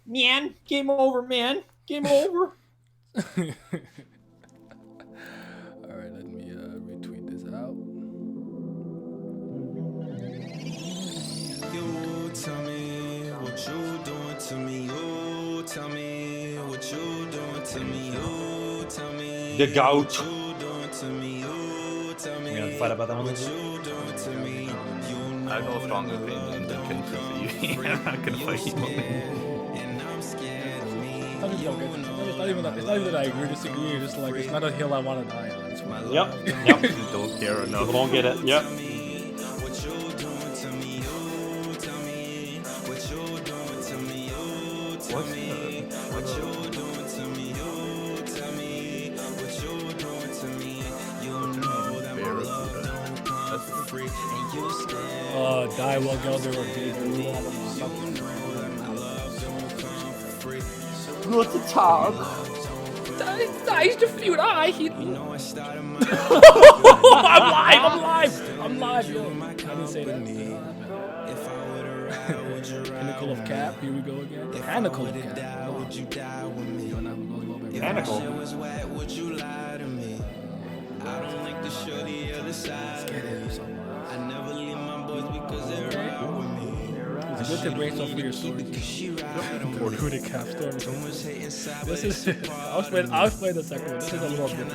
Man, game over, man. Game over. All right, let me retweet this out. You tell me what you doing to me. You tell me what you doing to me. You tell me The goat. what you doing to me. You tell me We gonna fight about that one what later? you doing to me. I have no strong opinion than Kenshin, so I'm not gonna fight you. And I'm scared of me. It's not even that I agree or disagree. It's just like it's not a hill I want to die on. It's my Yep. Yep. Don't care enough. People don't get it. Yep. What you doing to me. You tell me what you doing to me. You tell me what you doing to me. You tell me what you doing to me. You know that my love don't come for free, and you scared. Die well, Gelder or What's the talk? Nice to feud. I hit. You know I started my I'm live, yo. I didn't say that. if I would've ride, would you ride? Pinnacle of Cap. Here we go again. Pinnacle of Cap. Die, would you die with me? Pinnacle. Shit was wet, would you lie to me? I don't like to show the other side of it. I never leave my boys because they're right with me. It's good to brace off of your story. She ride on me. Who the Cap story? Too much hate inside, This but is. I'll explain the second one. This is a little bit.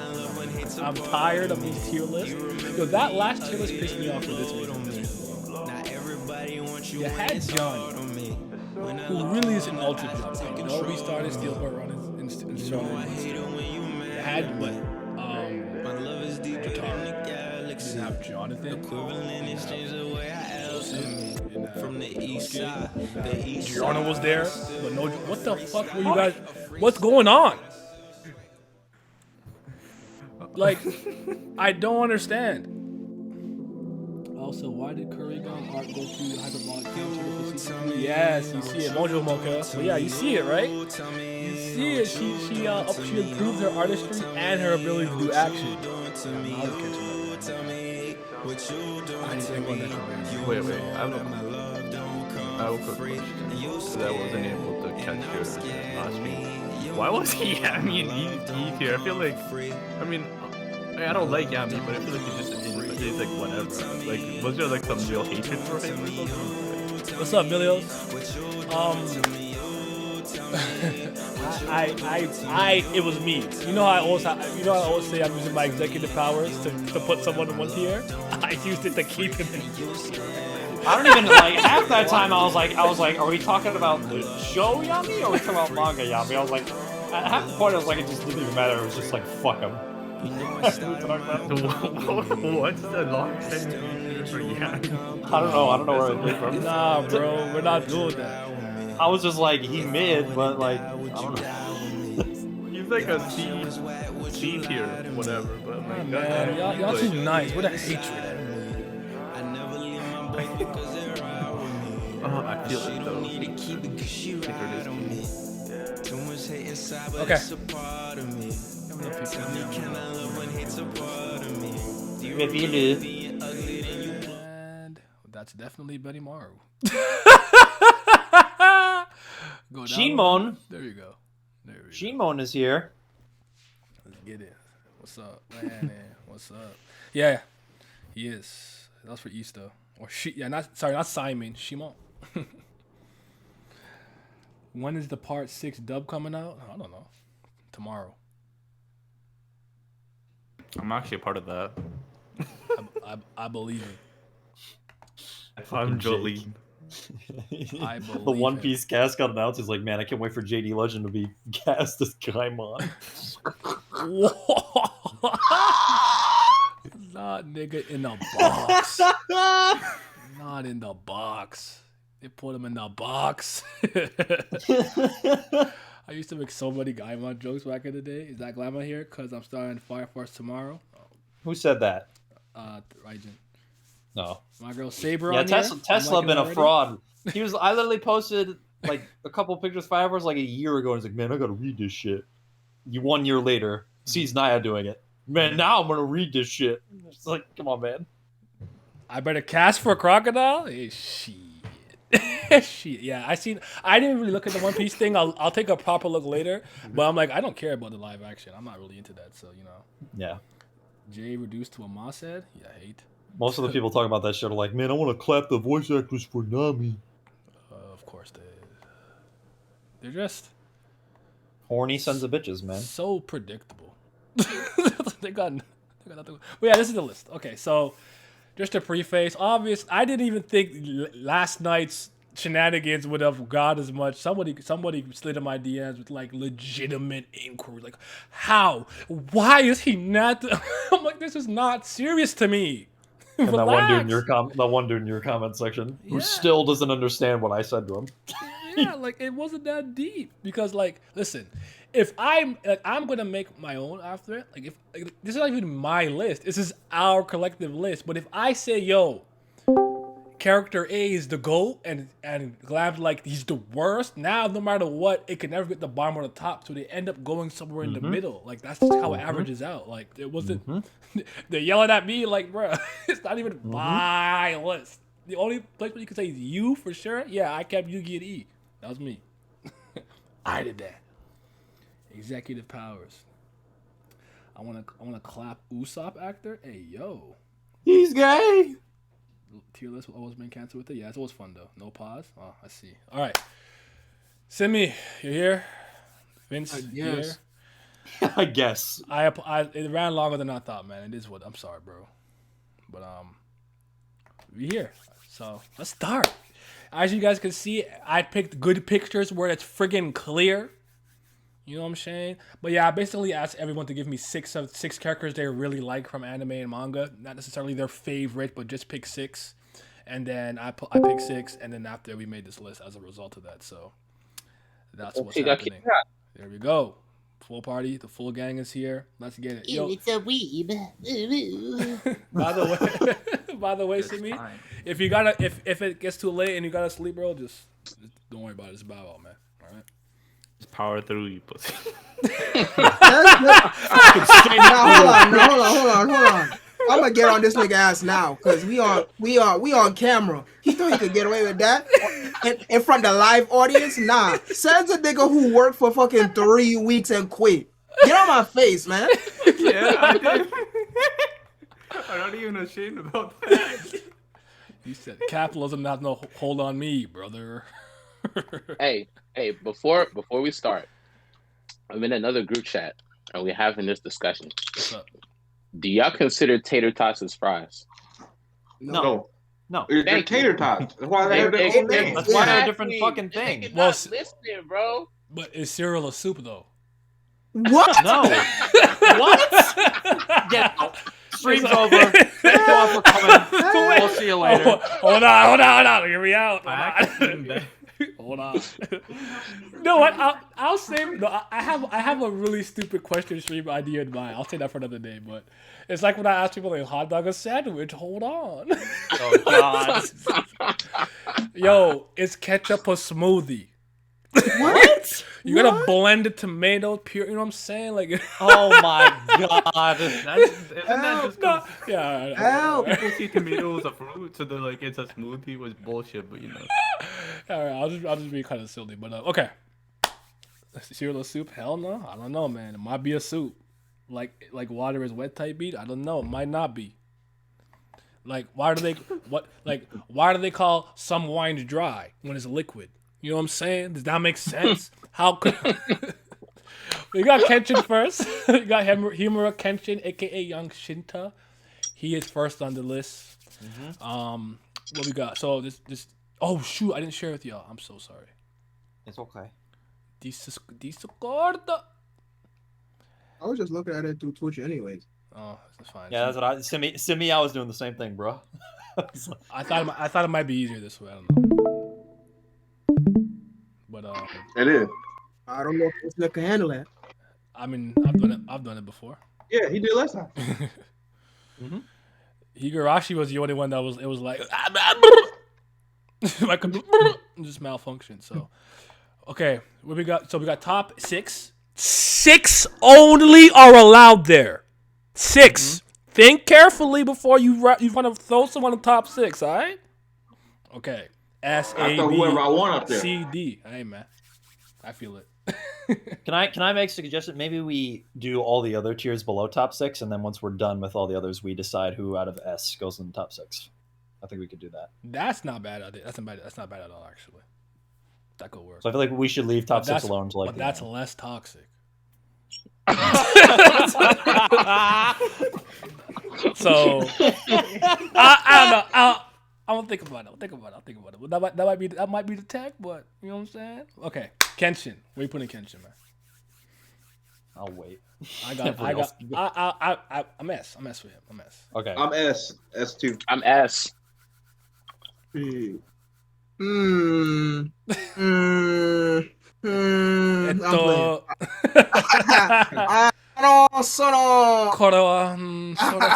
I'm tired of these tier lists. Yo, that last tier list pissed me off for this reason. not everybody wants you. You had Johnny, who really is an ultra jump. You know, we started Steelboard run and started. You had what? My love is deeper than the galaxy. You have Jonathan. Equivalent exchange the way I else from the east side. The east Giorno was there, but no. What the fuck were you guys? What's going on? Like, I don't understand. Also, why did Kurigan art go to hyperbolic counter? Yes, you see it, Mojo Mocha. But yeah, you see it, right? You see it. She improved her artistry and her ability to do action. Yeah, now the Kenshin. I didn't think about that. Wait, I have a quick question. Because I wasn't able to catch your last stream. Why was he Yami in E tier? I feel like, I mean, I don't like Yami, but I feel like he's like whatever. Like, was there like some real hatred for him or something? What's up, Milios? It was me. You know, I always say I'm using my executive powers to put someone in one tier. I used it to keep him in. I don't even like. Half that time, I was like, are we talking about the show Yami or are we talking about manga Yami? I was like, at half the point, I was like, it just didn't even matter. It was just like, fuck him. What's the long time for Yami? I don't know where it came from. Nah, bro, we're not doing that. I was just like, he mid, but like, I don't know. He's like a C tier, whatever. But like, Man, y'all too nice. What a hatred. I feel it though. Okay. And that's definitely Betty Maru. Go down. Shimon. There you go. There we go. Shimon is here. Let's get it. What's up, man? What's up? Yeah, he is. That's for Easter. Or not Simon. Shimon. When is the part 6 dub coming out? I don't know. Tomorrow. I'm actually a part of that. I believe it. I'm Jolene. I believe The One it. Piece cast got announced. He's like, man, I can't wait for JD Legend to be cast as Gaimon. Not nigga in the box. Not in the box. They put him in the box. I used to make so many Gaimon jokes back in the day. Is that Glamour here? Because I'm starting Fire Force tomorrow. Who said that? Raijin. No. My girl Saber Yeah, on Tesla here. been a fraud. I literally posted like a couple pictures 5 hours like a year ago, and he's like, man, I gotta read this shit. 1 year later, sees Naya doing it. Man, now I'm gonna read this shit. It's like, come on, man. I better cast for a crocodile? Hey, shit. Shit, yeah, I didn't really look at the One Piece thing. I'll take a proper look later. But I'm like, I don't care about the live action. I'm not really into that. So Yeah. Jay reduced to a Moss head. Yeah, hate. Most of the people talking about that shit are like, man, I want to clap the voice actress for Nami. Of course they're just Horny sons of bitches, man. so predictable. they got nothing. But yeah, this is the list. Okay, so just to preface, obvious. I didn't even think last night's shenanigans would have got as much. Somebody slid in my DMs with like legitimate inquiry, like how, why is he not? I'm like, this is not serious to me. And that one dude in your comment section who still doesn't understand what I said to him. Yeah, like it wasn't that deep because, like, listen, if I'm gonna make my own after it, like, if like, this is not even my list, this is our collective list. But if I say, yo, character A is the GOAT and Glab's like he's the worst, now no matter what, it can never get the bottom or the top, so they end up going somewhere in the middle. Like that's just how it averages out. Like it wasn't. They're yelling at me like, bro, it's not even my list. The only place where you can say is you for sure. Yeah, I kept Yugi at E. That was me. I did that. Executive powers. I wanna clap Usopp actor. Hey yo, He's gay. tier list will always been canceled with it. Yeah, it's always fun though. No pause. Oh, I see. All right, Simi, you're here. Vince, you're here. I guess. It ran longer than I thought, man. It is what. I'm sorry, bro. But we here. So let's start. As you guys can see, I picked good pictures where it's friggin' clear. You know what I'm saying? But yeah, I basically asked everyone to give me six characters they really like from anime and manga. Not necessarily their favorite, but just pick 6. And then I picked 6, and then after we made this list as a result of that. So that's what's happening. There we go. Full party, the full gang is here. Let's get it. Yo, it's a weeb. by the way, Simi, if you gotta, if it gets too late and you gotta sleep, bro, just don't worry about it. It's bow out, man. All right. Just power through, you pussy. Hold on. I'm gonna get on this nigga ass now, cause we on camera. He thought he could get away with that in front of the live audience. Nah, sends a nigga who worked for fucking 3 weeks and quit. Get on my face, man. Yeah, I did. I'm not even ashamed about that. You said capitalism not no hold on me, brother. hey, before we start, I'm in another group chat and we're having this discussion. What's up? Do y'all consider tater tots as fries? No. They're tater tots. That's why they're their own name. That's why they're a different fucking thing. Well, listening, bro. But is cereal a soup though? What? No. What? Get out. Stream's over. Thank you all for coming. We'll see you later. Hold on. Hear me out. Hold on. You know what? I'll save. No, I have a really stupid question stream idea in mind. I'll say that for another day. But it's like when I ask people like hot dog or sandwich. Hold on. Oh God. Yo, is ketchup a smoothie? What? You gotta blend the tomato pure. You know what I'm saying? Like, Oh my God. Isn't that just no, yeah. Help. people see tomatoes as a fruit, so they're like it's a smoothie was bullshit, but you know. All right, I'll just be kind of silly, but okay. Cereal soup? Hell no. I don't know, man. It might be a soup. Like water is wet type beat. I don't know. It might not be. Like why do they call some wines dry when it's liquid? You know what I'm saying? Does that make sense? How could we got Kenshin first? We got Himura Kenshin, aka Young Shinta. He is first on the list. What we got? So this. Oh shoot! I didn't share with y'all. I'm so sorry. It's okay. Discord. I was just looking at it through Twitch anyways. Oh, that's fine. Yeah, that's what Simi, I was doing the same thing, bro. I thought it might be easier this way. I don't know. But It is. I don't know if this nigga can handle that. I mean, I've done it before. Yeah, he did last time. Higurashi was the only one that was. It was like my computer just malfunctioned. So okay, what we got? So we got top 6. 6 only are allowed there. 6. Think carefully before you want to throw someone in the top 6. All right. Okay. S I A thought whoever I B want up there. C D. Hey man, I feel it. Can I make a suggestion? Maybe we do all the other tiers below top 6, and then once we're done with all the others, we decide who out of S goes in the top 6. I think we could do that. That's not bad. That's not bad at all, actually. That could work. So I feel like we should leave top 6 alone. But that's less toxic. So I don't know. I'll think about it. I'll think about it. Well, that might be the tech, but you know what I'm saying? Okay, Kenshin. Where you putting Kenshin, man? I'll wait. I'm S. I'm S with him. I'm S. Okay. I'm S2. I'm S. Eto. そのこれはそれ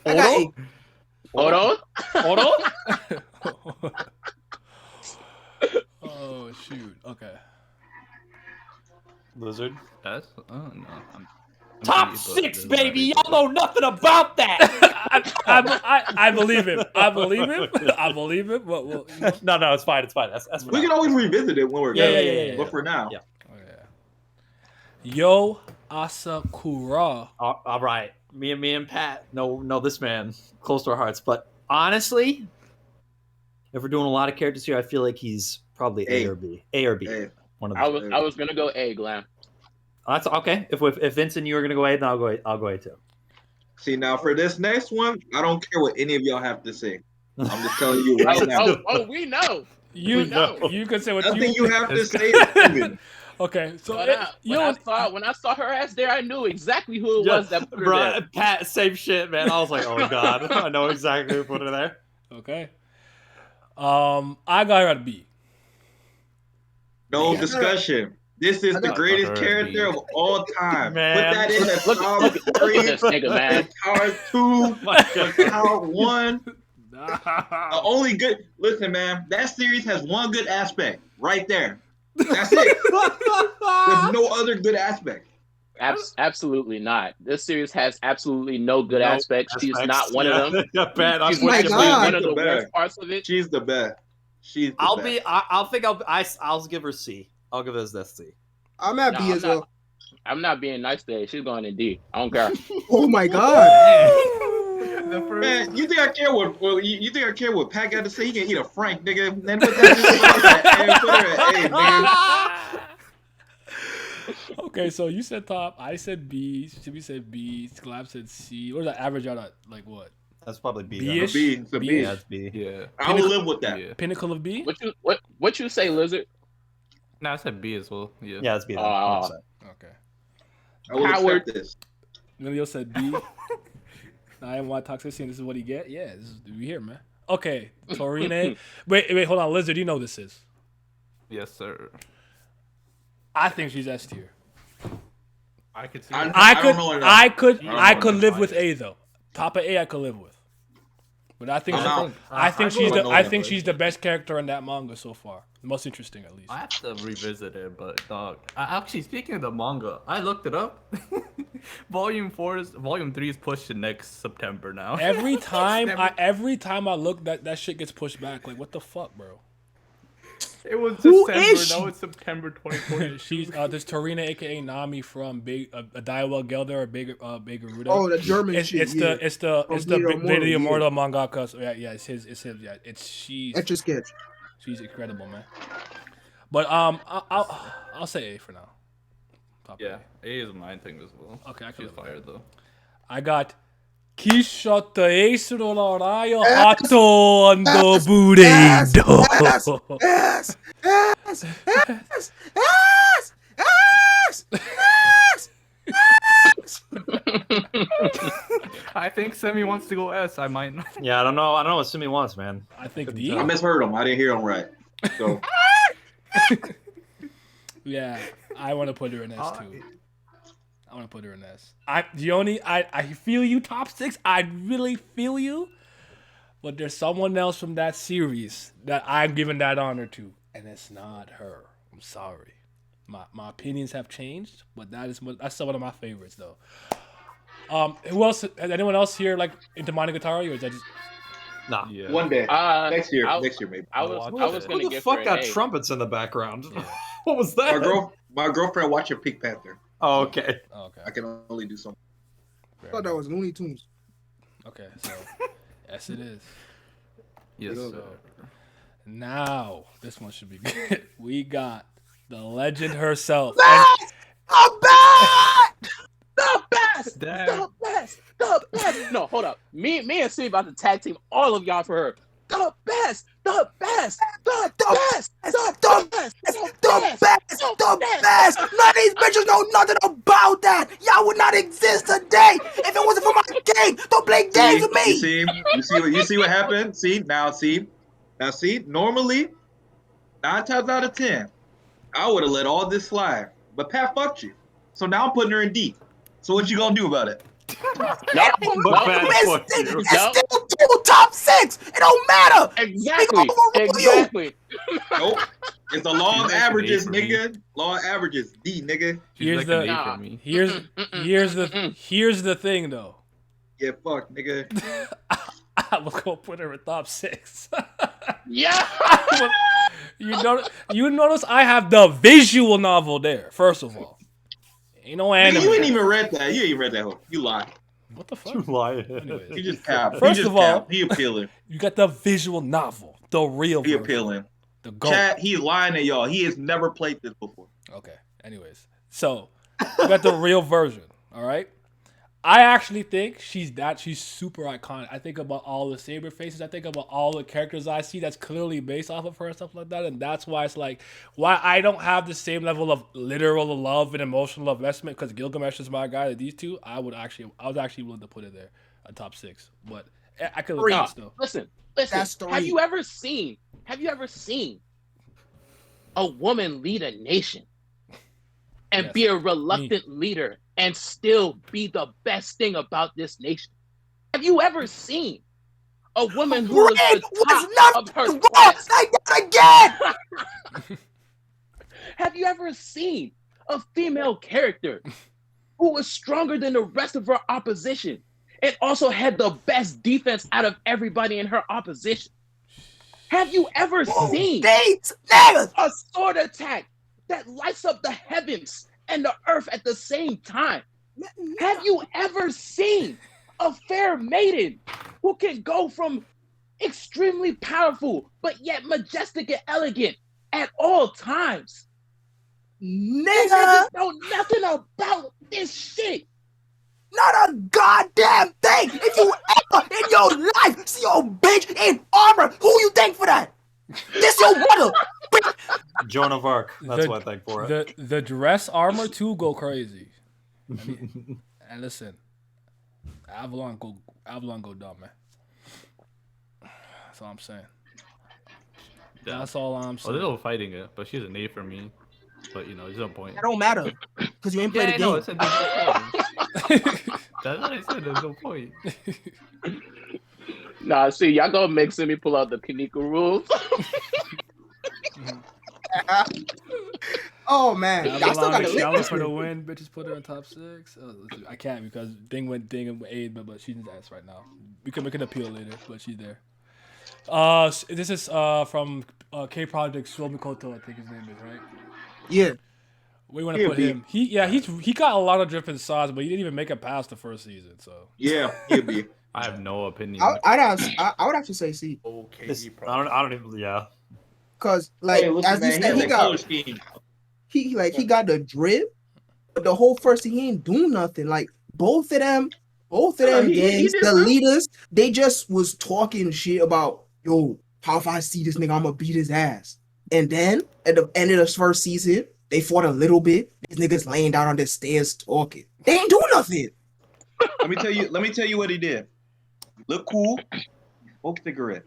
I got Oro? Oro? Oh shoot. Okay. Lizard. S? Oh no. I'm Top B, but 6, there's baby. not Y'all know nothing about that. I believe him. I believe him. But well, you know. No, it's fine. It's fine. That's We can always revisit it when we're done. Yeah. But for now, Yeah. Oh, yeah. Yo Asakura. All right. Me and Pat know this man close to our hearts. But honestly, if we're doing a lot of characters here, I feel like he's probably A or B. A or B. A. One of I the was gonna go A, Glam. That's okay. If Vince and you are gonna go A, then I'll go A too. see now for this next one, I don't care what any of y'all have to say. I'm just telling you right now. We know. You know. You can say what Nothing you you have to say is proven. Okay, so When I saw her ass there, I knew exactly who it was that put her Bro, there. Pat, same shit, man. I was like, oh god, I know exactly who put her there. okay. I got her at B. No discussion. This is the greatest character of all time. Man. Put that in the top Look at 3, this nigga, man. Tower 2, My God. Tower 1. Only good. Listen, man, that series has one good aspect right there. That's it. There's no other good aspect. Absolutely not. This series has absolutely no good aspects. She's not one of them. Yeah, Pat, She's my actually God. one of the She's the worst best. parts of it. She's the best. She's the best. I'll give her C. I'll give her this C. I'm at No, B I'm as not. well. I'm not being nice today. She's going in D. I don't care. Oh my god. Man, you think I care what? Well, you think I care what Pat got to say? He can eat a Frank, nigga. Then put that shit at A, nigga. Okay, so you said top. I said B. Jimmy said B. Glab said C. What does that average out at? Like what? That's probably B. B-ish? B, it's a B. B-ish. Yeah, it's B. Yeah. I will live with that. Yeah. Pinnacle of B. What you say, Lizard? No, I said B as well. Yeah. Yeah, it's B. Then. Oh. 100%. Okay. I will Howard. accept this. Lilio said B. I am why toxicity. And this is what he get. Yeah, this is we here, man. Okay, Torine. wait, hold on, Lizard. You know who this is. Yes, sir. I think she's S tier. I could see. I don't know enough. I could live with A though. Top of A, I could live with. But I think I think she's the best character in that manga so far. The most interesting, at least. I have to revisit it, but dog. Actually, speaking of the manga, I looked it up. Volume 3 is pushed to next September now. Every time I look, that shit gets pushed back. Like, what the fuck, bro? It was Who December. is she? Now it's September 2020. She's this Torina, aka Nami from Daiwa Gelder or Big Ruda. Oh, the German It's shit. the Video Immortal, Video yeah. Immortal mangaka. So yeah, it's his. Yeah, she's Etch a sketch. she's incredible, man. But I'll say A for now. Top Yeah, A is my thing as well. Okay, I can She's live with fired though. I got Kishota Eisuro no Rayo Hato and the Booty. Yes, yes, yes, yes, yes, yes, yes, yes. I think Semi wants to go S. I might not. Yeah, I don't know what Simi wants, man. I think D. I misheard him. I didn't hear him right. So Yeah, I want to put her in S too. I want to put her in S. I feel you, top 6. I really feel you. But there's someone else from that series that I'm giving that honor to, and it's not her. I'm sorry. My opinions have changed, but that's still one of my favorites though. Who else? Has anyone else here like into Monogatari, or is that just? Nah. Yeah. One day. Next year. I- Next year, maybe. I was gonna Who the give fuck her got an A. trumpets in the background? Yeah. What was that? My girlfriend watching Pink Panther. Oh, okay. Okay. I can only do something. I thought that was Looney Tunes. Okay, so yes, it is. Yes, So sir. now this one should be good. We got the legend herself. I'm back! The best! Damn. The best! The best! No, hold up. Me and Steve about to tag team all of y'all for her. The best! The best! The best! The best! The best! None of these bitches know nothing about that! Y'all would not exist today if it wasn't for my game! Don't play games with me! You see what happened? See? Normally, 9 times out of 10, I would have let all this slide. But Pat fucked you. So now I'm putting her in D. So what you gonna do about it? But Pat fucked you. It's still 2 top 6! It don't matter! Exactly. Exactly. Nope. It's the law of She's like an averages, A for me. nigga. Law of averages. D, nigga. She's Here's like the- an A Nah. for me. Here's the thing though. Yeah, fuck, nigga. I was gonna put her in top 6. Yeah. You notice I have the visual novel there. First of all, ain't no Nigga, anime. you ain't even read that. You ain't read that whole. You lie. What the fuck? You liar. Anyways. You just cap. First you just of all- cap. He appealing. You got the visual novel, the real He version, appealing. the GOAT. Chat, he's lying to y'all. He has never played this before. Okay. Anyways, so you got the real version. All right. I actually think she's super iconic. I think about all the saber faces. I think about all the characters I see that's clearly based off of her and stuff like that. And that's why it's like why I don't have the same level of literal love and emotional investment because Gilgamesh is my guy. These two, I was actually willing to put it there, a top 6. But I could look at still. Listen. That's 3. Have you ever seen a woman lead a nation and Yes. be a reluctant leader and still be the best thing about this nation? Have you ever seen a woman who was Red the was top of her nothing wrong! class? Like that again! Have you ever seen a female character who was stronger than the rest of her opposition and also had the best defense out of everybody in her opposition? Have you ever seen These niggas! a sword attack that lights up the heavens and the earth at the same time? Have you ever seen a fair maiden who can go from extremely powerful but yet majestic and elegant at all times? These Nigga! niggas know nothing about this shit. Not a goddamn thing! If you ever in your life see your bitch in armor, who you think for that? This your mother! Joan of Arc. That's The- what I think for it. The dress armor too go crazy. And listen, Avalon go dumb, man. That's all I'm saying. That's all I'm Oh, saying. they're all fighting it, but she's an A for me. But you know, there's no point. That don't matter. Because you ain't played Yeah, I the know. I game. said there's no point. That's what I said. There's no point. Nah, see, y'all gonna make Simi pull out the Kaneko rules. Oh man, y'all still got to lick Shallow this for the one. win. Bitches put her in top 6. I can't because Ding went A, but she's in ass right now. We can appeal later, but she's there. This is from K Project Suomikoto, I think his name is, right? Yeah. We want to put him. He got a lot of different sides, but he didn't even make it past the first season. So Yeah, he'll be. I have no opinion. I would have to say C. Okay. This- I don't even. Yeah. Cause like Hey, listen, as man, you said, he he has a color got scheme. he got the drip, but the whole first he ain't do nothing. Like both of them he gangs, did, the bro. leaders, they just was talking shit about yo, how if I see this nigga, I'ma beat his ass. And then at the end of the first season, they fought a little bit. These niggas laying down on the stairs talking. They ain't doing nothing. Let me tell you what he did. Look cool. Smoke cigarette.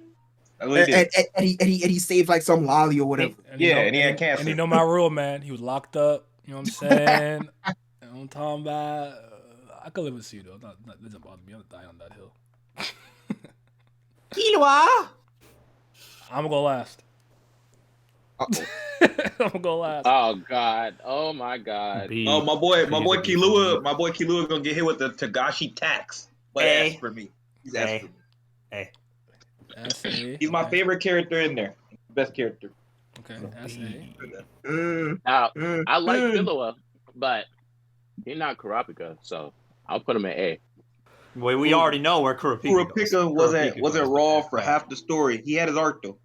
That's what he did. And he saved like some lolly or whatever. And Yeah, and he had cancer. And you know my rule, man. He was locked up. You know what I'm saying? You know what I'm talking about? I could live with you though. Not doesn't bother me. I'm gonna die on that hill. Killua. I'm gonna go last. Uh-oh. I'm gonna go last. Oh God! Oh my God! B. Oh, my boy He's a B for me. Killua gonna get hit with the Tagashi tax. But A. ask for me. He's asked for me. S.A. He's my favorite character in there. Best character. Okay, S.A. Now, I like mm. Killua, but he's not Kurapika, so I'll put him at A. Wait, we already know where Kurapika goes. Kurapika wasn't goes. raw for half the story. He had his arc though.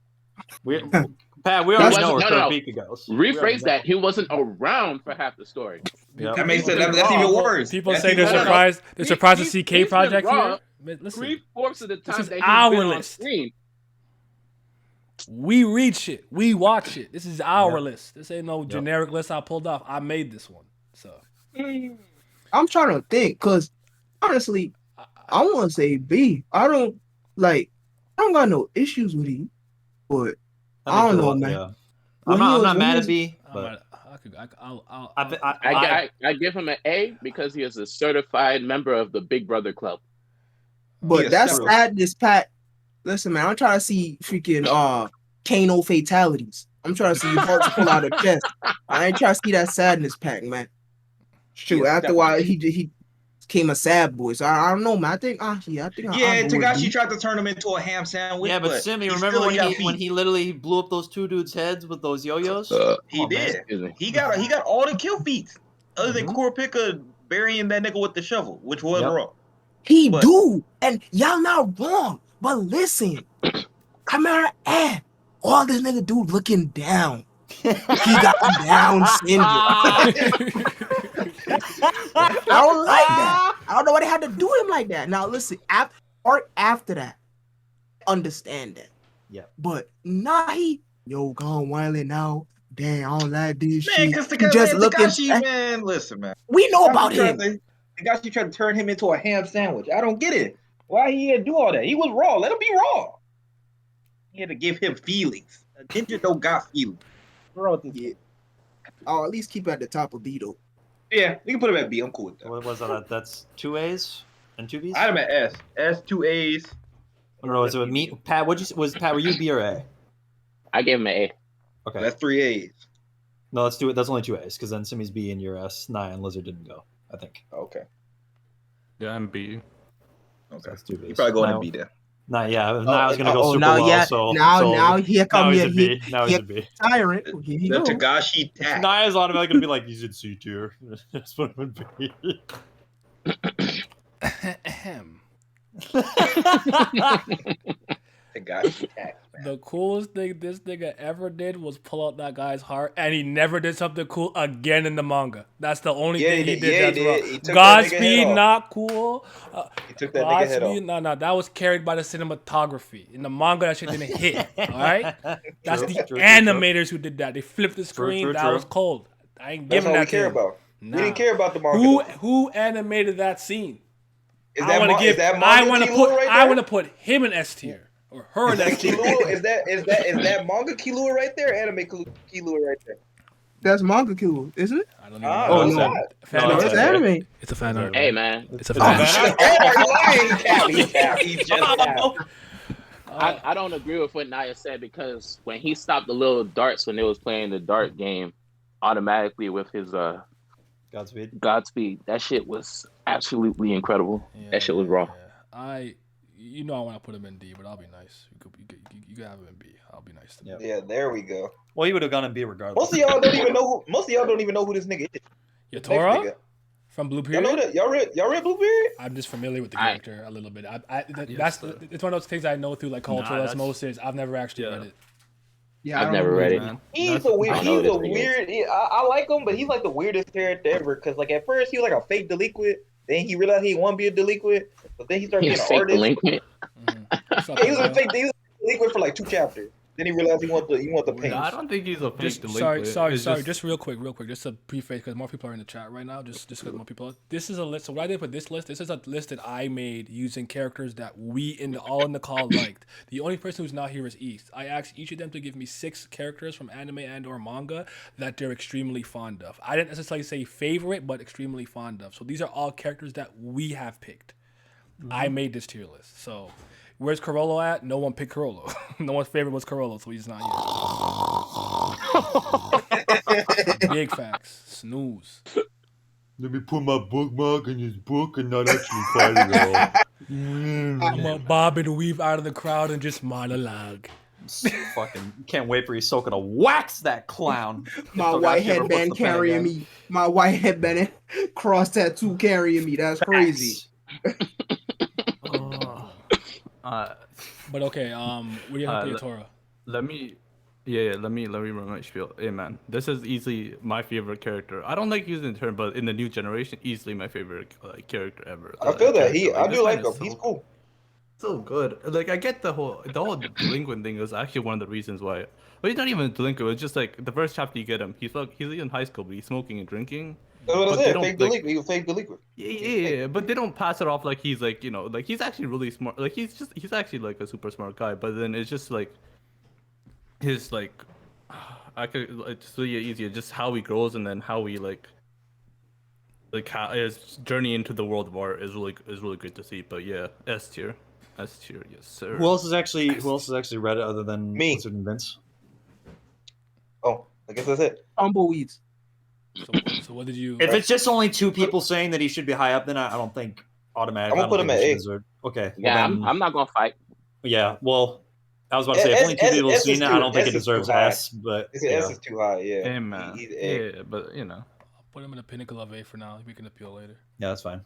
Pat, we already know where no. Kurapika goes. Rephrase that. He wasn't around for half the story. Yep. That makes sense. That's even worse. People That's say they're even worse. surprised. They're surprised to see He's K been Project raw here. Listen, 3/4 of the time is that he's our been on list. screen. we reach it. We watch it. This is our Yep. list. This ain't no generic list I pulled off. I made this one. So I'm trying to think, cause honestly, I want to say B. I don't got no issues with E, but I don't know, man. Yeah. When I'm he not was- mad when at B, I'm but not- I'll I give him an A because he is a certified member of the Big Brother Club. But Yeah, that's separate. sadness, Pat. Listen, man, I'm trying to see freaking Kano fatalities. I'm trying to see hearts pull out of chest. I ain't trying to see that sadness pack, man. Shoot, Yeah, after a while he became a sad boy. So I don't know, man. I think I'll go with Tagashi B. tried to turn him into a ham sandwich. yeah, but Simmy, he remember still when got he feet. literally blew up those two dudes' heads with those yo-yos? He did. Excuse me. He got all the kill feats. Other than Mhm. Kurapika burying that nigga with the shovel, which was Yep. wrong. He But- do, and y'all not wrong. But listen, camera and all this nigga do looking down. He got Down syndrome. I don't like that. I don't know why they had to do him like that. Now listen, after that, understand that. Yeah. But yo, gone wildin' now. Damn, I don't like this Man, shit. because He just looking. Tagashi, man, listen, man. We know about him. Tagashi tried to turn him into a ham sandwich. I don't get it. Why he had to do all that? He was raw. Let him be raw. He had to give him feelings. A ninja don't got feelings. What's wrong with this? Yeah. I'll at least keep it at the top of B though. Yeah, we can put him at B. I'm cool with that. What was that? That's 2 A's and 2 B's? I had him at S. S, 2 A's. I don't know. Was it with me? Pat, were you B or A? I gave him an A. Okay. That's 3 A's. No, let's do it. That's only 2 A's because then Simmy's B and your S. Nah, and Lizard didn't go, I think. Okay. Yeah, I'm B. So Okay. that's 2 B's. You probably going now, to B then. Nah, yeah. Now I was going to go Oh, super now, low. yeah. So, Now here now come he's your a B. Now he's a B. tyrant. Here he The go. Tagashi tag. Naya's automatically going to be like, he's in C tier. That's what it would be. Ahem. Tagashi tag. The coolest thing this nigga ever did was pull out that guy's heart, and he never did something cool again in the manga. That's the only thing he did that's He wrong. took that nigga Godspeed, head off. not cool. He took that nigga head Godspeed, off. no, that was carried by the cinematography. In the manga, that shit didn't hit. All right, that's the animators who did that. They flipped the screen. true, that true. was cold. I ain't That's giving all we that care to him. about. Nah. We didn't care about the manga. Who animated that scene? Is I that want to give. that I manga want to Killua put. right I there? want to put him in S tier or her in S tier. Killua, is that manga Killua right there? Anime Killua right there. That's manga killer, isn't it? I don't even Ah, know. Oh, it's no. not. Fan No, art. It's okay. anime. It's a fan art. Hey, man. It's a Oh, fan man. art. He capped. He just capped. I don't agree with what Naya said because when he stopped the little darts when they was playing the dart game automatically with his Godspeed. Godspeed, that shit was absolutely incredible. That shit was raw. I want to put him in D, but I'll be nice. You can have him in B. I'll be nice to him. Yep. Yeah, there we go. Well, he would have gone in B regardless. Most of y'all don't even know who this nigga is. Next Yatora nigga. from Blue Y'all know Period. that? Y'all read Blueberry? I'm just familiar with the I- character a little bit. Yes, It's one of those things I know through like cultural that's- osmosis. I've never actually Yeah. read it. Yeah, I've never read it. Man. He's a weird. I know He's this a nigga. weird. I like him, but he's like the weirdest character ever. Cause like at first he was like a fake delinquent. Then he realized he want to be a delinquent. But then he started He's being an fake artist. delinquent. What's up, Yeah, he was a bro? fake. He was a delinquent for like 2 chapters. Then he realized he want the paint. No, I don't think he's a fake Just, delinquent. sorry. It's Just real quick. Just a preface because more people are in the chat right now. Just because more people. This is a list. So what I did with this list. This is a list that I made using characters that we all in the call liked. The only person who's not here is East. I asked each of them to give me 6 characters from anime and/or manga that they're extremely fond of. I didn't necessarily say favorite, but extremely fond of. So these are all characters that we have picked. I made this tier list. So. Where's Carollo at? No one picked Carollo. No one's favorite was Carollo, so he's not here. Big facts. Snooze. Let me put my bookmark in his book and not actually fight it all. I'm gonna bob and weave out of the crowd and just monologue. Fucking can't wait for Hisoka to wax that clown. My white headband carrying me. My white headband cross tattoo carrying me. That's crazy. But okay, what do you have to Tora? Let me run my spiel. Hey man, this is easily my favorite character. I don't like using the term, but in the new generation, easily my favorite character ever. I feel that I this do man like is him. He's cool. So good. Like I get the whole delinquent thing is actually one of the reasons why. But he's not even delinquent. It's just like the first chapter you get him. He's in high school, but he's smoking and drinking. That's what I But said. they Fake don't, like- delinquent. He was fake delinquent. Yeah, but they don't pass it off like he's like, you know, like he's actually really smart. Like he's actually like a super smart guy. But then it's just like his like, it's really easy. Just how he grows and then how he like how his journey into the world of art is really great to see. But yeah, S tier, yes sir. Who else has actually read it other than Me. Wizard and Vince? Oh, I guess that's it. Tumbleweeds. So what did you? If it's just only 2 people saying that he should be high up, then I don't think automatically. I'm gonna put him at A. Okay. Yeah, well then- I'm not gonna fight. Yeah. Well, I was about to say if only 2 people have seen it, I don't think it deserves high. S. But His yeah. S is too high. Yeah. Hey man, He's A. yeah, but you know. I'll put him in the pinnacle of A for now. We can appeal later. Yeah, that's fine.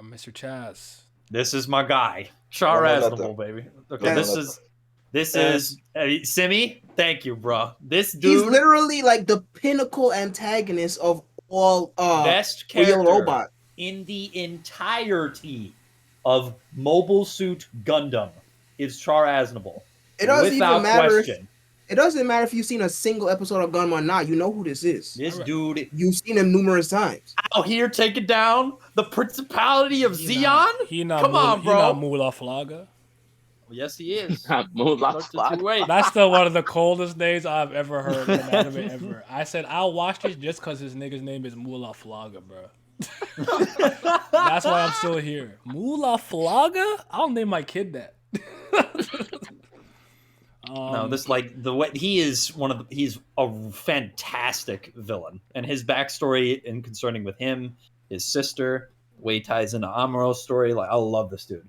Mr. Chaz. This is my guy, Char No, no, Aznable, baby. Okay, No, no, this is Simi. Thank you, bro. This He's dude, literally like the pinnacle antagonist of all best Real character Robot. in the entirety of Mobile Suit Gundam is Char Aznable. It doesn't Without even matter. question. It doesn't matter if you've seen a single episode of Gundam or not. You know who this is. This dude You've seen him numerous times. out here taking down the Principality of Zeon. Come on, bro. He not Moolah Flaga. Yes, he is. Moolah Flaga. Wait, That's still one of the coldest names I've ever heard in an anime ever. I said I'll watch this just because his nigga's name is Moolah Flaga, bro. That's why I'm still here. Moolah Flaga? I'll name my kid that. No, this like the way he's a fantastic villain, and his backstory and concerning with him, his sister, way ties into Amuro's story. Like I love this dude.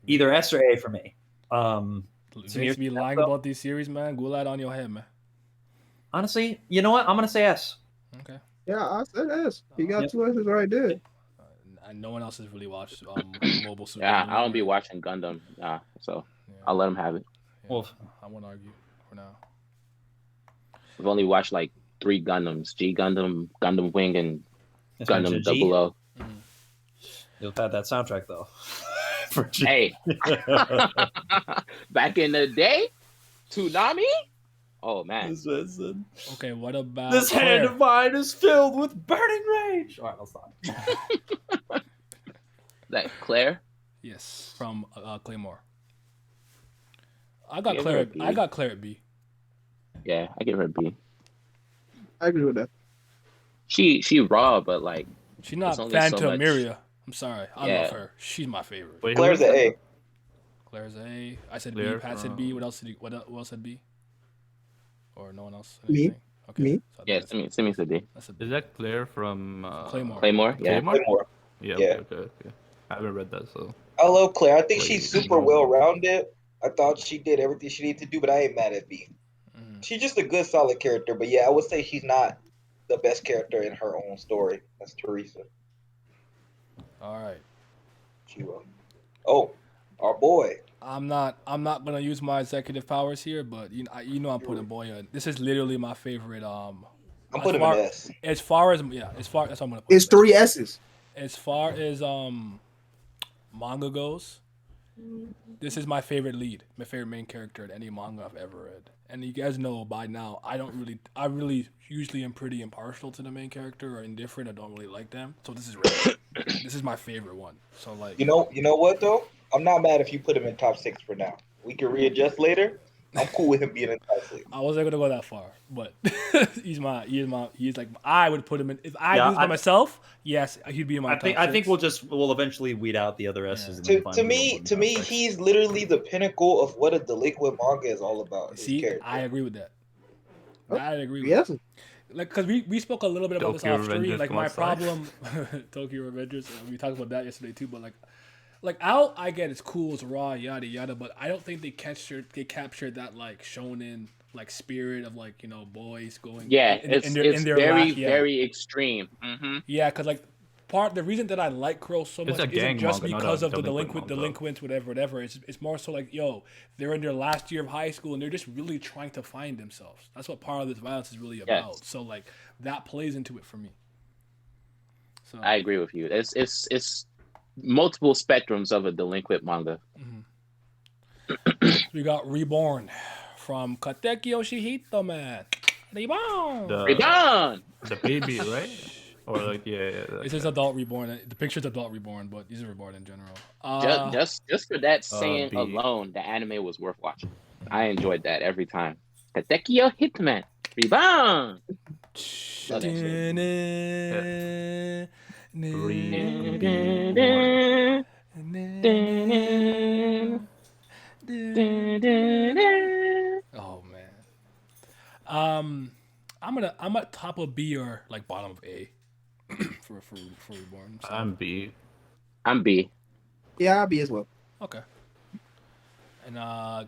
Either S or A for me. Vince be lying about these series, man. Gulad on your head, man. Honestly, you know what? I'm gonna say S. Okay. Yeah, I said S. He got Yep. 2 S's right there. And no one else has really watched Mobile Suit. Yeah, Gundam. I don't be watching Gundam. So Yeah. I'll let him have it. Yeah, Well, I won't argue for now. We've only watched like 3 Gundams: G Gundam, Gundam Wing, and It's my Gundam G. 00. You'll have that soundtrack though. For G. Hey, back in the day, Toonami. Oh man, Okay, what about This Claire? hand of mine is filled with burning rage. All right, I'll stop. that Claire. Yes, from Claymore. I got Give Claire. her a B. I got Claire at B. Yeah, I give her a B. I agree with that. She raw, but like She's not There's only so Phantom much. Miria. I'm sorry. I Yeah. love her. She's my favorite. Wait, Claire's who an is A. Claire's A. I said Claire B. Pat said from- B. What else did he? Who else said B? Or no one else? Me. Anything? Okay. Me. So I yeah, think Simi's a B. that's a B. Is that Claire from Claymore. Claymore. Yeah. Claymore? Claymore. Yeah. Yeah. Okay. I haven't read that, so. I love Claire. I think Wait, she's super well rounded. I thought she did everything she needed to do, but I ain't mad at B. Mhm. She's just a good, solid character. But yeah, I would say she's not the best character in her own story. That's Teresa. All right. She will. Oh, our boy. I'm not gonna use my executive powers here, but you know I'm putting Boya. This is literally my favorite. I'm putting him in S. As far as that's what I'm gonna put. It's him 3 S's. As far as manga goes, this is my favorite lead, my favorite main character in any manga I've ever read. And you guys know by now, I really usually am pretty impartial to the main character or indifferent. I don't really like them. So this is rare. This is my favorite one. So like, You know what though? I'm not mad if you put him in top 6 for now. We can readjust later. I'm cool with him being in top 6. I wasn't gonna go that far, but he's like I would put him in if I was by I- myself. Yes, he'd be in my. I think top six. we'll eventually weed out the other S's. and To, then find to the me, one to me, first. he's literally the pinnacle of what a delinquent manga is all about. His See, character. I agree with that. I agree with Yes. like, cause we spoke a little bit about this Tokyo off stream. Revengers Like come my outside. problem, Tokyo Revengers. We talked about that yesterday too. But like I get it's cool, it's raw, yada yada. But I don't think they captured that like shonen like spirit of like, you know, boys going. Yeah, in it's their very yeah. very extreme. Yeah, because like the reason that I like Crow so It's much a gang isn't just manga, not because a of the delinquent manga. delinquents, whatever. It's more so like, yo, they're in their last year of high school and they're just really trying to find themselves. That's what part of this violence is really about. So like that plays into it for me. So I agree with you. It's multiple spectrums of a delinquent manga. we got Reborn from Kateki Yoshihito, man. Reborn. Reborn! The baby, right? Or like yeah. This is adult Reborn. The picture's adult Reborn, but these are Reborn in general. Just for that saying B. alone, the anime was worth watching. I enjoyed that every time. Katekyo Hitman, Reborn. Love Oh man. I'm at top of B or like bottom of A for Reborn. So. I'm B. I'm B. Yeah, I'll be as well. Okay. And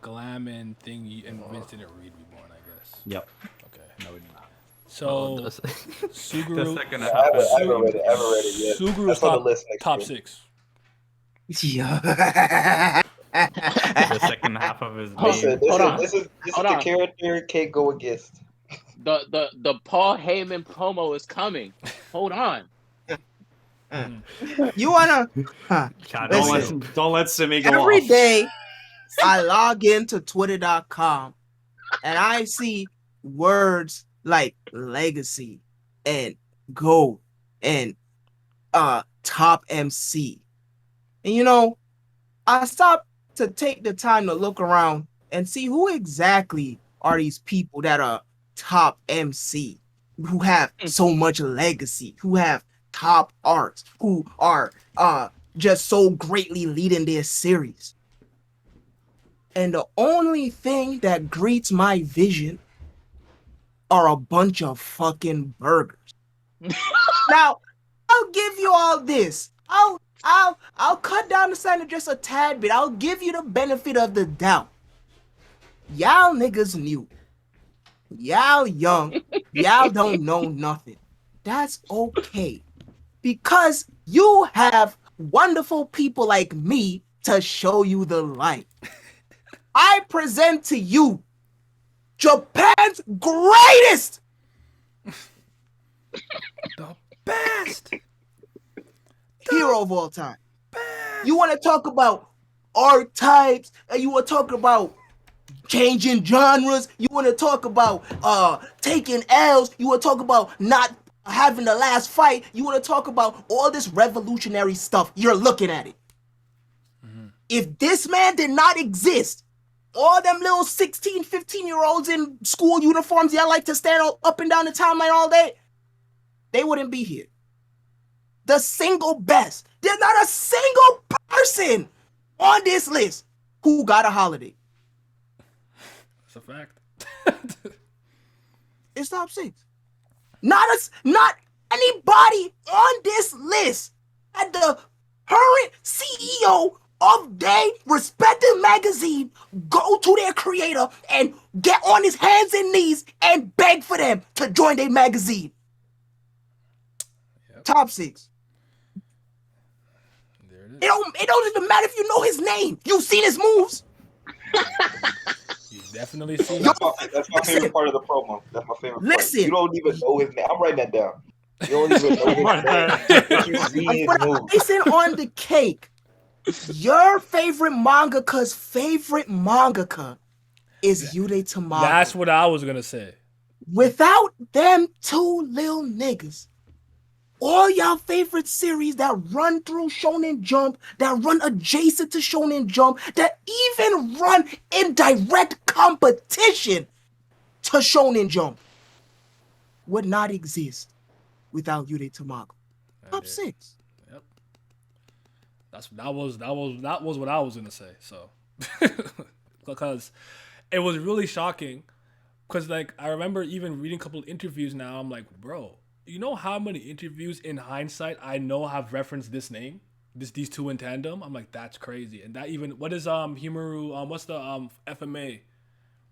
Glam and Thingy and Vince didn't read Reborn, I guess. Yep. Okay. No, we did not. So The Suguru, second I half haven't, is I haven't read it. I haven't read it yet. Suguru's That's on the list next top year. 6. Yeah. the second half of his Hold name. on. This is Hold the on. character can't go against. The Paul Heyman promo is coming. Hold on. You wanna? Chad, Listen. Don't let Simi go Every off. day, I log into Twitter.com and I see words like legacy and GOAT and top MC. And you know, I stopped to take the time to look around and see who exactly are these people that are top MC, who have so much legacy, who have top arcs, who are just so greatly leading their series. And the only thing that greets my vision are a bunch of fucking burgers. Now, I'll give you all this. I'll cut down the standard just a tad bit. I'll give you the benefit of the doubt. Y'all niggas new. Y'all young. Y'all don't know nothing. That's okay. Because you have wonderful people like me to show you the light. I present to you Japan's greatest, The best. hero of all time. You want to talk about archetypes, and you want to talk about changing genres, you want to talk about taking L's, you want to talk about not having the last fight, you want to talk about all this revolutionary stuff. You're looking at it. If this man did not exist, all them little 16, 15-year-olds in school uniforms that like to stand up and down the timeline all day, they wouldn't be here. The single best. There's not a single person on this list who got a holiday. That's a fact. It's top 6. Not anybody on this list had the current CEO of their respective magazine go to their creator and get on his hands and knees and beg for them to join their magazine. Yep. Top 6. There it is. It don't even matter if you know his name. You've seen his moves. You definitely seen Yo, it. That's my favorite part of the promo. That's my favorite Listen. part. You don't even know his name. I'm writing that down. You don't even know his name. But you see I'm his putting moves. icing on the cake. Your favorite mangaka's favorite mangaka is Yude Tamago. That's what I was gonna say. Without them two little niggas, all y'all favorite series that run through Shonen Jump, that run adjacent to Shonen Jump, that even run in direct competition to Shonen Jump would not exist without Yude Tamago. Top did. 6. Yep. That was what I was gonna say. So, because it was really shocking Because like I remember even reading a couple of interviews now. I'm like, bro, you know how many interviews in hindsight I know have referenced this name, these two in tandem. I'm like, that's crazy. And that even what is Himaru what's the FMA?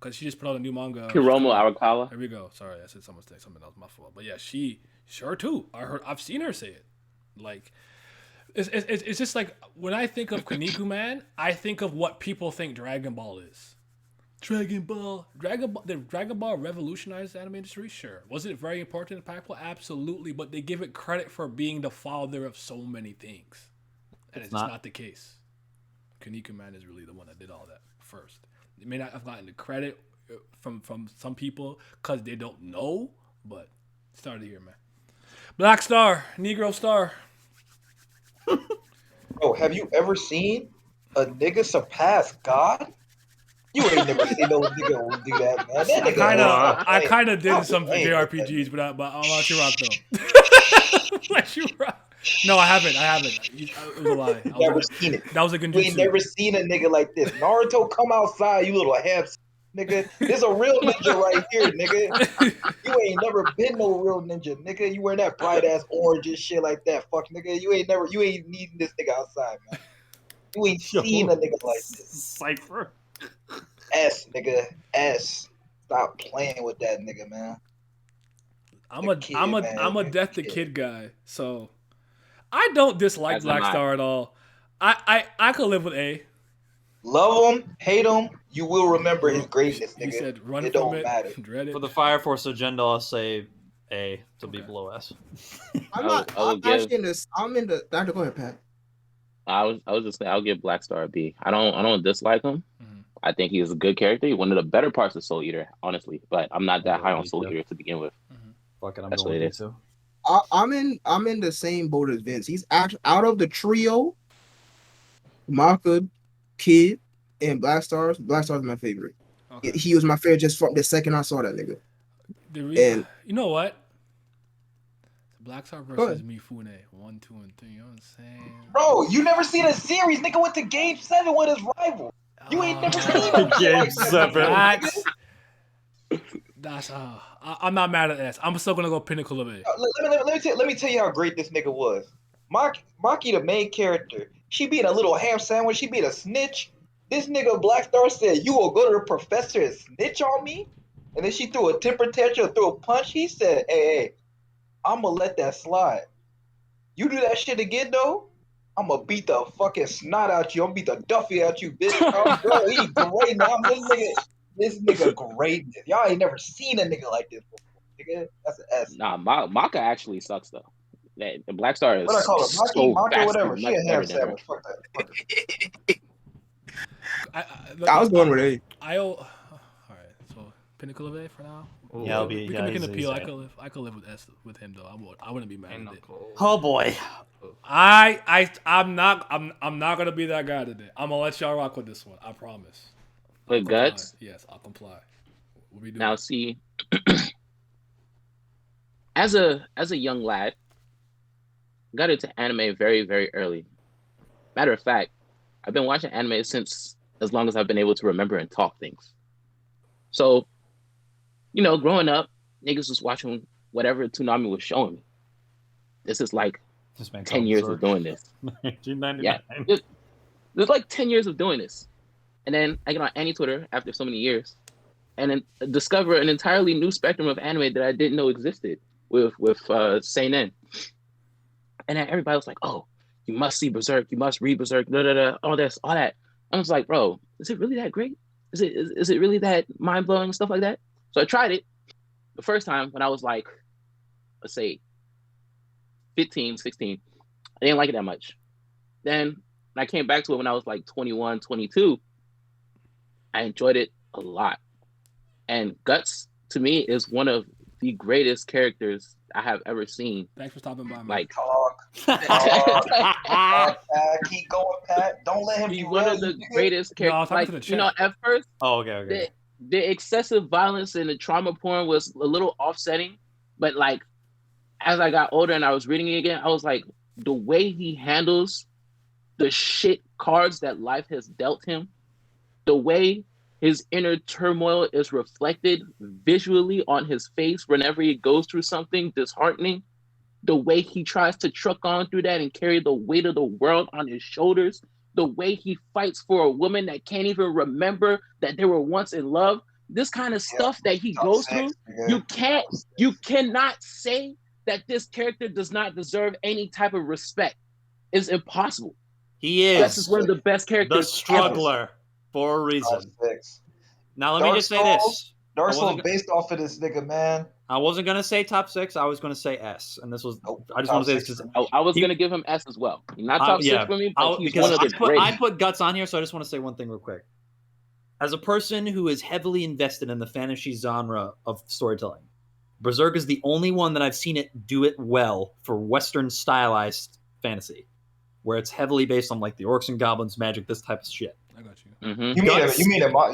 Because she just put out a new manga. Hiromu Arakawa. There we go. Sorry, I said something else. My fault. But yeah, her too. I've seen her say it. Like, it's just like when I think of Kuniko Man, I think of what people think Dragon Ball is. Dragon Ball. Did Dragon Ball revolutionize the anime industry? Sure. Was it very important and impactful? Absolutely. But they give it credit for being the father of so many things, and it's just not the case. Kuniko Man is really the one that did all that first. They may not have gotten the credit from some people because they don't know, but started here, man. Black Star, Negro Star. Bro, have you ever seen a nigga surpass God? You ain't never seen no nigga who do that, man. That nigga I kind of did some JRPGs, but I'm not you rock though. Let you rock. No, I haven't. It was a lie. Never seen it. That was a good. You ain't never seen a nigga like this. Naruto, come outside, you little hamster, nigga. This a real ninja right here, nigga. You ain't never been no real ninja, nigga. You wearing that bright ass orange and shit like that, fuck, nigga. You ain't needing this nigga outside, man. You ain't seen a nigga like this. Cypher. Nigga. Stop playing with that nigga, man. I'm a Death the Kid guy, so I don't dislike Black Star at all. I could live with A. Love him, hate him, you will remember his greatness, nigga. He said, "Run it from don't it, matter." dread it." For the Fire Force agenda, I'll say A to be below S. I'm actually in this. I'm in the. Go ahead, Pat. I was just saying I'll give Black Star a B. I don't dislike him. Mm-hmm. I think he's a good character. He's one of the better parts of Soul Eater, honestly. But I'm not that high on Soul Eater to begin with. Mm-hmm. Fuck it, I'm That's going what it with is. too. I'm in the same boat as Vince. He's actually out of the trio. Maka, Kid, and Black Stars. Black Stars is my favorite. Okay. He was my favorite just from the second I saw that nigga. And you know what? Black Star versus Mifune 1, 2, and 3. You know what I'm saying? Bro, you never seen a series. Nigga went to Game 7 with his rival. You ain't never seen a Game 7. That's I'm not mad at S. I'm still gonna go Pinnacle of it. Let me tell you how great this nigga was. Maki, the main character, she being a little ham sandwich. She being a snitch. This nigga Black Star said, "You will go to the professor and snitch on me," and then she threw a temper tantrum, threw a punch. He said, "Hey, I'm gonna let that slide. You do that shit again, though, I'm gonna beat the fucking snot out you. I'm gonna beat the Duffy out you, bitch." Bro, he great now. This nigga greatness. Y'all ain't never seen a nigga like this before. Nigga, that's an S. Nah, Maka actually sucks though. The Black Star is What I call it, Maki, whatever. She a ham sandwich. Fuck that. I was going with A. All right, so Pinnacle of A for now. Yeah, we can make an appeal. I could live with S with him though. I wouldn't be mad at it. Oh boy. I'm not gonna be that guy today. I'm gonna let y'all rock with this one. I promise. With guts? Yes, I'll comply. What we doing? Now see, as a young lad, got into anime very, very early. Matter of fact, I've been watching anime since as long as I've been able to remember and talk things. So, growing up, niggas was watching whatever Toonami was showing me. This is like 10 years of doing this. 1999. Yeah, there's like 10 years of doing this. And then I get on Annie Twitter after so many years and then discover an entirely new spectrum of anime that I didn't know existed with Seinen. And then everybody was like, "Oh, you must see Berserk, you must read Berserk, all that." I was like, bro, is it really that great? Is it really that mind-blowing and stuff like that? So I tried it the first time when I was like, let's say 15, 16. I didn't like it that much. Then when I came back to it when I was like 21, 22, I enjoyed it a lot. And Guts, to me, is one of the greatest characters I have ever seen. Thanks for stopping by, man. Like, Talk. Keep going, Pat. Don't let him be be one of the greatest characters. No, like, at first, okay. The excessive violence and the trauma porn was a little offsetting, but like, as I got older and I was reading it again, I was like, the way he handles the shit cards that life has dealt him, the way His inner turmoil is reflected visually on his face whenever he goes through something disheartening. The way he tries to truck on through that and carry the weight of the world on his shoulders. The way he fights for a woman that can't even remember that they were once in love. This kind of stuff that he goes through, you cannot say that this character does not deserve any type of respect. It's impossible. He is. This is one of the best characters. The struggler for a reason. Now let me just say this. Dark Souls based off of this nigga, man. I wasn't gonna say top 6. I was gonna say S, and this was. I just want to say this because I was gonna give him S as well. Not top 6 for me, but he's one of the greatest. I put Guts on here, so I just want to say one thing real quick. As a person who is heavily invested in the fantasy genre of storytelling, Berserk is the only one that I've seen it do it well for Western stylized fantasy, where it's heavily based on like the orcs and goblins, magic, this type of shit. I got you. Mm-hmm. You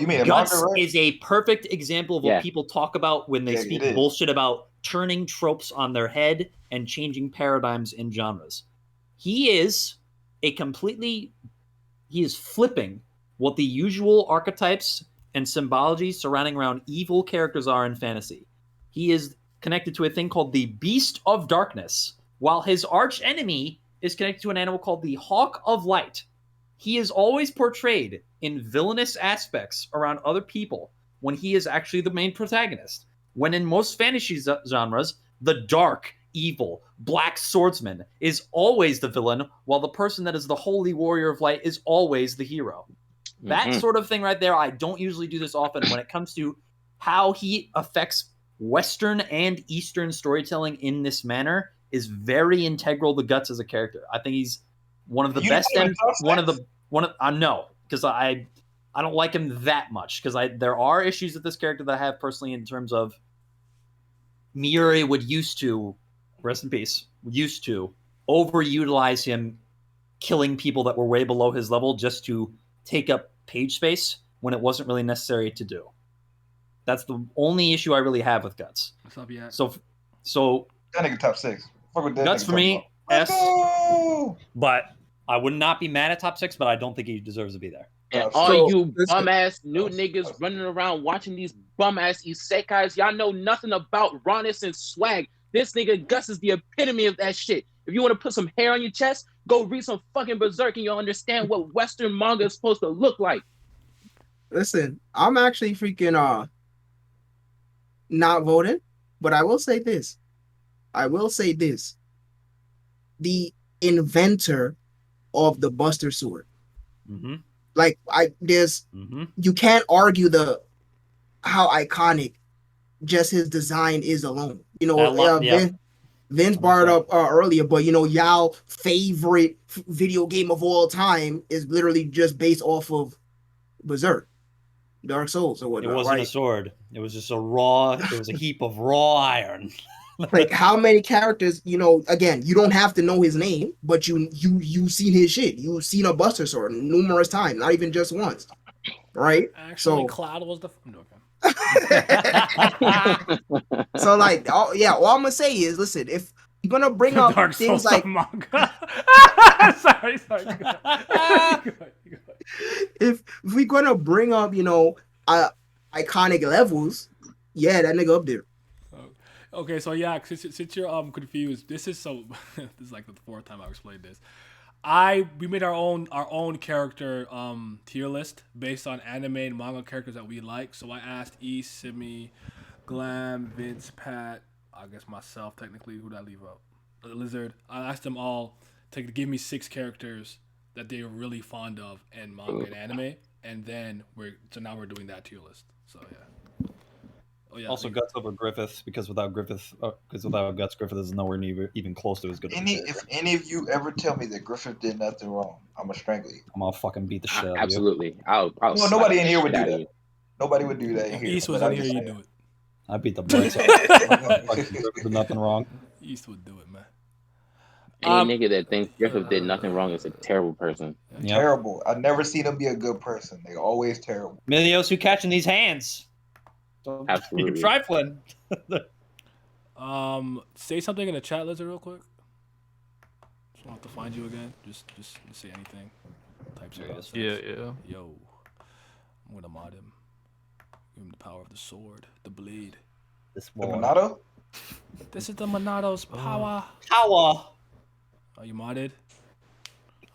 mean a Guts manga, right? is a perfect example of what people talk about when they speak bullshit about turning tropes on their head and changing paradigms in genres. He is flipping what the usual archetypes and symbology surrounding around evil characters are in fantasy. He is connected to a thing called the Beast of Darkness, while his arch enemy is connected to an animal called the Hawk of Light. He is always portrayed in villainous aspects around other people when he is actually the main protagonist. When in most fantasy genres, the dark, evil, black swordsman is always the villain, while the person that is the holy warrior of light is always the hero. That sort of thing right there, I don't usually do this often when it comes to how he affects Western and Eastern storytelling in this manner is very integral to Guts as a character. I think he's one of the best. No, because I don't like him that much because there are issues with this character that I have personally in terms of Miuri would used to, rest in peace, used to overutilize him killing people that were way below his level just to take up page space when it wasn't really necessary to do. That's the only issue I really have with Guts. What's up, yeah? So that nigga top 6. Fuck with that Guts nigga for me, S. But I would not be mad at top 6, but I don't think he deserves to be there. And all you bum-ass new niggas running around watching these bum-ass isekais, y'all know nothing about rawness and swag. This nigga Gus is the epitome of that shit. If you want to put some hair on your chest, go read some fucking Berserk and you'll understand what Western manga is supposed to look like. Listen, I'm actually freaking not voting, but I will say this. The inventor of the Buster Sword. Mm-hmm. You can't argue how iconic just his design is alone. You know, Vince brought it up earlier, but you know, y'all favorite video game of all time is literally just based off of Berserk, Dark Souls, or whatnot. It wasn't a sword. It was just it was a heap of raw iron. Like how many characters, you know, again, you don't have to know his name, but you've seen his shit. You've seen a Buster Sword numerous times, not even just once. Right? Actually, Cloud was the So like all I'm gonna say is listen, if you're gonna bring up Dark things Souls like manga. sorry. If we're gonna bring up, you know, iconic levels, yeah, that nigga up there. Okay, so yeah, since you're confused, this is like the 4th time I've explained this. We made our own character tier list based on anime and manga characters that we like. So I asked E, Simi, Glam, Vince, Pat, I guess myself technically. Who'd I leave out? Lizard. I asked them all to give me 6 characters that they were really fond of in manga and anime, and then now we're doing that tier list. So yeah. Oh, yeah, also, Guts over Griffith because without Guts, Griffith is nowhere near even close to as good. If any of you ever tell me that Griffith did nothing wrong, I'm gonna strangle you. I'm gonna fucking beat the shit out of you. Absolutely. I'll nobody in here would do that. Nobody would do that in here. East was in here, you do it. I beat the brakes out of Griffith did nothing wrong. East would do it, man. Any nigga that thinks Griffith did nothing wrong is a terrible person. Yep. Terrible. I've never seen him be a good person. They're always terrible. Milios, who catching these hands? Absolutely. You're trifling. Say something in the chat, Lizard, real quick. Just want to find you again. Just say anything. Type shit. Yeah. Yo, I'm gonna mod him. Give him the power of the sword, the blade. This The boy. Minato? This is the Monato's power. Power. Are you modded?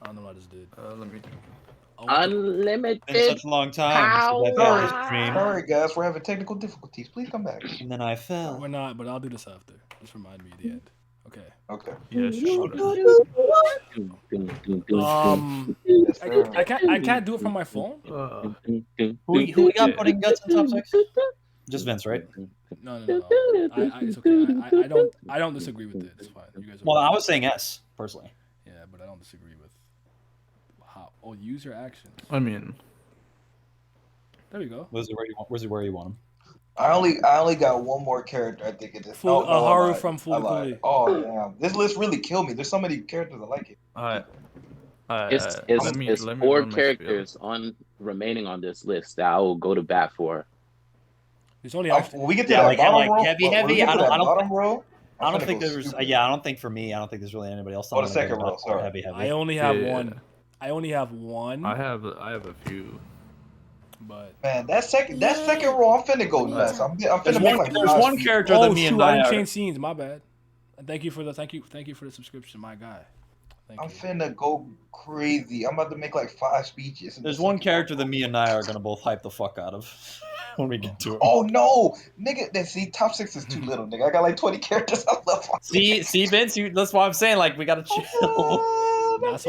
I don't know what I just did. Let me. Oh, what the- Unlimited Been such a long time since I've had this dream, Sorry, guys, we're having technical difficulties. Please come back. and then I fell. We're not, but I'll do this after. Just remind me at the end. Okay. Okay. Yeah, sure. Yes, sir. I can't do it from my phone. Who we got Yeah. putting guts in top 6? Just Vince, right? No. It's okay. I don't disagree with it. It's fine. You guys. Well, I was saying S personally. Yeah, but I don't disagree with how. Oh, use your actions. I mean, There we go. Where's where you want him? I only got one more character. I think it is. Haru I lied. from I Full lied. Coolie. Oh damn! This list really killed me. There's so many characters I like it. It's let me 4 run my spiel. characters remaining on this list that I will go to bat for. There's only actually. When we get to Yeah, that like- bottom like row, heavy, when we get I to don't- that I don't bottom row, I don't finna think go there's. stupid. Yeah, I don't think for me. I don't think there's really anybody else. Oh, the I'm gonna second go row, back for sorry. Heavy. I only have Yeah. one. I only have one. I have a few. But Man, that second row, I'm finna go nuts. I'm There's finna make like there's 5 one speeches. character that oh me shoot, and I I didn't are. change scenes. My bad. And thank you for the subscription, my guy. Thank I'm you. finna go crazy. I'm about to make like 5 speeches. in the There's one second character row. that me and I are gonna both hype the fuck out of when we get to it. Oh no, nigga! See, top 6 is too little, nigga. I got like 20 characters I love. On See, Vince, that's why I'm saying like we gotta chill. Oh, That's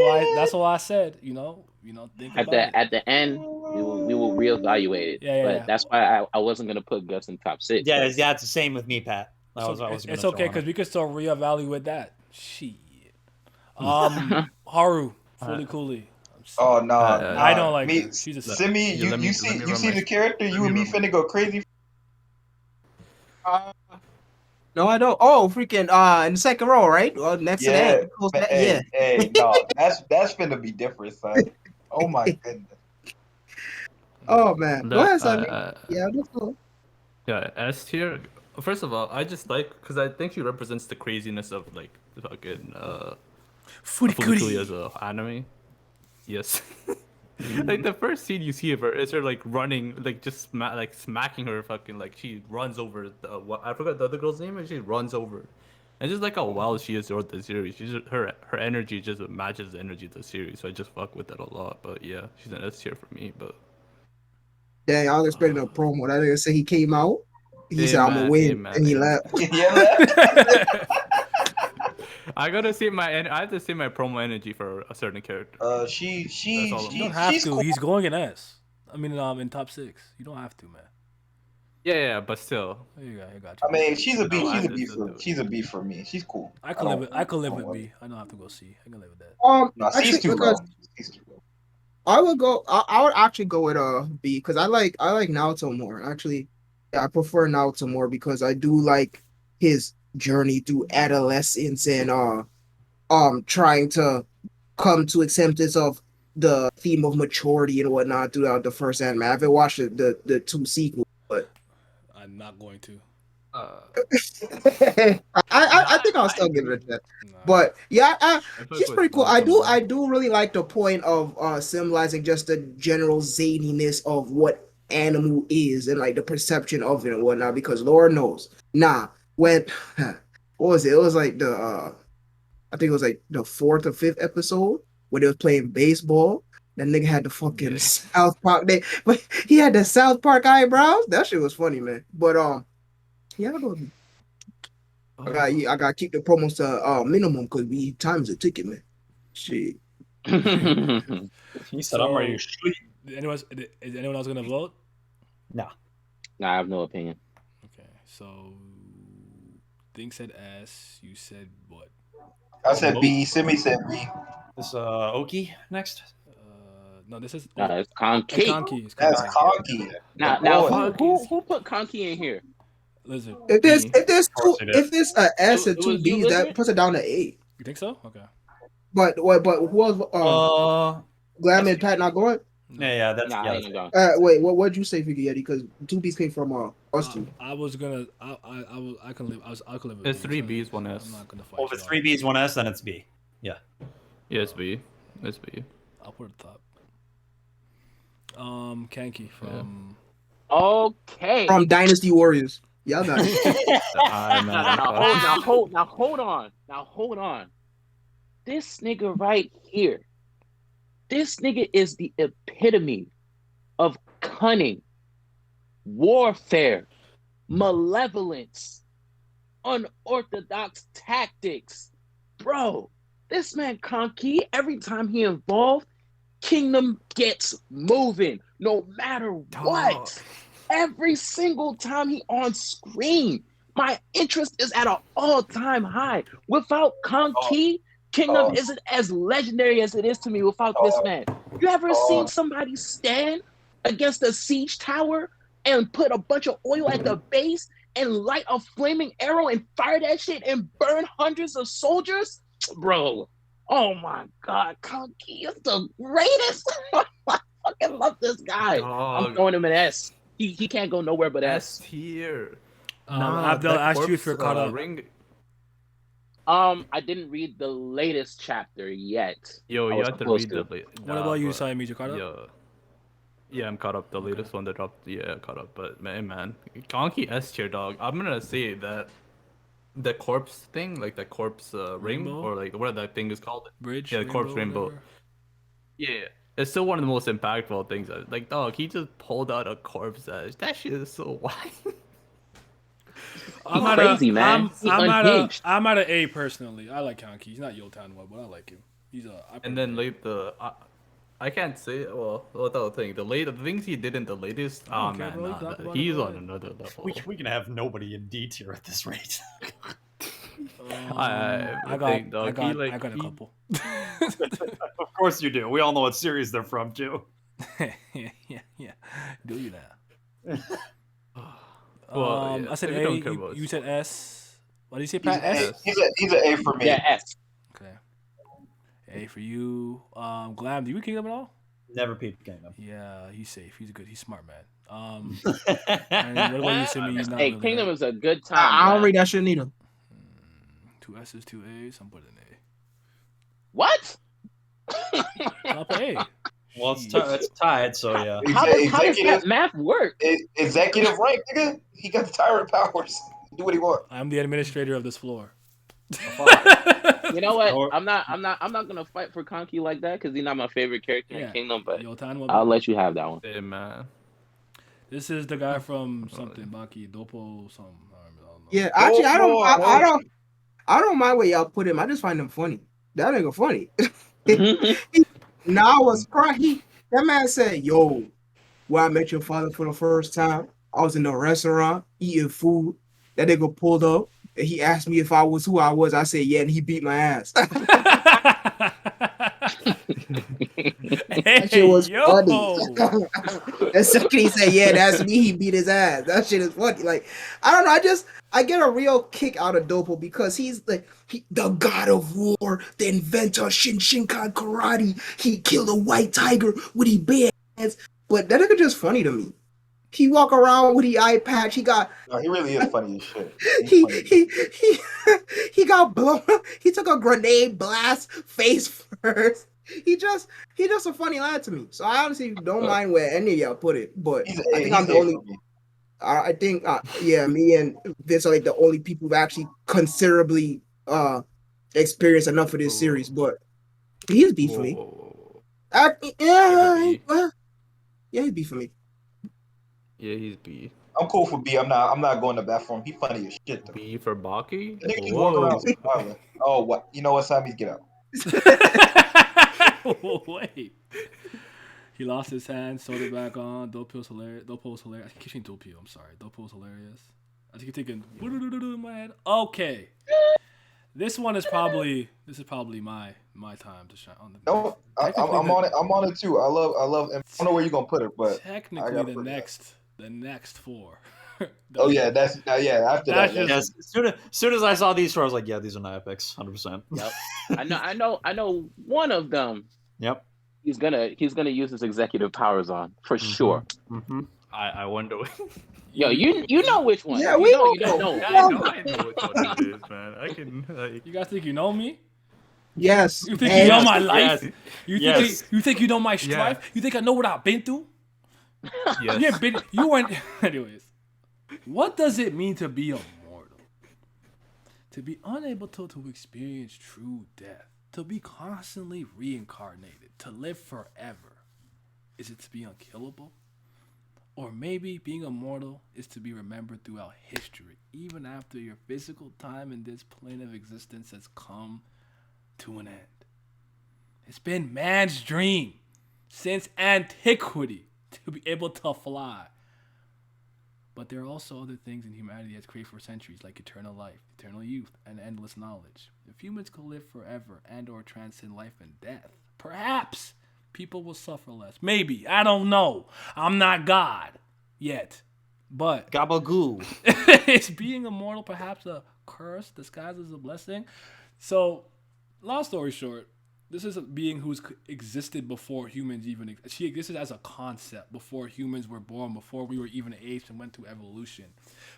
why I said, think At about it. the end, we will reevaluate it. Yeah. But that's why I wasn't gonna put Guts in top 6. Yeah, it's the same with me, Pat. So I was it's gonna okay throw on because it. we can still reevaluate that. Shit. Haru, fully coolly. Oh no, I don't like me. her. She's a Simi, Yeah, let me you see run my- the character. You let and me me run finna go crazy. No, I don't. Oh, freaking! In the second row, right? Well, next to Yeah, that, close to that, hey, yeah. hey, no, that's finna be different, son. Oh my goodness. Oh man, go ahead, Simon. That, Yeah, let's go. yeah, S tier. First of all, I just like because I think she represents the craziness of like the fucking Furikuri as a anime. Yes. Like the first scene you see of her is her like running, like just smacking her fucking like she runs over the I forgot the other girl's name, and she runs over. And just like how wild she is throughout the series, she's just, her energy just matches the energy of the series. So I just fuck with that a lot. But yeah, she's an S tier for me. But Dang, I was expecting a promo. That nigga said he came out. He said, "I'm gonna Amen, win," amen, and he amen. left. Yeah, I gotta save I have to save my promo energy for a certain character. That's all. You don't have She's to. cool. He's going in S. I mean, in top 6. You don't have to, man. Yeah, but still. There you go. I got you. I mean, she's a B. No, I She's a B understood for. that. She's a B for me. She's cool. I could live don't with worry. B. I don't have to go C. I can live with that. No, C's actually, too low. because C's too low. I would go. I would actually go with B because I like Naoto more. Actually, yeah, I prefer Naoto more because I do like his journey through adolescence and trying to come to acceptance of the theme of maturity and whatnot throughout the first anime. I haven't watched the 2 sequels, but I'm not going to. I think I'll still give it a chance. Nah. But yeah, I fuck she's with pretty cool. Naruto I more. do really like the point of symbolizing just the general zaniness of what animal is and like the perception of it and whatnot. Because Lord knows, when what was it? It was like I think it was like the 4th or 5th episode where they was playing baseball. That nigga had the fucking South Park. But he had the South Park eyebrows. That shit was funny, man. But yeah, I'll go with me. I gotta keep the promos to minimum because we time's a ticket, man. Shit. He said, "I'm ready to sleep." Is anyone else gonna vote? No. Nah, I have no opinion. Okay, so Thing said S. You said what? I said B. Simi said B. This Oki next. No, this is Nah, it's Conky. Conky. It's That's Conky. Conky. Now, who put Conky in here? Lizard. If there's course two, it is. if there's an S and It two was you, B's, that Lizard? puts it down to 8. You think so? Okay. But who was Glam and Pat not going? Yeah, that's Nah, I yeah. ain't gonna go. Wait, what'd you say, Figgy Yeti? Because 2 B's came from us two. I was gonna. I can live. I could live. with It's B. 3 B's, 1 S. I'm not gonna fight. Well, if you it's on 3 it. B's, 1 S, then it's B. Yeah. Yeah, it's B. It's B. I'll put it top. Kanki from. Okay. From Dynasty Warriors. Y'all got it. Hold on. This nigga right here. This nigga is the epitome of cunning, warfare, malevolence, unorthodox tactics. Bro, this man Kanki, every time he involved, Kingdom gets moving, no matter what. Every single time he on screen, my interest is at an all-time high. Without Kanki, Kingdom isn't as legendary as it is to me without this man. You ever seen somebody stand against a siege tower and put a bunch of oil at the base and light a flaming arrow and fire that shit and burn hundreds of soldiers? Bro, oh my God, Kanki is the greatest. I fucking love this guy. I'm throwing him an S. He can't go nowhere but S. Tier. Abdel asked you if you're caught up. I didn't read the latest chapter yet. Yo, you have to read the latest. What about you, Siamese? You caught up? Yeah, I'm caught up. The latest one that dropped. Yeah, caught up. But man, Kanki S tier, dog. I'm gonna say that the corpse thing, like the corpse ring, or like what that thing is called. Bridge. Yeah, the corpse rainbow. Yeah. It's still one of the most impactful things. Like, dog, he just pulled out a corpse edge. That shit is so wild. I'm crazy, man. I'm at an A personally. I like Kanki. He's not Yotan well, but I like him. And then like I can't say without thing. The things he did in the latest. Oh man, he's on another level. We can have nobody in D tier at this rate. I got a couple. Of course you do. We all know what series they're from too. yeah. Do you now? Well, I said A. You said S. What did you say, Pat? S. He's an A for me. Yeah, S. Okay. A for you. Glam, do you Kingdom at all? Never peeped Kingdom. Yeah, he's safe. He's good. He's smart, man. And what about you, Simi? Hey, really Kingdom right? is a good time. I don't read that shit neither. 2 S's, 2 A's. I'm putting A. What? Top A. Well, it's tied, so yeah. How does that math work? Executive rank, nigga. He got the tyrant powers. Do what he wants. I'm the administrator of this floor. You know what? I'm not gonna fight for Kanki like that because he's not my favorite character in Kingdom. But I'll let you have that one. Hey, man. This is the guy from something Baki Dopo something. I don't know. Yeah, actually, I don't mind where y'all put him. I just find him funny. That nigga funny. Now I was crying. That man said, "Yo, where I met your father for the first time, I was in the restaurant eating food. That nigga pulled up and he asked me if I was who I was. I said, yeah, and he beat my ass." That shit was funny. And second he said, yeah, that's me. He beat his ass. That shit is funny. Like, I don't know. I get a real kick out of Dopo because he's like the god of war, the inventor of Shinshinkan karate. He killed a white tiger with his bare hands. But that nigga just funny to me. He walk around with the eye patch. He got. No, he really is funny as shit. He got blown. He took a grenade blast face first. He just a funny lad to me. So I honestly don't mind where any of y'all put it. But I think I'm the only. I think me and Vince are like the only people who actually considerably experienced enough of this series. But he's beef for me. He's beef for me. Yeah, he's B. I'm cool for B. I'm not going to bat for him. He funny as shit. B for Baki? Nigga, walk around smiling. Oh, what? You know what, Sammy's get out. Wait. He lost his hand, sewed it back on. Dopo's hilarious. I keep saying Dopo. I'm sorry. Dopo's hilarious. I keep thinking in my head. Okay. This is probably my time to shine on the. No, I'm on it. I'm on it too. I love. I don't know where you're gonna put it, but technically the next 4. Oh yeah, after that. Yes. As soon as I saw these 4, I was like, yeah, these are not epics, 100%. Yep. I know one of them. Yep. He's gonna use his executive powers on for sure. Mm-hmm. I wonder. Yo, you know which one? Yeah, you don't know. I know which one it is, man. I can. You guys think you know me? Yes. You think you know my life? Yes. You think you know my strife? Yeah. You think I know what I've been through? Yes. Yeah, but you went. Anyways, what does it mean to be immortal? To be unable to experience true death, to be constantly reincarnated, to live forever. Is it to be unkillable? Or maybe being immortal is to be remembered throughout history, even after your physical time in this plane of existence has come to an end. It's been man's dream since antiquity to be able to fly. But there are also other things in humanity that's craved for centuries, like eternal life, eternal youth, and endless knowledge. If humans could live forever and or transcend life and death, perhaps people will suffer less. Maybe. I don't know. I'm not God yet. But Gabagoo. is being immortal perhaps a curse disguised as a blessing? So, long story short, this is a being who's existed before humans even. She existed as a concept before humans were born, before we were even apes and went through evolution.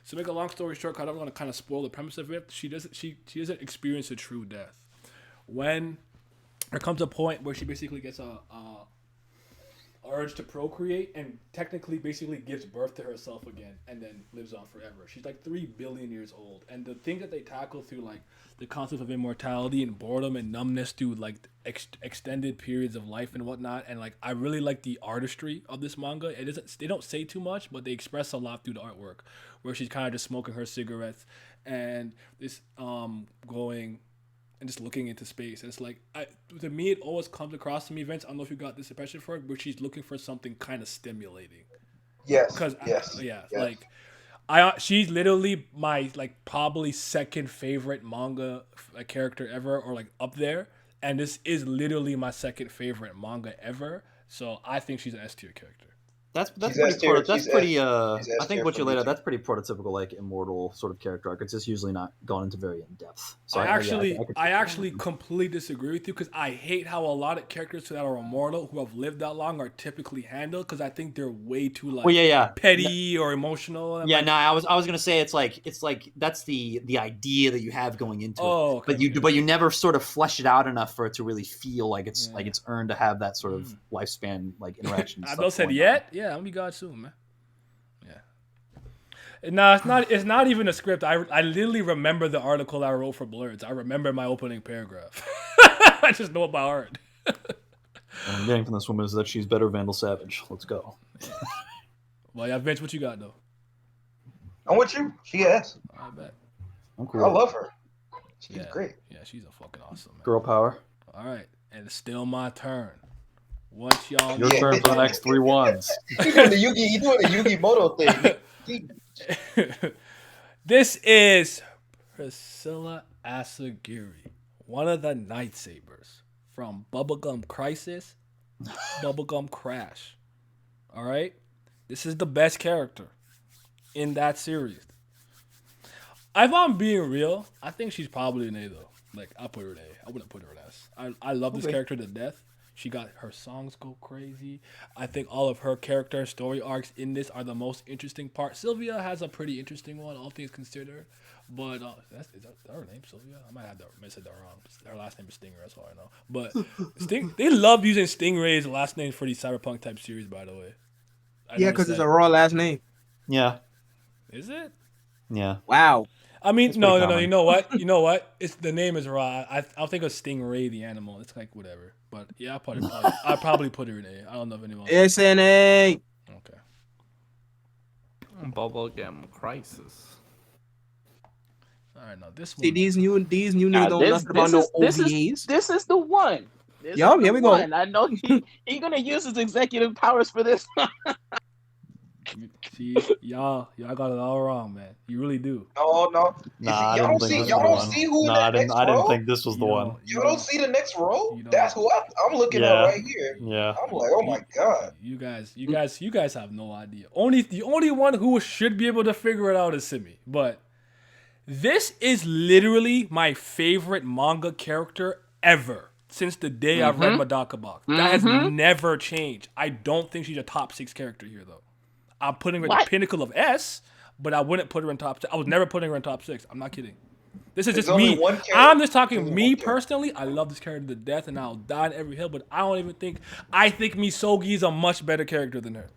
So, make a long story short, because I don't want to kind of spoil the premise of it. She doesn't experience a true death. When there comes a point where she basically gets a urge to procreate and technically basically gives birth to herself again and then lives on forever. She's like 3 billion years old. And the thing that they tackle through like the concept of immortality and boredom and numbness through like extended periods of life and whatnot. And like I really like the artistry of this manga. They don't say too much, but they express a lot through the artwork, where she's kind of just smoking her cigarettes and this going and just looking into space. And it's like, to me, it always comes across to me, Vince, I don't know if you got this impression for it, but she's looking for something kind of stimulating. Yes. Yes. Yes. Like, she's literally my, like, probably second favorite manga character ever, or, like, up there. And this is literally my second favorite manga ever. So I think she's an S tier character. That's She's pretty. S tier. That's She's pretty. S I think tier what for you me laid out. too. That's pretty prototypical, like immortal sort of character arc. It's just usually not gone into very in depth. So I I actually completely disagree with you, because I hate how a lot of characters that are immortal who have lived that long are typically handled, because I think they're way too like petty or emotional. And yeah, like, no, I was gonna say it's like that's the idea that you have going into it, okay, but you never sort of flesh it out enough for it to really feel like it's like it's earned to have that sort of lifespan like interaction. I don't said yet. Yeah, I'm gonna be God soon, man. No, it's not even a script. I literally remember the article I wrote for Blurs. I remember my opening paragraph. I just know it by heart. What I'm getting from this woman is that she's better Vandal Savage. Let's go. Well, yeah, Vince, what you got though? I'm with you. She is. I bet. I'm cool. I love her. She's great. Yeah, she's a fucking awesome man. Girl power. All right, and it's still my turn. Once y'all Your turn for the next 3 ones. You doing the Yugi Moto thing. This is Priscilla Asagiri, one of the Night Sabers from Bubblegum Crisis, Bubblegum Crash. All right? This is the best character in that series. If I'm being real, I think she's probably an A, though. Like, I'll put her an A. I wouldn't put her an S. I love this character to death. She got her songs go crazy. I think all of her character and story arcs in this are the most interesting part. Sylvia has a pretty interesting one, all things considered. But is that her name, Sylvia? I might have said that wrong. Her last name is Stingray, that's all I know. But they love using Stingray's last name for these cyberpunk type series, by the way. Yeah, because it's a raw last name. Yeah. Is it? Yeah. Wow. I mean, no. You know what? It's the name is raw. I'll think of Stingray the animal. It's like whatever. But yeah, I'll probably put her in A. I don't know if anyone. It's an A. Okay. Bubblegum Crisis. All right, now this one. See, these new niggas don't know nothing about no OVAs. This is the one. Yo, here we go. I know he's gonna use his executive powers for this. See, y'all got it all wrong, man. You really do. No. Nah, y'all don't see who in that next row? I didn't think this was the one. You don't see the next row? That's who I'm looking at right here. Yeah. I'm like, oh my god. You guys have no idea. The only one who should be able to figure it out is Simi. But this is literally my favorite manga character ever since the day I've read Madaka Box. That has never changed. I don't think she's a top 6 character here though. I'm putting her at the pinnacle of S, but I wouldn't put her in top 6. I was never putting her in top 6. I'm not kidding. This is just me. I'm just talking me personally. I love this character to death, and I'll die on every hill. But I think Misogi is a much better character than her.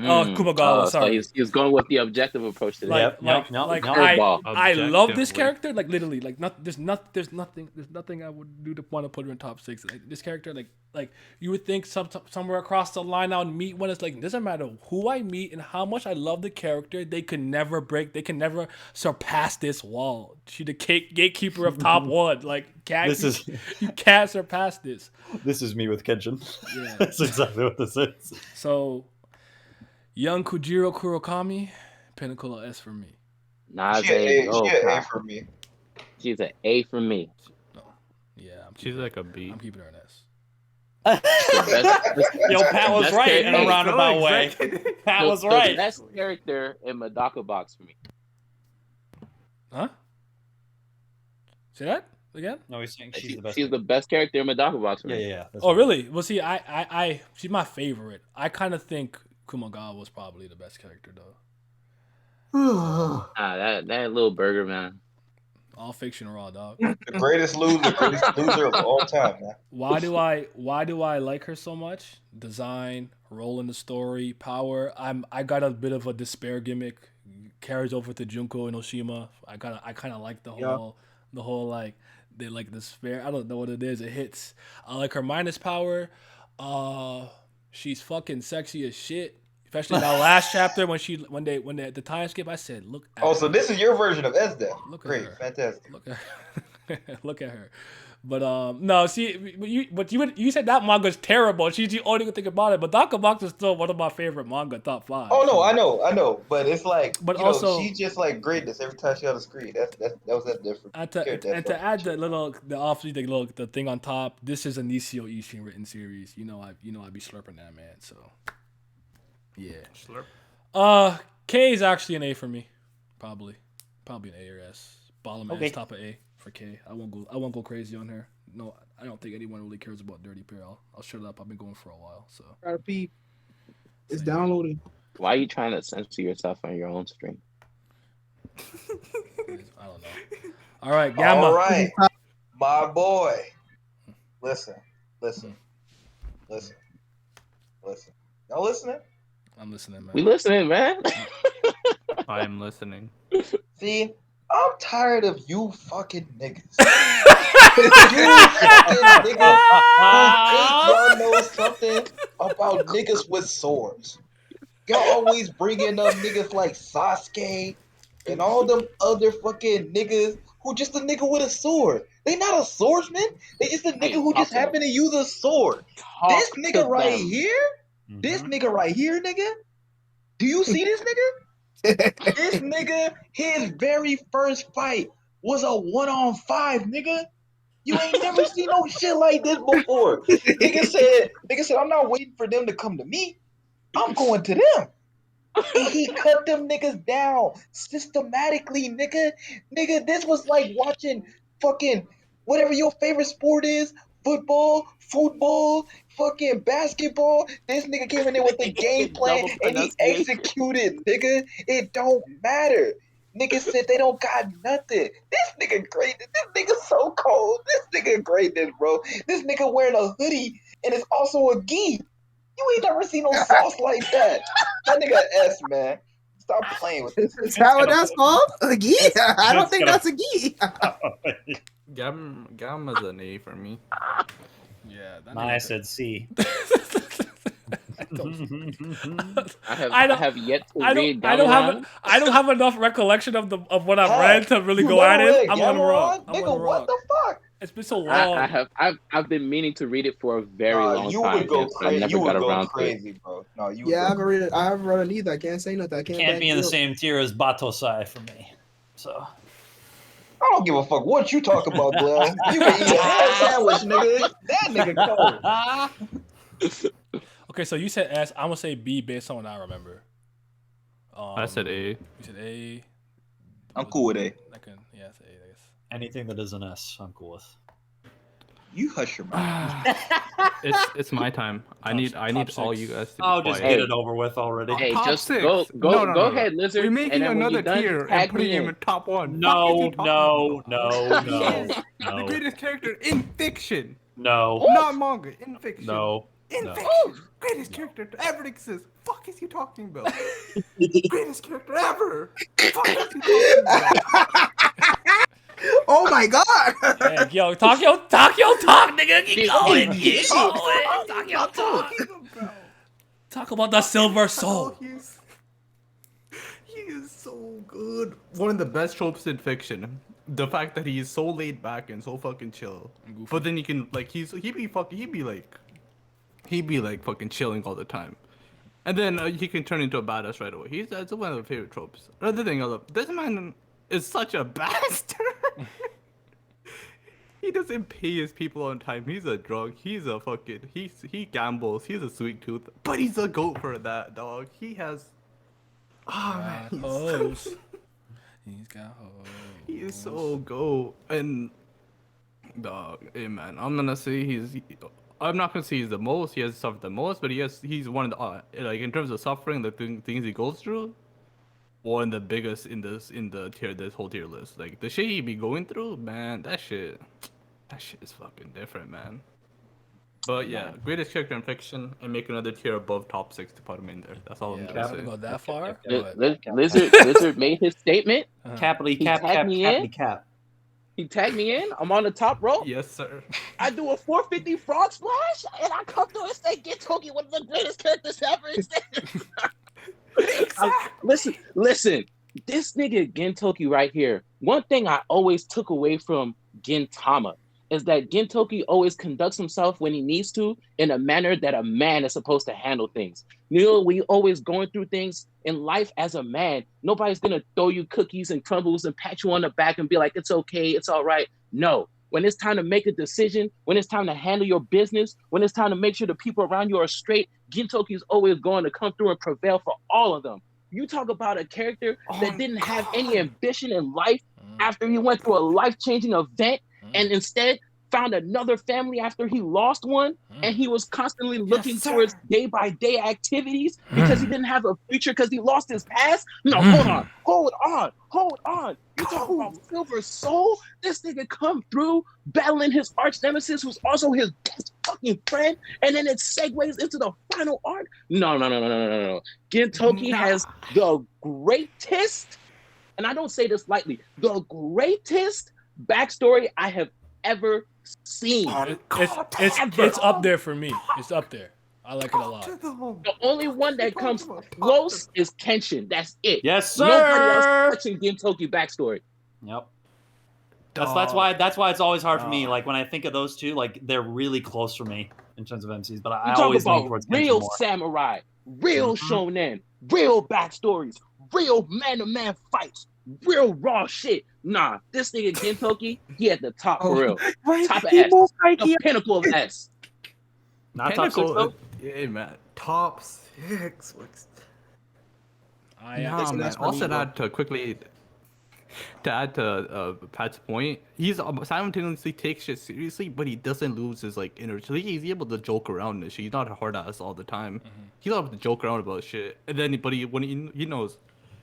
Kumagawa. So Sorry. he's going with the objective approach to this. Like, Curveball. I love this Objectively. character. Like literally, like there's nothing I would do to want to put her in top 6. Like this character, like you would think somewhere across the line I would meet one. It's like it doesn't matter who I meet and how much I love the character, they can never surpass this wall. She the gatekeeper of top 1. Like you can't surpass this. This is me with Kenshin. Yeah. That's exactly what this is. So, young Kujiro Kurokami, pinnacle of S for me. Nah, She an A for me. She's an A for me. Yeah, She's like a B. I'm keeping her an S. Yo, Pat was best right in a character. roundabout way. Pat was right. The best character in Madaka Box for me. Huh? Say that again? No, he's saying she's the best. She's the best character in Madaka Box for me. Yeah. That's Oh, right. really? Well, see, I she's my favorite. I kind of think Kumagawa was probably the best character though. That little burger man. All fiction raw, dog. The greatest loser of all time, man. Why do I like her so much? Design, role in the story, power. I got a bit of a despair gimmick. Carries over to Junko and Oshima. I kind of like the whole like they like despair. I don't know what it is. It hits. I like her minus power. She's fucking sexy as shit. Especially in that last chapter when they at the time skip, I said, look at her. So this is your version of Esda. Look at Great, her. fantastic. Look at her. Look at her. But no, see, you said that manga's terrible. She's the only good thing about it. But Box is still one of my favorite manga, top 5. Oh no, I know, but it's like, But you also- know, she's just like greatness every time she on the screen. That was that different. And to add the thing on top, this is a Nisio Ishin written series. You know I'd be slurping that, man. So yeah. Slurp. K is actually an A for me. Probably an A or S. Bottom Okay. S, top of A for K. I won't go crazy on her. No, I don't think anyone really cares about Dirty Pair. I'll shut it up. I've been going for a while, so. RP. It's downloading. Why are you trying to censor yourself on your own stream? I don't know. All right, Gamma. All right, my boy. Listen. Y'all listening? I'm listening, man. We listening, man. I am listening. See, I'm tired of you fucking niggas. You fucking niggas who think y'all know something about niggas with swords. Y'all always bringing up niggas like Sasuke and all them other fucking niggas who just a nigga with a sword. They not a swordsman. They just a nigga who just happen to use a sword. This nigga right here, this nigga right here, nigga. Do you see this nigga? This nigga, his very first fight was a 1-on-5, nigga. You ain't never seen no shit like this before. Nigga said, I'm not waiting for them to come to me. I'm going to them. And he cut them niggas down systematically, nigga. Nigga, this was like watching fucking whatever your favorite sport is. Football, fucking basketball. This nigga came in there with the game plan and he executed, nigga. It don't matter. Niggas said they don't got nothing. This nigga great. This nigga so cold. This nigga greatness, bro. This nigga wearing a hoodie and it's also a gi. You ain't never seen no sauce like that. That nigga S, man. Stop playing with this. Is that what that's called? A gi? I don't think that's a gi. Gamma's an A for me. Yeah. I said C. I have yet to read. I don't have enough recollection of what I've read to really go at it. I'm on the rock. Nigga, what the fuck? It's been so long. I've been meaning to read it for a very long you time. Would go I never got around crazy, to it. bro. No, you. Yeah, I haven't read it. I haven't read it either. I can't say nothing. I Can't be in the same tier as Batosai for me. So I don't give a fuck what you talk about, Glenn. You can eat a ham sandwich, nigga. That nigga cold. Okay, so you said S. I'm gonna say B based on what I remember. I said A. You said A. I'm cool with A. I can, yeah, I say A, I guess. anything that is an S, I'm cool with. You hush your mouth. It's my time. I need all you guys to be I'll just quiet. get it over with already. Hey, Top just 6. go No. ahead, Lizard. We're making and then when another you're done, tier and tag putting me him in. in top 1. No. The No. greatest character in fiction, No. not manga, in fiction. No. In No. fiction, greatest character to ever exist. Fuck is you talking about? Greatest character ever. Fuck is you talking about? Oh my god! Hey, yo, talk, nigga. Keep going. Dude, Keep oh, going. Talk your talk. Talk about the Silver Soul. He is so good. One of the best tropes in fiction. The fact that he is so laid back and so fucking chill. But then you can like he'd be like fucking chilling all the time. And then he can turn into a badass right away. That's one of my favorite tropes. Another thing I love, this man is such a bastard. He doesn't pay his people on time. He's a drug. He's a fucking he gambles. He's a sweet tooth. But he's a goat for that, dog. He has man, Hoes. He's got hoes. he is so goat. And dog, hey man, I'm not gonna say he's the most. He has suffered the most, but he's one of the like in terms of suffering, the things he goes through, one of the biggest in this whole tier list. Like the shit he be going through, man, that shit is fucking different, man. But yeah, greatest character in fiction, and make another tier above top 6 to put him in there. That's all I'm Yeah, gonna I'm say. gonna go that far. Lizard made his statement. Capitally He cap, tagged cap, me capitally in? cap. He tagged me in. I'm on the top rope. Yes, sir. I do a 450 frog splash, and I come through and say, "Gintoki, one of the greatest characters ever existed." Listen. This nigga Gintoki right here. One thing I always took away from Gintama is that Gintoki always conducts himself when he needs to in a manner that a man is supposed to handle things. You know, we always going through things in life as a man. Nobody's gonna throw you cookies and crumbles and pat you on the back and be like, "It's okay, it's all right." No. When it's time to make a decision, when it's time to handle your business, when it's time to make sure the people around you are straight, Gintoki is always going to come through and prevail for all of them. You talk about a character that didn't have any ambition in life after he went through a life-changing event and instead found another family after he lost one, and he was constantly looking towards day-by-day activities because he didn't have a future because he lost his past. No, hold on. You talk about Silver Soul? This nigga come through battling his arch nemesis, who's also his best fucking friend, and then it segues into the final arc. No. Gintoki has the greatest, and I don't say this lightly, the greatest backstory I have ever seen. It's up there for me. It's up there. I like it a lot. The only one that comes close is Kenshin. That's it. Yes, sir. Nobody else touching Gintoki backstory. Yep. That's why it's always hard for me. Like when I think of those two, like they're really close for me in terms of MCs. But I You always talk lean about towards real Kenshin more. samurai, real shonen, real backstories, real man-to-man fights, real raw shit. Nah, this nigga Gintoki, he at the top for real. Top of S. The pinnacle of S. Not top 6 though. Yeah, man. Top 6. I Man. Also, to add to Pat's point, he's simultaneously takes shit seriously, but he doesn't lose his like inner. So he's able to joke around and shit. He's not a hard ass all the time. He's able to joke around about shit, and then when he knows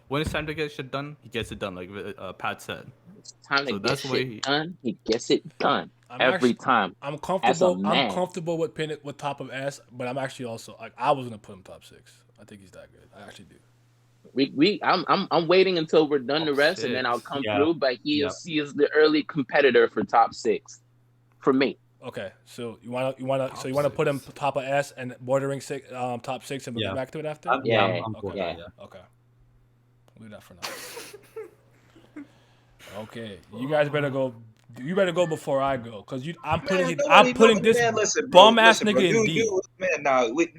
when it's time to get shit done, he gets it done. Like Pat said. It's time to get shit done. He gets it done every time. I'm comfortable with top of S, but I'm actually also like I was gonna put him top 6. I think he's that good. I actually do. I'm waiting until we're done the rest, and then I'll come through. But he is the early competitor for top 6, for me. Okay, so you wanna put him top of S and bordering top 6, and we'll get back to it after. I'm cool with that, Okay. We'll do that for now. Okay, you guys better go. You better go before I go, cause I'm putting this bum ass nigga in D. Man,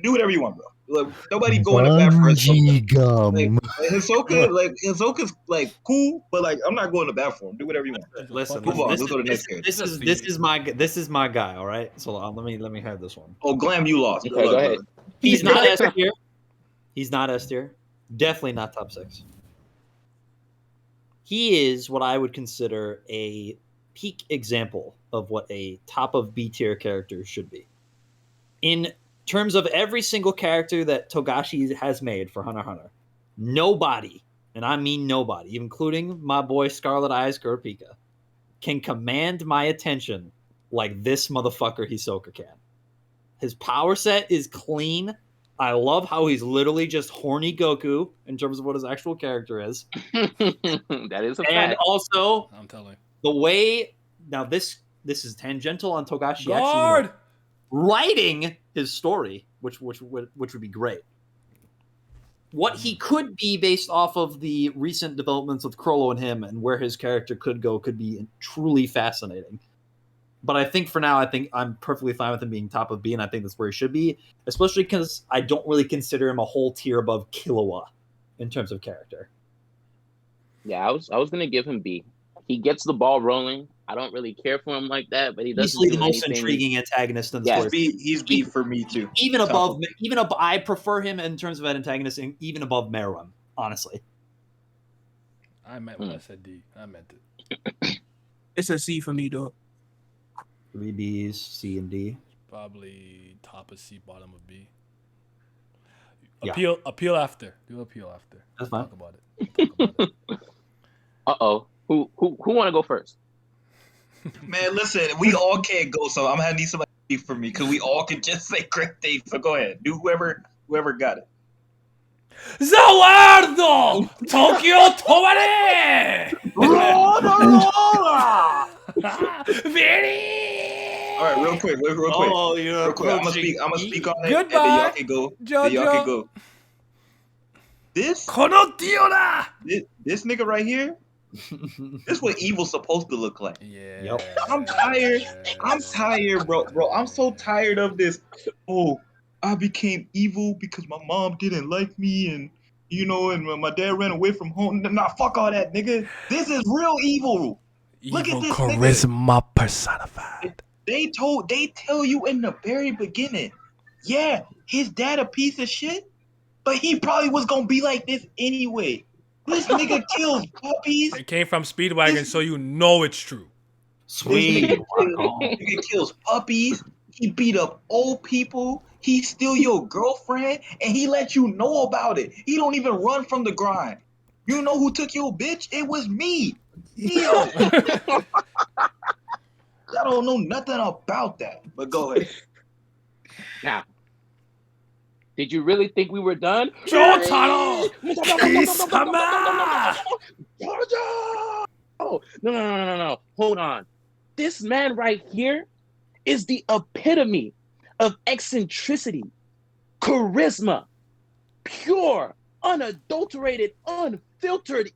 do whatever you want, bro. Look, nobody go in the bathroom. Hisoka's like cool, but like I'm not going to the bathroom. Do whatever you want. Listen, move on. Let's go to the next character. This is my guy. All right, so let me have this one. Oh, Glam, you lost. Okay, go ahead. He's not S tier. He's not S tier. Definitely not top 6. He is what I would consider a peak example of what a top of B tier character should be. In terms of every single character that Togashi has made for Hunter x Hunter, nobody, and I mean nobody, including my boy Scarlet Eyes Kurapika, can command my attention like this motherfucker Hisoka can. His power set is clean. I love how he's literally just horny Goku in terms of what his actual character is. That is a fact. And also, I'm telling. the way now this is tangential on Togashi Guard. actually writing his story, which would be great. What he could be based off of the recent developments with Crollo and him, and where his character could go, could be truly fascinating. But I think for now, I think I'm perfectly fine with him being top of B, and I think that's where he should be, especially because I don't really consider him a whole tier above Killua in terms of character. Yeah, I was gonna give him B. He gets the ball rolling. I don't really care for him like that, but he doesn't Easily do the most anything. intriguing antagonist in the Yeah. story. He's B for me too. Even above, I prefer him in terms of an antagonist, even above Meruem, honestly. I meant when I said D. I meant it. It's a C for me, though. 3 Bs, C and D. Probably top of C, bottom of B. Yeah. Appeal after. Do appeal after. That's fine. Talk about it. Uh-oh. Who want to go first? Man, listen, we all can't go, so I'm gonna need somebody to speak for me because we all can just say great things. So go ahead, do whoever got it. Zawardo! Tokyo Tomare! Very! All right, real quick. Oh, you're Real quick. I'm gonna speak on it. Goodbye, and then y'all can go. Then y'all can go. This nigga right here. This is what evil's supposed to look like. Yeah. Yep. I'm tired, bro. I'm so tired of this. Oh, I became evil because my mom didn't like me, and and my dad ran away from home. Nah, fuck all that, nigga. This is real evil. Look at this charisma personified. They tell you in the very beginning, yeah, his dad a piece of shit, but he probably was gonna be like this anyway. This nigga kills puppies. It came from Speedwagon, so you know it's true. Sweet. Nigga kills puppies. He beat up old people. He steal your girlfriend, and he let you know about it. He don't even run from the grind. You know who took your bitch? It was me. Yo. I don't know nothing about that. But go ahead. Now, did you really think we were done? Jotaro! Kisama! Oh, no. Hold on. This man right here is the epitome of eccentricity, charisma, pure, unadulterated, unfiltered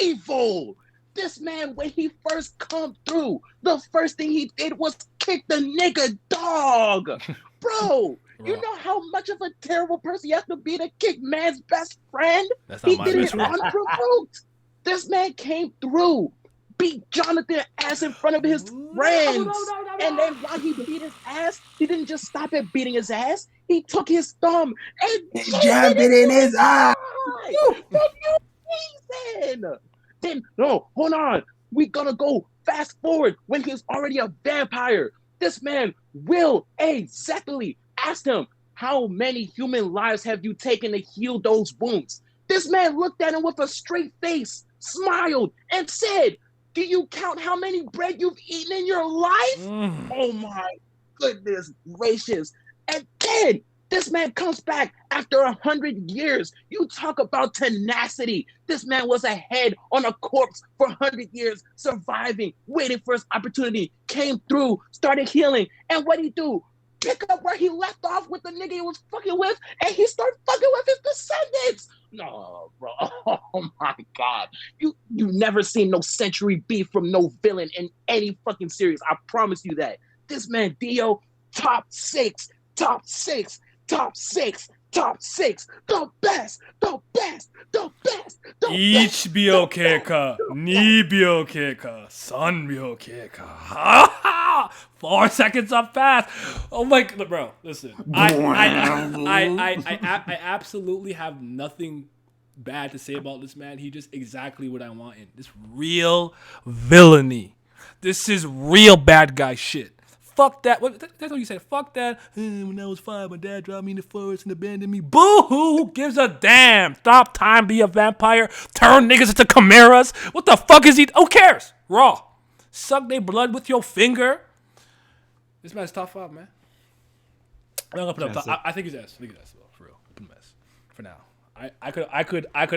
evil. This man, when he first come through, the first thing he did was kick the nigga dog. Bro, you know how much of a terrible person you have to be to kick man's best friend? He did it unprovoked. This man came through, beat Jonathan ass in front of his friends. And then while he beat his ass, he didn't just stop at beating his ass. He took his thumb and jabbed it in his eye. For no reason. Then, no, hold on. We're gonna go fast forward when he's already a vampire. This man will exactly asked him, how many human lives have you taken to heal those wounds? This man looked at him with a straight face, smiled, and said, do you count how many bread you've eaten in your life? Oh my goodness gracious. And then this man comes back after 100 years. You talk about tenacity. This man was a head on a corpse for 100 years, surviving, waiting for his opportunity, came through, started healing. And what'd he do? Pick up where he left off with the nigga he was fucking with, and he started fucking with his descendants. No, bro. Oh my God. You never seen no century beef from no villain in any fucking series. I promise you that. This man, Dio, top six. The best. Each秒経過、2秒経過、3秒経過。Ha ha! 4 seconds up fast. Oh my God, bro! Listen, I absolutely have nothing bad to say about this man. He just exactly what I want in this real villainy. This is real bad guy shit. Fuck that. That's what you said. Fuck that. When I was 5, my dad dropped me in the forest and abandoned me. Boo-hoo. Who gives a damn? Stop time, be a vampire. Turn niggas into chimeras. What the fuck is he? Who cares? Raw. Suck their blood with your finger. This man's top 5, man. I'm not gonna put up top. I think he's S. I think he's S, though, for real. Put him S for now. I could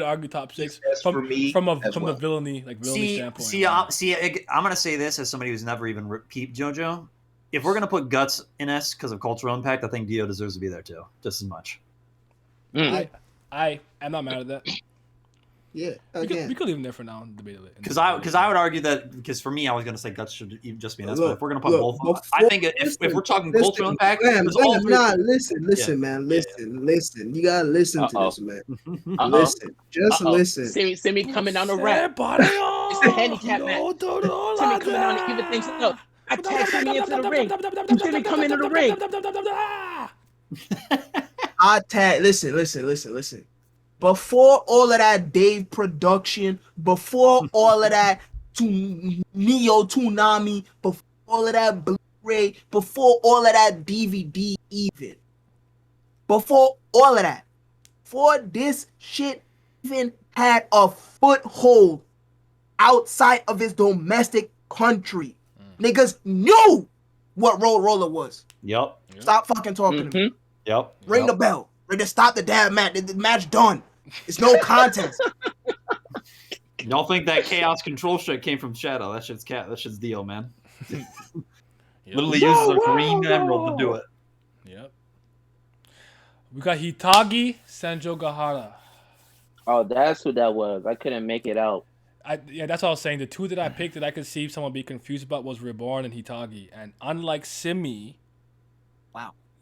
argue top 6 S for me from as the well. villainy standpoint. I'm gonna say this as somebody who's never even peeped JoJo. If we're gonna put Guts in S because of cultural impact, I think Dio deserves to be there too, just as much. Mm. I am not mad at that. Yeah, We again. could leave him there for now and debate it. Because I would argue that because for me I was gonna say Guts should even just be an S, but Look, if we're gonna put both, I think if we're talking cultural impact, man, all three- listen, man, listen. You gotta listen to this, man. Listen, just listen. See me coming down the ramp. It's a handicap match. See me coming down to even things up. I tag Simi into the ring. You see me come into the ring. Listen. Before all of that Dave production, before all of that Neo Toonami, before all of that Blu-ray, before all of that DVD even, before all of that, before this shit even had a foothold outside of its domestic country, niggas knew what Road Roller was. Yep. Stop fucking talking to me. Yep. Ring the bell. Ready to stop the damn match. The match done. It's no contest. Y'all think that chaos control shit came from Shadow? That shit's Dio, man. Literally uses a green emerald to do it. Yep. We got Hitagi Sanjogahara. Oh, that's who that was. I couldn't make it out. That's what I was saying. The two that I picked that I could see someone be confused about was Reborn and Hitagi. And unlike Simi,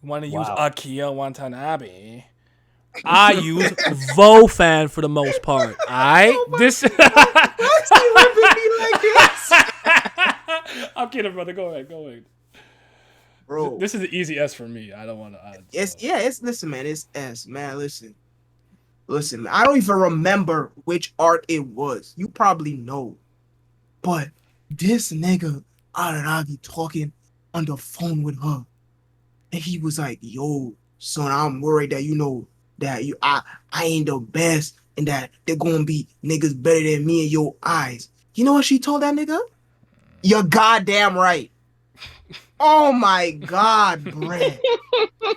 want to use Akiya Watanabe, I use Vofan for the most part. I'm kidding, brother. Go ahead. Bro, this is an easy S for me. I don't want to. Listen, man. It's S, man. Listen. I don't even remember which arc it was. You probably know, but this nigga Araragi talking on the phone with her, and he was like, "Yo, son, I'm worried that I ain't the best, and that they're gonna be niggas better than me in your eyes." You know what she told that nigga? You're goddamn right. Oh my God, Brad.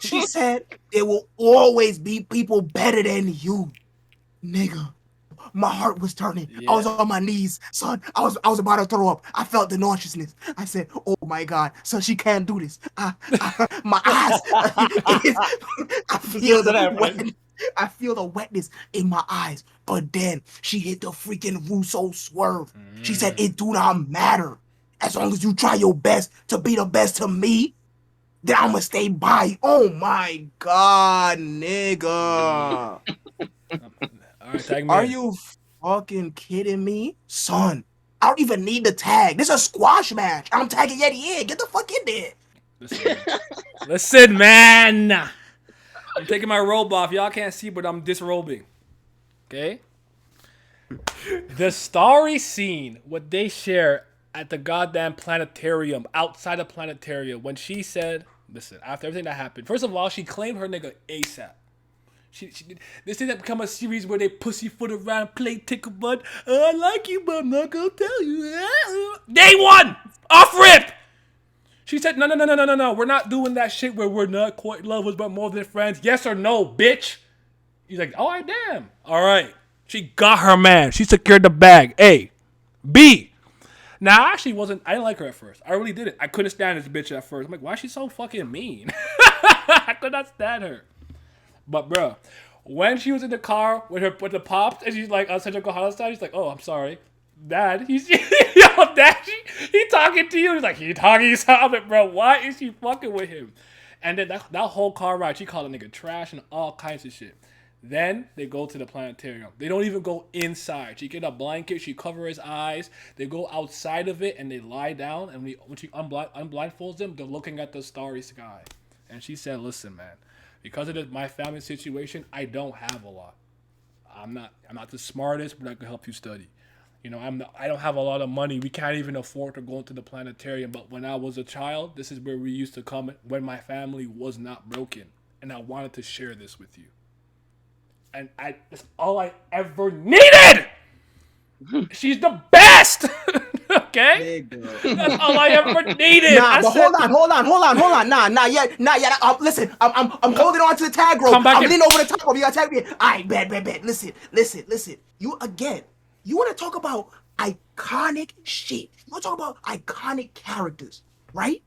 She said there will always be people better than you, nigga. My heart was turning. Yeah. I was on my knees, son. I was about to throw up. I felt the nauseousness. I said, "Oh my God, son, she can't do this." My eyes. I feel the wetness in my eyes. But then she hit the freaking Russo swerve. She said, "It do not matter. As long as you try your best to be the best to me, then I'm gonna stay by you." Oh my God, nigga. All right, tag me. Are you fucking kidding me? Son, I don't even need the tag. This is a squash match. I'm tagging Yeti in. Get the fuck in there. Listen, man. I'm taking my robe off. Y'all can't see, but I'm disrobing. Okay? The starry scene, what they share at the goddamn planetarium, outside the planetarium, when she said, listen, after everything that happened, first of all, she claimed her nigga ASAP. This didn't become a series where they pussyfoot around, play tickle butt. I like you, but I'm not gonna tell you. Day one, off rip. She said, no. We're not doing that shit where we're not quite lovers, but more than friends. Yes or no, bitch? He's like, all right, damn. All right. She got her man. She secured the bag. A. B. Now, I didn't like her at first. I really didn't. I couldn't stand this bitch at first. I'm like, why is she so fucking mean? I could not stand her. But, bro, when she was in the car with the pops, and she's like, on Central Kohara style, she's like, oh, I'm sorry. Dad, he talking to you. He's like, he talking something, bro. Why is she fucking with him? And then that whole car ride, she called a nigga trash and all kinds of shit. Then they go to the planetarium. They don't even go inside. She get a blanket. She cover his eyes. They go outside of it and they lie down. And when she unblindfolds them, they're looking at the starry sky. And she said, listen, man, because of my family situation, I don't have a lot. I'm not the smartest, but I can help you study. You know, I don't have a lot of money. We can't even afford to go to the planetarium. But when I was a child, this is where we used to come when my family was not broken. And I wanted to share this with you. And that's all I ever needed. She's the best. Okay. okay? Nigga. That's all I ever needed. Nah, I but said, hold on. Nah, not yet. Listen, I'm holding on to the tag rope. Come back I'm in. leaning over the top rope. You gotta tag me. Alright, bet. Listen. You wanna talk about iconic shit. You wanna talk about iconic characters, right?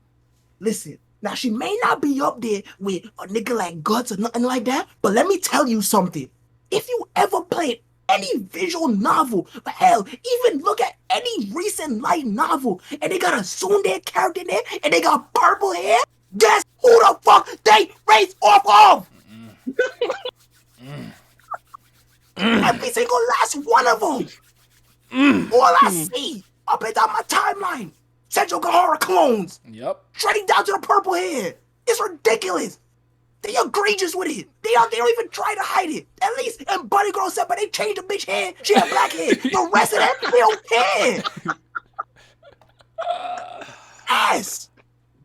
Listen. Now she may not be up there with a nigga like Guts or nothing like that, but let me tell you something. If you ever played any visual novel, hell, even look at any recent light novel, and they got a tsundere character in there, and they got purple hair, guess who the fuck they race off of? Every single last one of them. All I see up and down my timeline, Central Gahara clones. yep. Straight down to the purple hair. It's ridiculous. They egregious with it. They don't even try to hide it. At least in Bunny Girl said, but they changed the bitch hair. She had black hair. The rest of them, they don't care. Ass.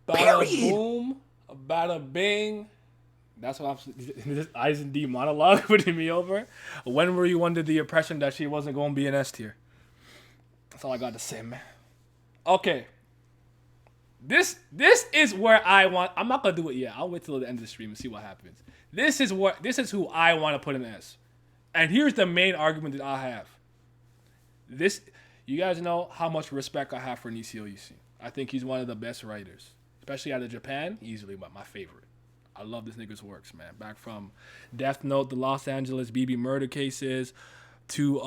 Bada Period. boom, bada bing. That's what I'm. This Eisen D monologue putting me over. When were you under the impression that she wasn't going to be an S tier? That's all I got to say, man. Okay. This is where I want. I'm not gonna do it yet. I'll wait till the end of the stream and see what happens. This is who I want to put in S. And here's the main argument that I have. You guys know how much respect I have for Nisio Yusin. I think he's one of the best writers, especially out of Japan. Easily my favorite. I love this nigga's works, man. Back from Death Note, the Los Angeles BB murder cases, to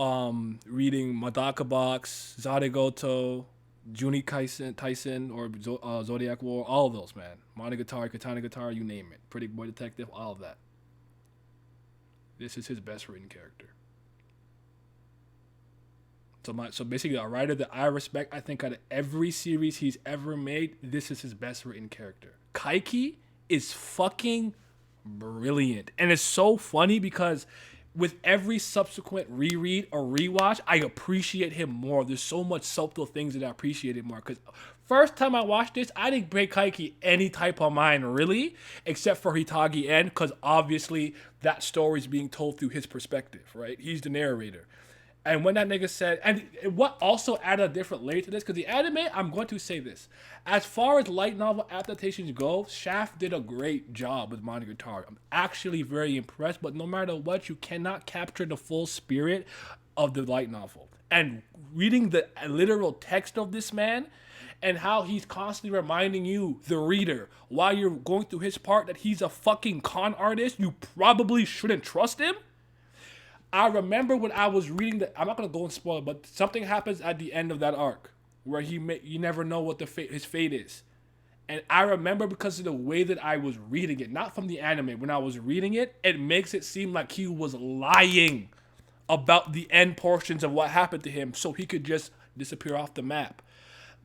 reading Madaka Box, Zaregoto, Juni Tyson or Zodiac War, all of those, man. Monogatari, Katana Guitar, you name it. Pretty Boy Detective, all of that. This is his best written character. So basically, a writer that I respect, I think out of every series he's ever made, this is his best written character. Kaiki is fucking brilliant. And it's so funny because with every subsequent reread or rewatch, I appreciate him more. There's so much subtle things that I appreciated more. Because first time I watched this, I didn't break Kaiki any type of mind, really, except for Hitagi N, because obviously that story's being told through his perspective, right? He's the narrator. And when that nigga said, and what also added a different layer to this, because the anime, I'm going to say this. As far as light novel adaptations go, Shaft did a great job with Monogatari. I'm actually very impressed, but no matter what, you cannot capture the full spirit of the light novel. And reading the literal text of this man, and how he's constantly reminding you, the reader, while you're going through his part, that he's a fucking con artist, you probably shouldn't trust him. I remember when I was reading I'm not gonna go and spoil it, but something happens at the end of that arc where you never know what his fate is. And I remember because of the way that I was reading it, not from the anime, when I was reading it, it makes it seem like he was lying about the end portions of what happened to him so he could just disappear off the map.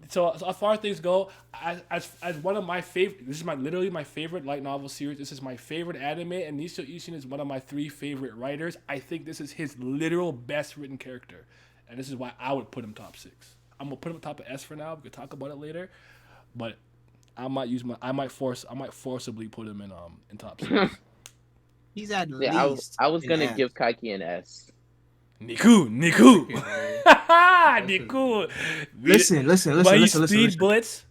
So as far as things go, as one of my favorite, this is literally my favorite light novel series. This is my favorite anime, and Nisio Ishin is one of my 3 favorite writers. I think this is his literal best written character, and this is why I would put him top 6. I'm gonna put him top of S for now. We could talk about it later, but I might forcibly put him in top 6. He's at Yeah, least. I was an gonna F. give Kaiki an S. Niku. Niku. Listen. But he speed blitz.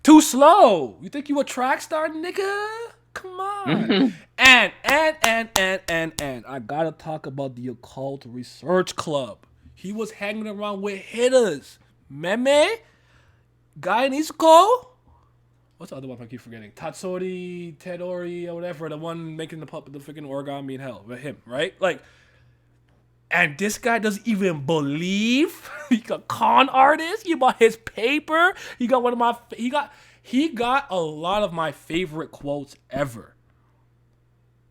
Too slow. You think you a track star, nigga? Come on. and I gotta talk about the Occult Research Club. He was hanging around with hitters. Meme, Guy Nizuko. What's the other one I keep forgetting? Tatsori, Tedori, or whatever. The one making the freaking origami in hell. With him, right? Like, and this guy doesn't even believe he's a con artist. He bought his paper. He got he got a lot of my favorite quotes ever.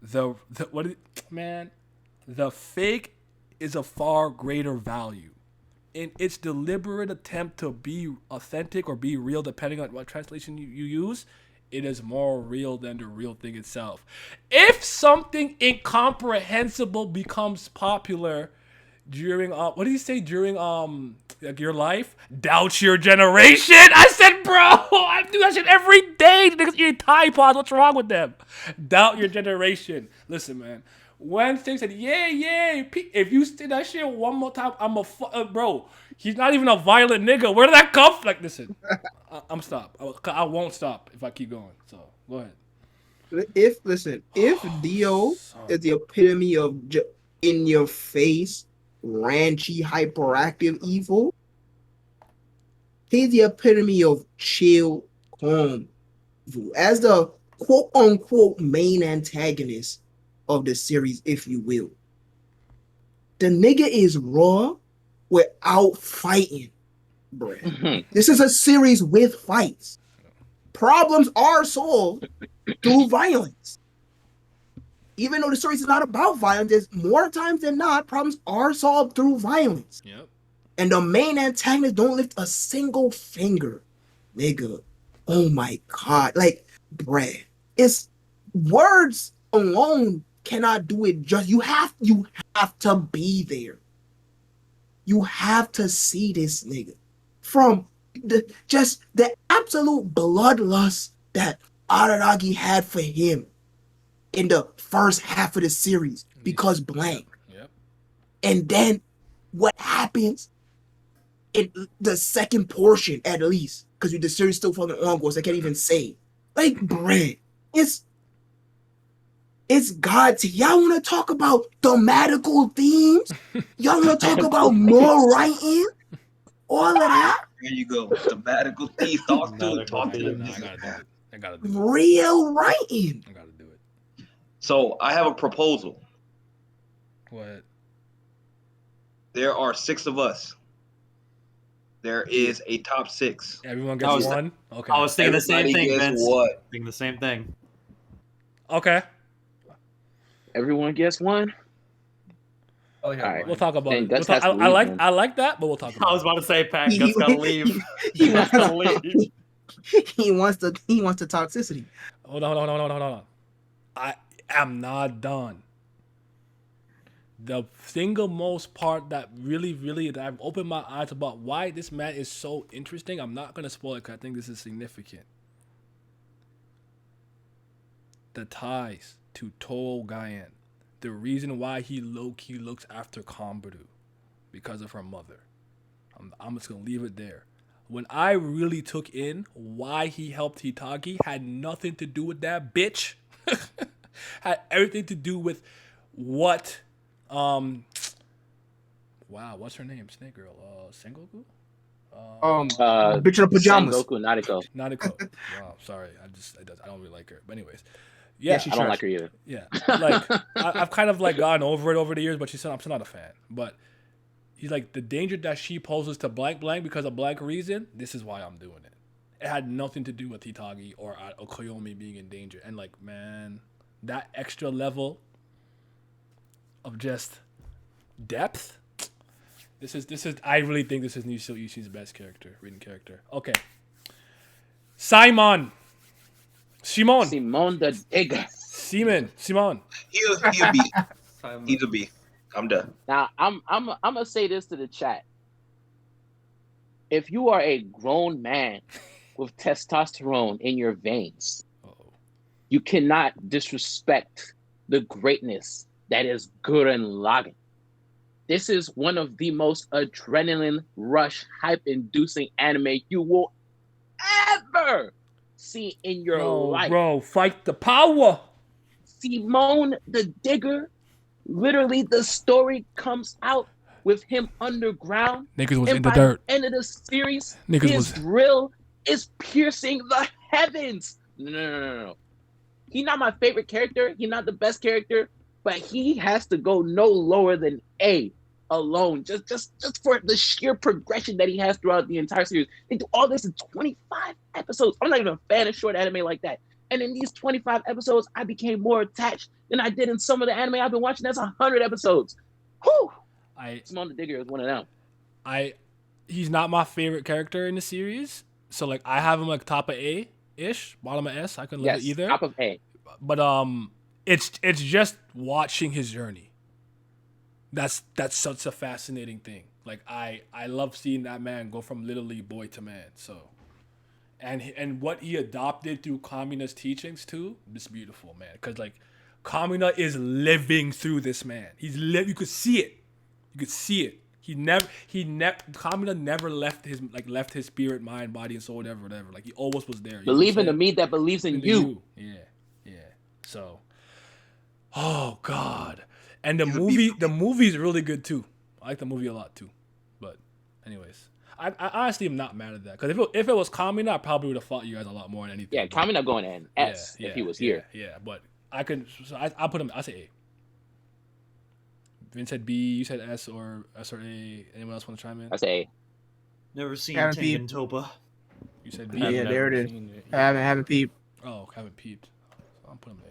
The fake is a far greater value. In its deliberate attempt to be authentic or be real, depending on what translation you use, it is more real than the real thing itself. If something incomprehensible becomes popular during what do you say during like your life? Doubt your generation. I said, bro, I do that shit every day. Niggas eating Tide Pods. What's wrong with them? Doubt your generation. Listen, man. When things said, yeah, if you say that shit one more time, bro, He's not even a violent nigga. Where did that come from? Like, listen, I'm stop. I won't stop if I keep going. So go ahead. If Dio is the epitome of in your face, ranchy, hyperactive evil, he's the epitome of chill, calm evil. As the quote unquote main antagonist of the series, if you will. The nigga is raw without fighting, bruh. This is a series with fights. Problems are solved through violence. Even though the series is not about violence, there's more times than not, problems are solved through violence. Yep. And the main antagonist don't lift a single finger, nigga. Oh my God. Like, bruh, it's words alone cannot do it just. You have to be there. You have to see this nigga. From the absolute bloodlust that Araragi had for him in the first half of the series because blank. Yep. And then what happens in the second portion, at least, because the series still fucking ongoing, so I can't even say. Like, bruh, it's God. Y'all want to talk about thematical themes? Y'all want to talk about more writing? All of that? There you go. Thematical thief. Talk to the I nigga. gotta do it. Real writing. I gotta do it. So I have a proposal. What? There are 6 of us. There is a top 6. Everyone gets one? Okay. I was thinking the same Everybody thing, gets Vince. what? Thinking the same thing. Okay. Everyone gets one. Oh yeah. All right. We'll talk about Then it. Gus We'll has to I leave, like man. I like that, but we'll talk about I was it. about to say, Pat, Gus gotta leave. He Gus gotta leave. wants the toxicity. Hold on. I am not done. The single most part that really that I've opened my eyes about why this man is so interesting. I'm not gonna spoil it because I think this is significant. The ties to Toho Gaien. The reason why he low-key looks after Kombaru because of her mother. I'm just gonna leave it there. When I really took in why he helped Hitagi, had nothing to do with that bitch. Had everything to do with what wow, what's her name? Snake Girl. Sengoku? Bitch in the pajamas. Sengoku Nariko. Nariko. Wow, sorry. I don't really like her. But anyways. Yeah, she's I don't trash. like her either. yeah. Like I've kind of like gotten over it over the years, but I'm still not a fan. But he's like, the danger that she poses to blank because of blank reason, this is why I'm doing it. It had nothing to do with Hitagi or Okoyomi being in danger. And like, man, that extra level of just depth. This is I really think this is Nisho Ishii's best written character. Okay. Simon Simone the Digger. Simon. He'll be. He's a B. I'm done. Now I'm gonna say this to the chat. If you are a grown man with testosterone in your veins, you cannot disrespect the greatness that is Gurren Lagann. This is one of the most adrenaline rush, hype-inducing anime you will ever see in your life. Bro, fight the power. Simone the Digger, literally the story comes out with him underground. Niggas was and in the by dirt. the end of the series, Niggas his drill is piercing the heavens. No. He's not my favorite character. He's not the best character, but he has to go no lower than A alone. Just for the sheer progression that he has throughout the entire series. They do all this in 25 episodes. I'm not even a fan of short anime like that. And in these 25 episodes, I became more attached than I did in some of the anime I've been watching. That's 100 episodes. Whew. Simone the Digger is one of them. He's not my favorite character in the series. So like I have him like top of A-ish, bottom of S. I couldn't live it either. Top of A. But it's just watching his journey. That's such a fascinating thing. Like I love seeing that man go from little league boy to man. So and what he adopted through Kamina's teachings too, it's beautiful, man. Because like Kamina is living through this man. You could see it. Kamina never left his spirit, mind, body, and soul, whatever. Like he always was there. Believe in the me that believes in you. Yeah. So, oh god, and the movie is really good too. I like the movie a lot too. But, anyways, I honestly am not mad at that because if it was Kamina, I probably would have fought you guys a lot more than anything. Yeah, Kamina going in S if he was here. Yeah, but I could. So I put him. I say A. Vince said B. You said S or A. Anyone else want to chime in? I say A. Never seen Haven't Tengen Toppa. You said B. Yeah, there it is. Seen it. I haven't peeped. Oh, haven't peeped. So I'm putting him A.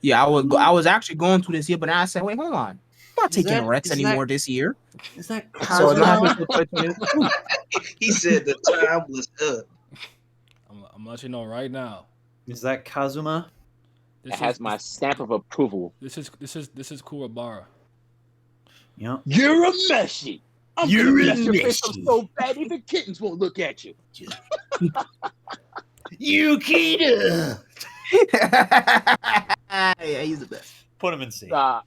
Yeah, I was actually going to this year, but now I said, wait, hold on. I'm not taking that- Rex is anymore this year. Is that So it's not Kazuma? He said the time was up. I'm letting you know right now. Is that Kazuma? It has my stamp of approval. This is Kuwabara. Yeah. You're a Messi. I'm You're gonna a bless your face up Messi. so bad even kittens won't look at you. Yukita. Yeah, he's the best. Put him in C. I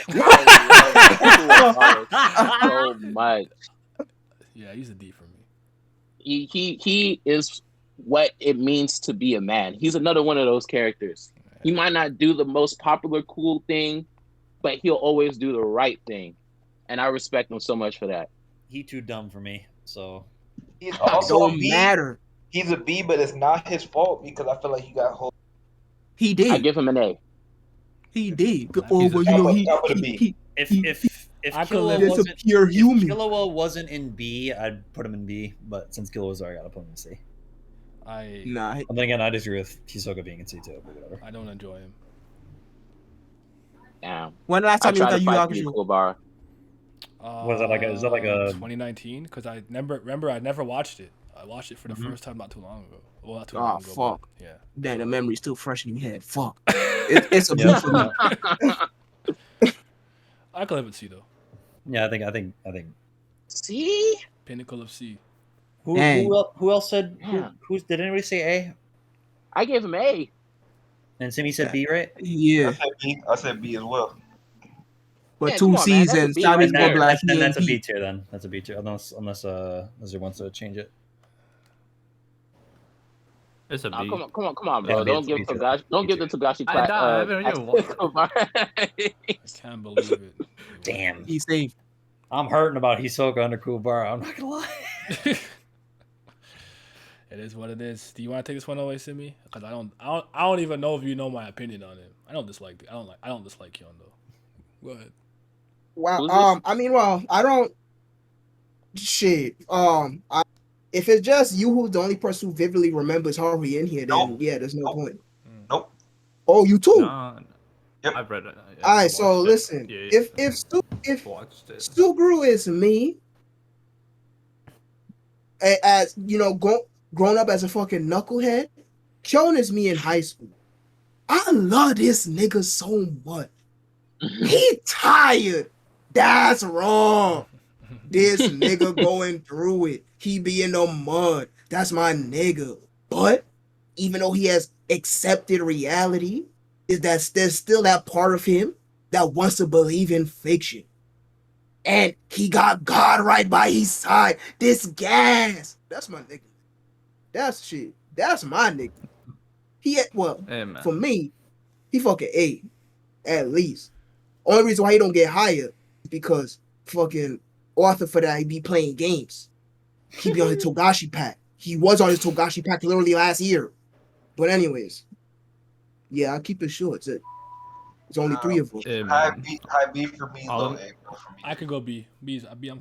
love Kuwabara so much. Yeah, he's a D for me. He is what it means to be a man. He's another one of those characters. He might not do the most popular cool thing, but he'll always do the right thing. And I respect him so much for that. He too dumb for me. So He's also a Don't B. matter. He's a B, but it's not his fault because I feel like he got hold. He I did. give him an A. He did. He's Oh, a well, top of he B. if I could Killua live- That's a wasn't pure if human. Killua wasn't in B, I'd put him in B. But since Killua's there, I gotta put him in C. Nah, And then again, I disagree with Hisoka being in C too. But whatever. I don't enjoy him. Damn. when the last I time you tried got to Yu fight for you, Hakusho? Kuwabara. Was that like a- is that like a- 2019? Because I remember I never watched it. I watched it for the first time not too long ago. Well, not too Oh, long ago. fuck. But, yeah. Damn, the memory's still fresh in your head. Fuck. It's a B Yeah. for me. I could live with C though. Yeah, I think. See? Pinnacle of C. Dang. Who else said? Yeah. Who's did anybody say A? I gave him A. And Simi said B, right? Yeah, I said B as well. but Yeah, two come on, man, that's a seasons. B Sammy's right gonna there. be like, Then he that's a ain't B B. tier. Then that's a B tier. Unless Lizard wants to change it. It's a Oh, B. come on, bro. Yeah, Don't B give too. Togashi. Don't give the Togashi I class. know, I haven't even watched I can't believe it. Damn. He's safe. I'm hurting about Hisoka under Kuwabara. I'm not gonna lie. It is what it is. Do you want to take this one away, Simi? Because I don't even know if you know my opinion on him. I don't dislike Kyon though. Go ahead. Well, Who's this? I mean, well, I don't. Shit. If it's just you who's the only person who vividly remembers Harvey in here, then Nope. yeah, there's no Nope. point. Nope. Oh, you too. No, Yep. I've read it. All right, so listen. If watched it. Suguru is me, as you know, grown up as a fucking knucklehead, Kyon is me in high school. I love this nigga so much. He tired. That's wrong. This nigga going through it. He be in the mud. That's my nigga. But even though he has accepted reality, is that there's still that part of him that wants to believe in fiction. And he got God right by his side. This gas. That's my nigga. That's shit. That's my nigga. Hey, man. For me, he fucking A. At least. Only reason why he don't get higher is because fucking author for that, he be playing games. He be on his Togashi pack. He was on his Togashi pack literally last year. But anyways, yeah, I'll keep it short. It's only three of them. Hey, High man. B for me, All low of- A for me. I could go B. I'm Yeah, going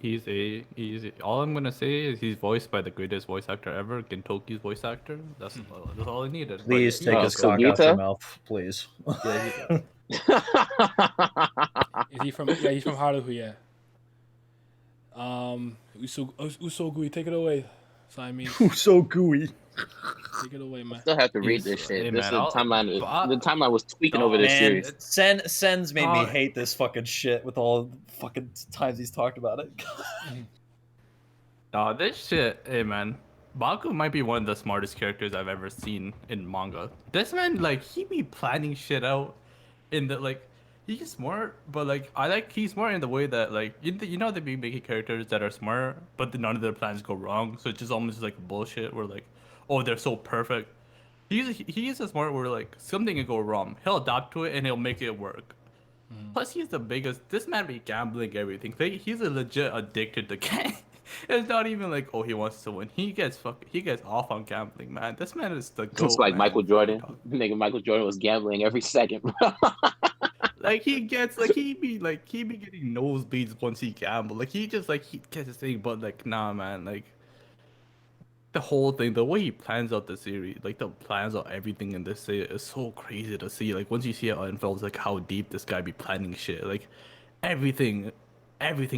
B. he's all I'm gonna say is he's voiced by the greatest voice actor ever, Gintoki's voice actor. That's all I needed. But- Please take Oh, his cock out Sugita? your mouth, please. Yeah, Is he from? Yeah, he's from Haru. Yeah. Usogui, take it away. Simon, So gooey. take it away, man. Still have to read He's- this hey, shit. man, The timeline was tweaking Oh, over this Man, series. Sen's made me Oh. hate this fucking shit with all the fucking times he's talked about it. Oh, this shit, hey man. Baku might be one of the smartest characters I've ever seen in manga. This man, like, he be planning shit out in the, like, He's smart, but like I like he's smart in the way that like you know they be making characters that are smart, but none of their plans go wrong, so it's just almost like bullshit. Where like, oh, they're so perfect. He's a smart where like something can go wrong, he'll adapt to it and he'll make it work. Plus, he's the biggest. This man be gambling everything. He's a legit addicted to gambling. It's not even like, oh, he wants to win. He gets off on gambling, man. This man is the goat. It's like man. Michael Jordan. Nigga, Michael Jordan was gambling every second, bro. Like he gets like he be getting nosebleeds once he gamble. Like he gets his thing, but like nah, man. Like the whole thing, the way he plans out the series, like the plans out everything in this series is so crazy to see. Like once you see it unfolds, like how deep this guy be planning shit, like everything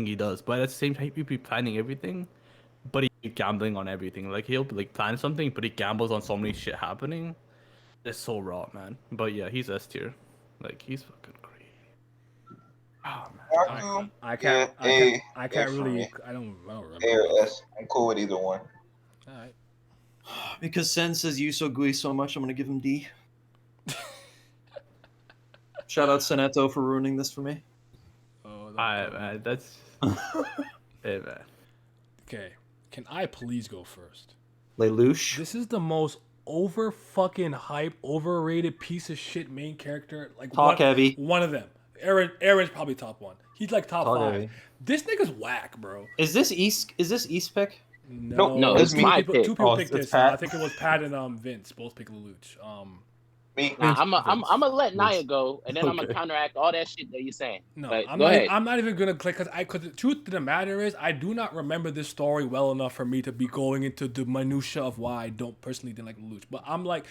he does. But at the same time, he be planning everything, but he be gambling on everything. Like he'll like plan something, but he gambles on so many shit happening. It's so raw, man. But yeah, he's S tier. Like he's fucking crazy. Oh man. I can't really. I don't remember. A or S. I'm cool with either one. All right. Because Sen says Yusogui so much, I'm gonna give him D. Shout out Seneto for ruining this for me. Oh, man, that's hey man. Okay, can I please go first? Lelouch. This is the most over fucking hype, overrated piece of shit main character. Like Talk heavy. One of them. Aaron's probably top one. He's like top Talk 5. heavy. This nigga's whack, bro. Is this East pick? No, it's my pick. Two people Oh, picked it's this. Pat. I think it was Pat and Vince both picked Lelouch. Nah, I'm gonna let Naya go, and then I'm gonna counteract all that shit that you're saying. No, But I'm go not. ahead. I'm not even gonna click because the truth of the matter is I do not remember this story well enough for me to be going into the minutia of why I don't personally didn't like Lelouch. But I'm like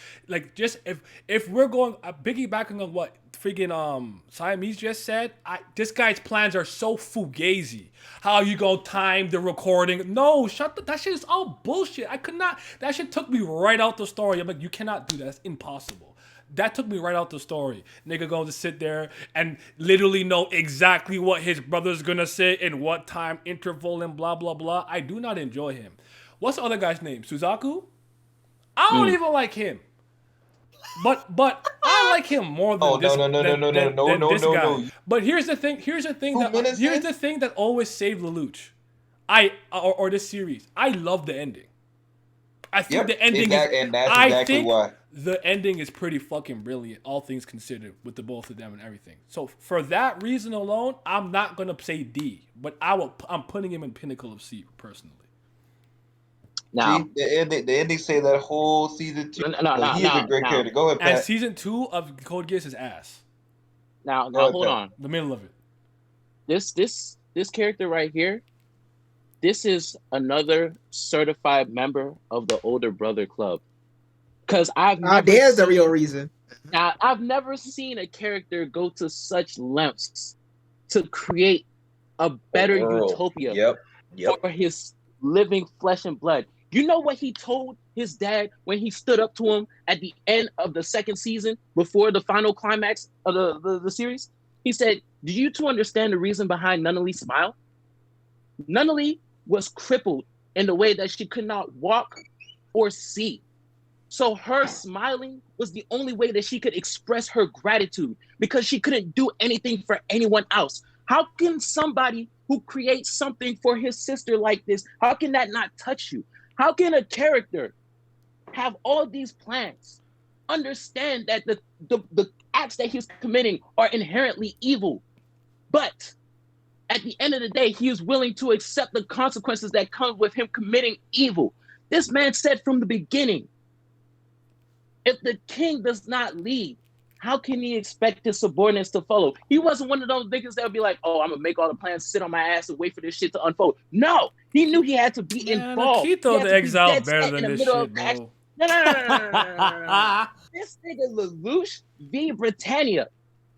just if we're going piggybacking on what friggin' Siamese just said, this guy's plans are so fugazi. How you gonna time the recording? No, that shit is all bullshit. I could not. That shit took me right out the story. I'm like, you cannot do that. That's impossible. That took me right out the story. Nigga going to sit there and literally know exactly what his brother's gonna say in what time interval and blah blah blah. I do not enjoy him. What's the other guy's name? Suzaku? I don't even like him. But I like him more than this guy. But here's the thing. Here's the thing that always saved Lelouch. Or this series. I love the ending. I think the ending why. The ending is pretty fucking brilliant, all things considered, with the both of them and everything. So for that reason alone, I'm not gonna say D, but I'm putting him in pinnacle of C personally. Now the ending say that whole season 2. He's a great character. Go ahead, Pat. And season 2 of Code Geass is ass. Now hold on. The middle of it. This character right here, this is another certified member of the older brother club. Because there's the real reason. Now, I've never seen a character go to such lengths to create a better utopia for his living flesh and blood. You know what he told his dad when he stood up to him at the end of the second season before the final climax of the series? He said, "Do you two understand the reason behind Nunnally's smile? Nunnally was crippled in the way that she could not walk or see. So her smiling was the only way that she could express her gratitude because she couldn't do anything for anyone else. How can somebody who creates something for his sister like this, how can that not touch you? How can a character have all these plans, understand that the acts that he's committing are inherently evil, but at the end of the day, he is willing to accept the consequences that come with him committing evil? This man said from the beginning, if the king does not lead, how can he expect his subordinates to follow? He wasn't one of those niggas that would be like, oh, I'm going to make all the plans, sit on my ass and wait for this shit to unfold. No, he knew he had to be involved. Akito the Exile better than this shit, bro. No. This nigga Lelouch V Britannia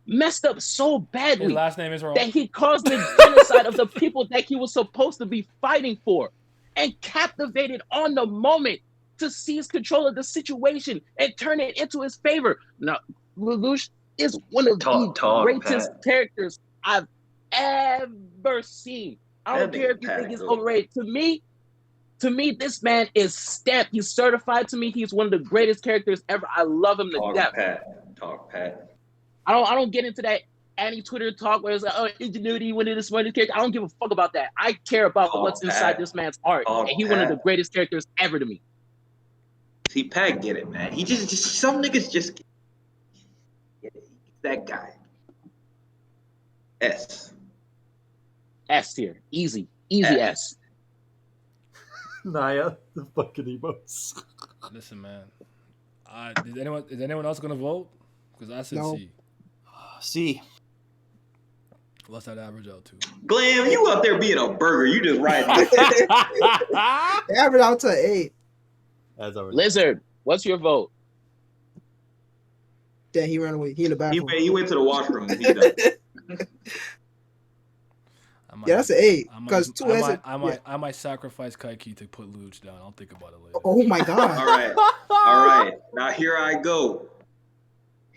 messed up so badly his last name is wrong. that he caused the genocide of the people that he was supposed to be fighting for and captivated on the moment to seize control of the situation and turn it into his favor. Now, Lelouch is one of the greatest characters I've ever seen. I don't care if you think he's overrated. To me, this man is stamped. He's certified to me. He's one of the greatest characters ever. I love him to death. Talk, Pat. I don't get into that any Twitter talk where it's like, oh, ingenuity, one of the smartest characters. I don't give a fuck about that. I care about what's inside this man's heart. And he's one of the greatest characters ever to me. See, Pat get it, man. He just some niggas just get it. He's that guy. S tier. Easy S. Naya, the fucking emotes. Listen, man. Is anyone else gonna vote? Because I said No. C. C. What's that average out to? Glam, you out there being a burger. You just riding. Average out to 8. That's already. Lizard, what's your vote? Yeah, he ran away. He in the bathroom. He went to the washroom. He's done. Yeah, that's an 8. Because 2 S. I might sacrifice Kaiki to put Lelouch down. I'll think about it later. Oh my god. All right. Now here I go.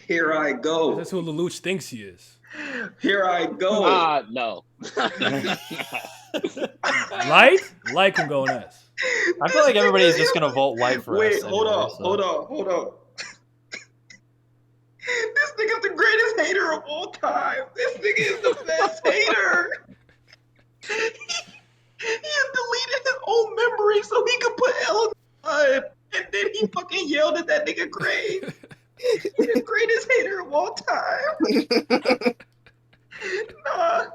That's who Lelouch thinks he is. Here I go. No. Light can go in S. I feel like everybody is just gonna vote Light for Wait, us. hold on. This nigga's the greatest hater of all time. This nigga is the best hater. He has deleted his own memory so he could put L in the mud. And then he fucking yelled at that nigga Gray. He's the greatest hater of all time. Nah,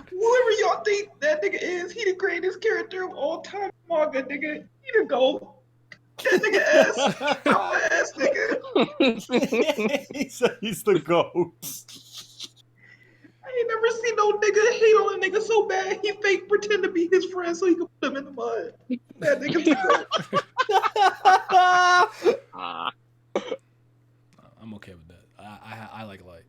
whoever y'all think that nigga is, he the greatest character of all time. Manga nigga, he the GOAT. That nigga S. I'm the S nigga. He's the GOAT. I ain't never seen no nigga hate on a nigga so bad he fake pretend to be his friend so he can put him in the mud. That nigga's the GOAT. I'm okay with that. I like Light.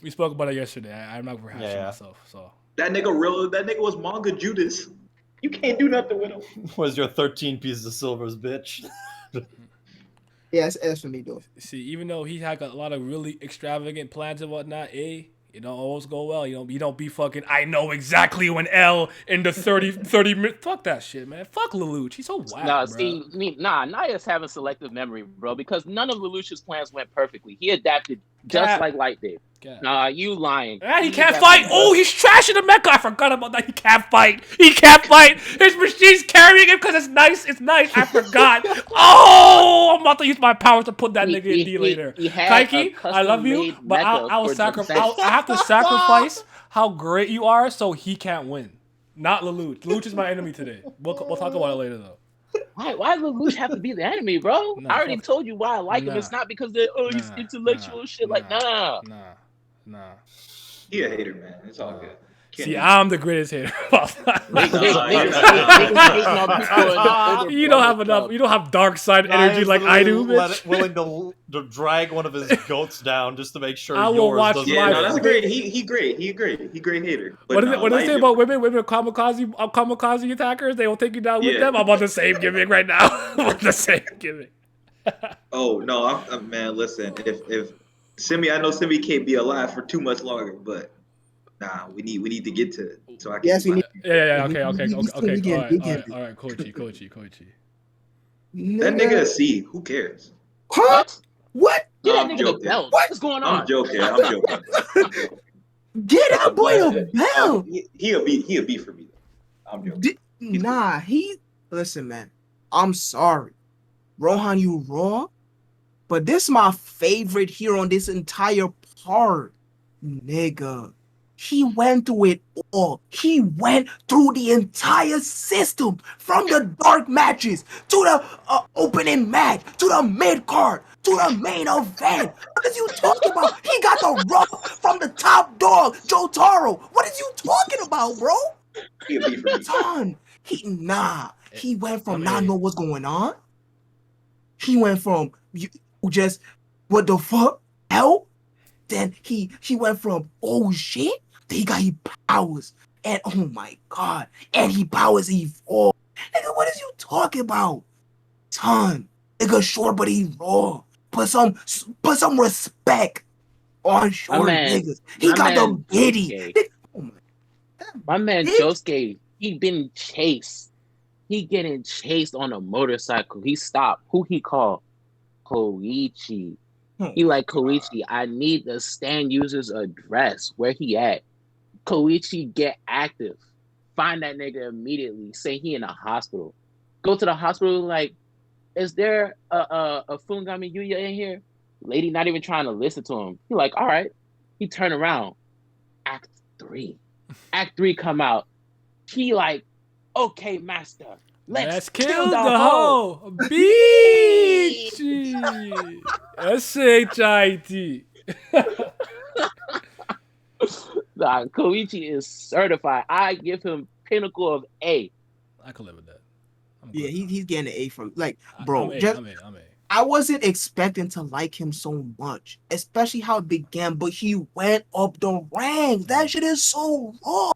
We spoke about it yesterday. I'm not rehashing myself. So That nigga was Manga Judas. You can't do nothing with him. Was your 13 pieces of silvers, bitch? Yeah, it's S for me, though. see, even though he had a lot of really extravagant plans and whatnot, it don't always go well. You don't be fucking, I know exactly when L in the 30 minutes. Fuck that shit, man. Fuck Lelouch. He's so whack, Nah, bro. see, Naya's having selective memory, bro, because none of Lelouch's plans went perfectly. He adapted just like Light did. Nah, you lying. He can't fight. Oh, he's trashing the mecha. I forgot about that. He can't fight. His machine's carrying him because it's nice. I forgot. Oh, I'm about to use my powers to put that nigga in D later. Kaiki, I love you, but I will sacrifice. I have to sacrifice how great you are so he can't win. Not Lelouch. Lelouch is my enemy today. We'll talk about it later, though. Why does Lelouch have to be the enemy, bro? I already told you why I like him. It's not because he's intellectual shit. Like, nah. He a hater, man. It's all good. See, I'm the greatest hater. You don't have enough. You don't have dark side energy like I do, bitch. Willing to drag one of his goats down just to make sure I will yours watch doesn't. Yeah, no, that's great. He great. He a great hater. But What do they say about women? Women kamikaze attackers. They will take you down with them. I'm on the same gimmick right now. I'm on the same gimmick. Oh no, man. Listen, if Simi, I know Simi can't be alive for too much longer, but nah, we need to get to it. So I can. Yes, we need. Yeah. Okay. All right, Koichi. That nigga a C. Who cares? Huh? What? Get I'm that nigga the joking. belt. What? What's going on? I'm joking. Get that boy a belt. He a B for me. I'm joking. Listen, man. I'm sorry. Rohan, you wrong. But this is my favorite hero on this entire part. Nigga. He went through it all. He went through the entire system. From the dark matches, to the opening match, to the mid-card, to the main event. What is you talking about? He got the rub from the top dog, Jotaro. What is you talking about, bro? He a B for me. Son, he went from not know what's going on. He went from just what the fuck hell. Then he went from oh shit. Then he got his powers and oh my god, and he powers evolve. Nigga, what is you talking about, son? Nigga, short but he raw. Put some respect on short niggas. He got the bitty. My man Josuke, he been chased. He getting chased on a motorcycle. He stopped. Who he called? Koichi. He like, Koichi, I need the stand user's address. Where he at? Koichi, get active. Find that nigga immediately. Say he in a hospital. Go to the hospital. Like, is there a Fungami Yuya in here? Lady not even trying to listen to him. He like, all right. He turn around. Act 3. Act 3 come out. He like, okay, master. Let's kill the hoe. Beachy. S-H-I-T. Nah, Koichi is certified. I give him pinnacle of A. I can live with that. Yeah, he's getting an A from like, bro. I'm A. I wasn't expecting to like him so much, especially how it began, but he went up the ranks. That shit is so raw.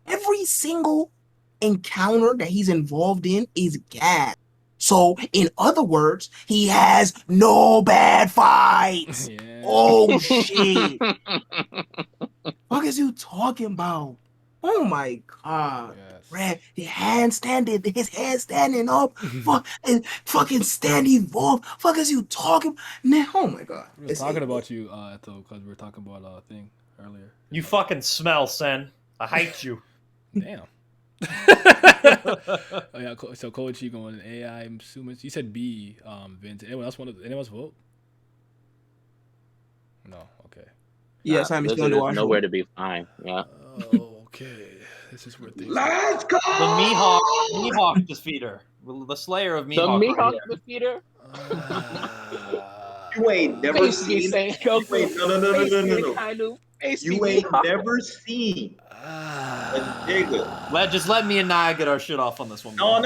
Every single encounter that he's involved in is gas. So, in other words, he has no bad fights. Yeah. Oh shit! What is you talking about? Oh my god! Yes. His hand standing up, fucking standing evolved. Fuck is you talking? Man, oh my god! We were talking about you, Eto, because we were talking about a thing earlier. You fucking smell, Sen. I hate you. Damn. Oh yeah, so Koichi going in AI. I'm assuming you said B. Vince. Anyone else vote? No. Okay. Yeah, Simon's going to watch. Nowhere to be fine. Yeah. Oh, okay. This is where things. Let's go. The Mihawk defeater. The Slayer of Mihawk. The Mihawk defeater. You ain't never seen. Sengoku. No. You ain't never seen a nigga. Just let me and Nia get our shit off on this one. No.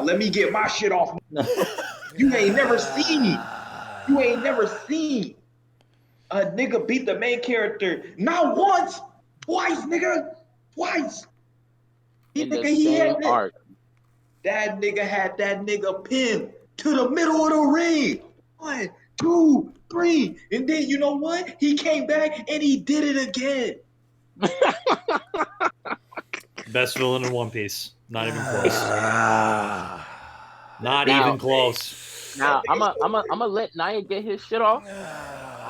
Let me get my shit off. You ain't never seen. A nigga beat the main character not once, twice, nigga. Twice. In the same arc. That nigga had that nigga pinned to the middle of the ring. 1, 2, 3. And then you know what? He came back and he did it again. Best villain in One Piece. Not even close. Not even close. Now I'm gonna let Nia get his shit off.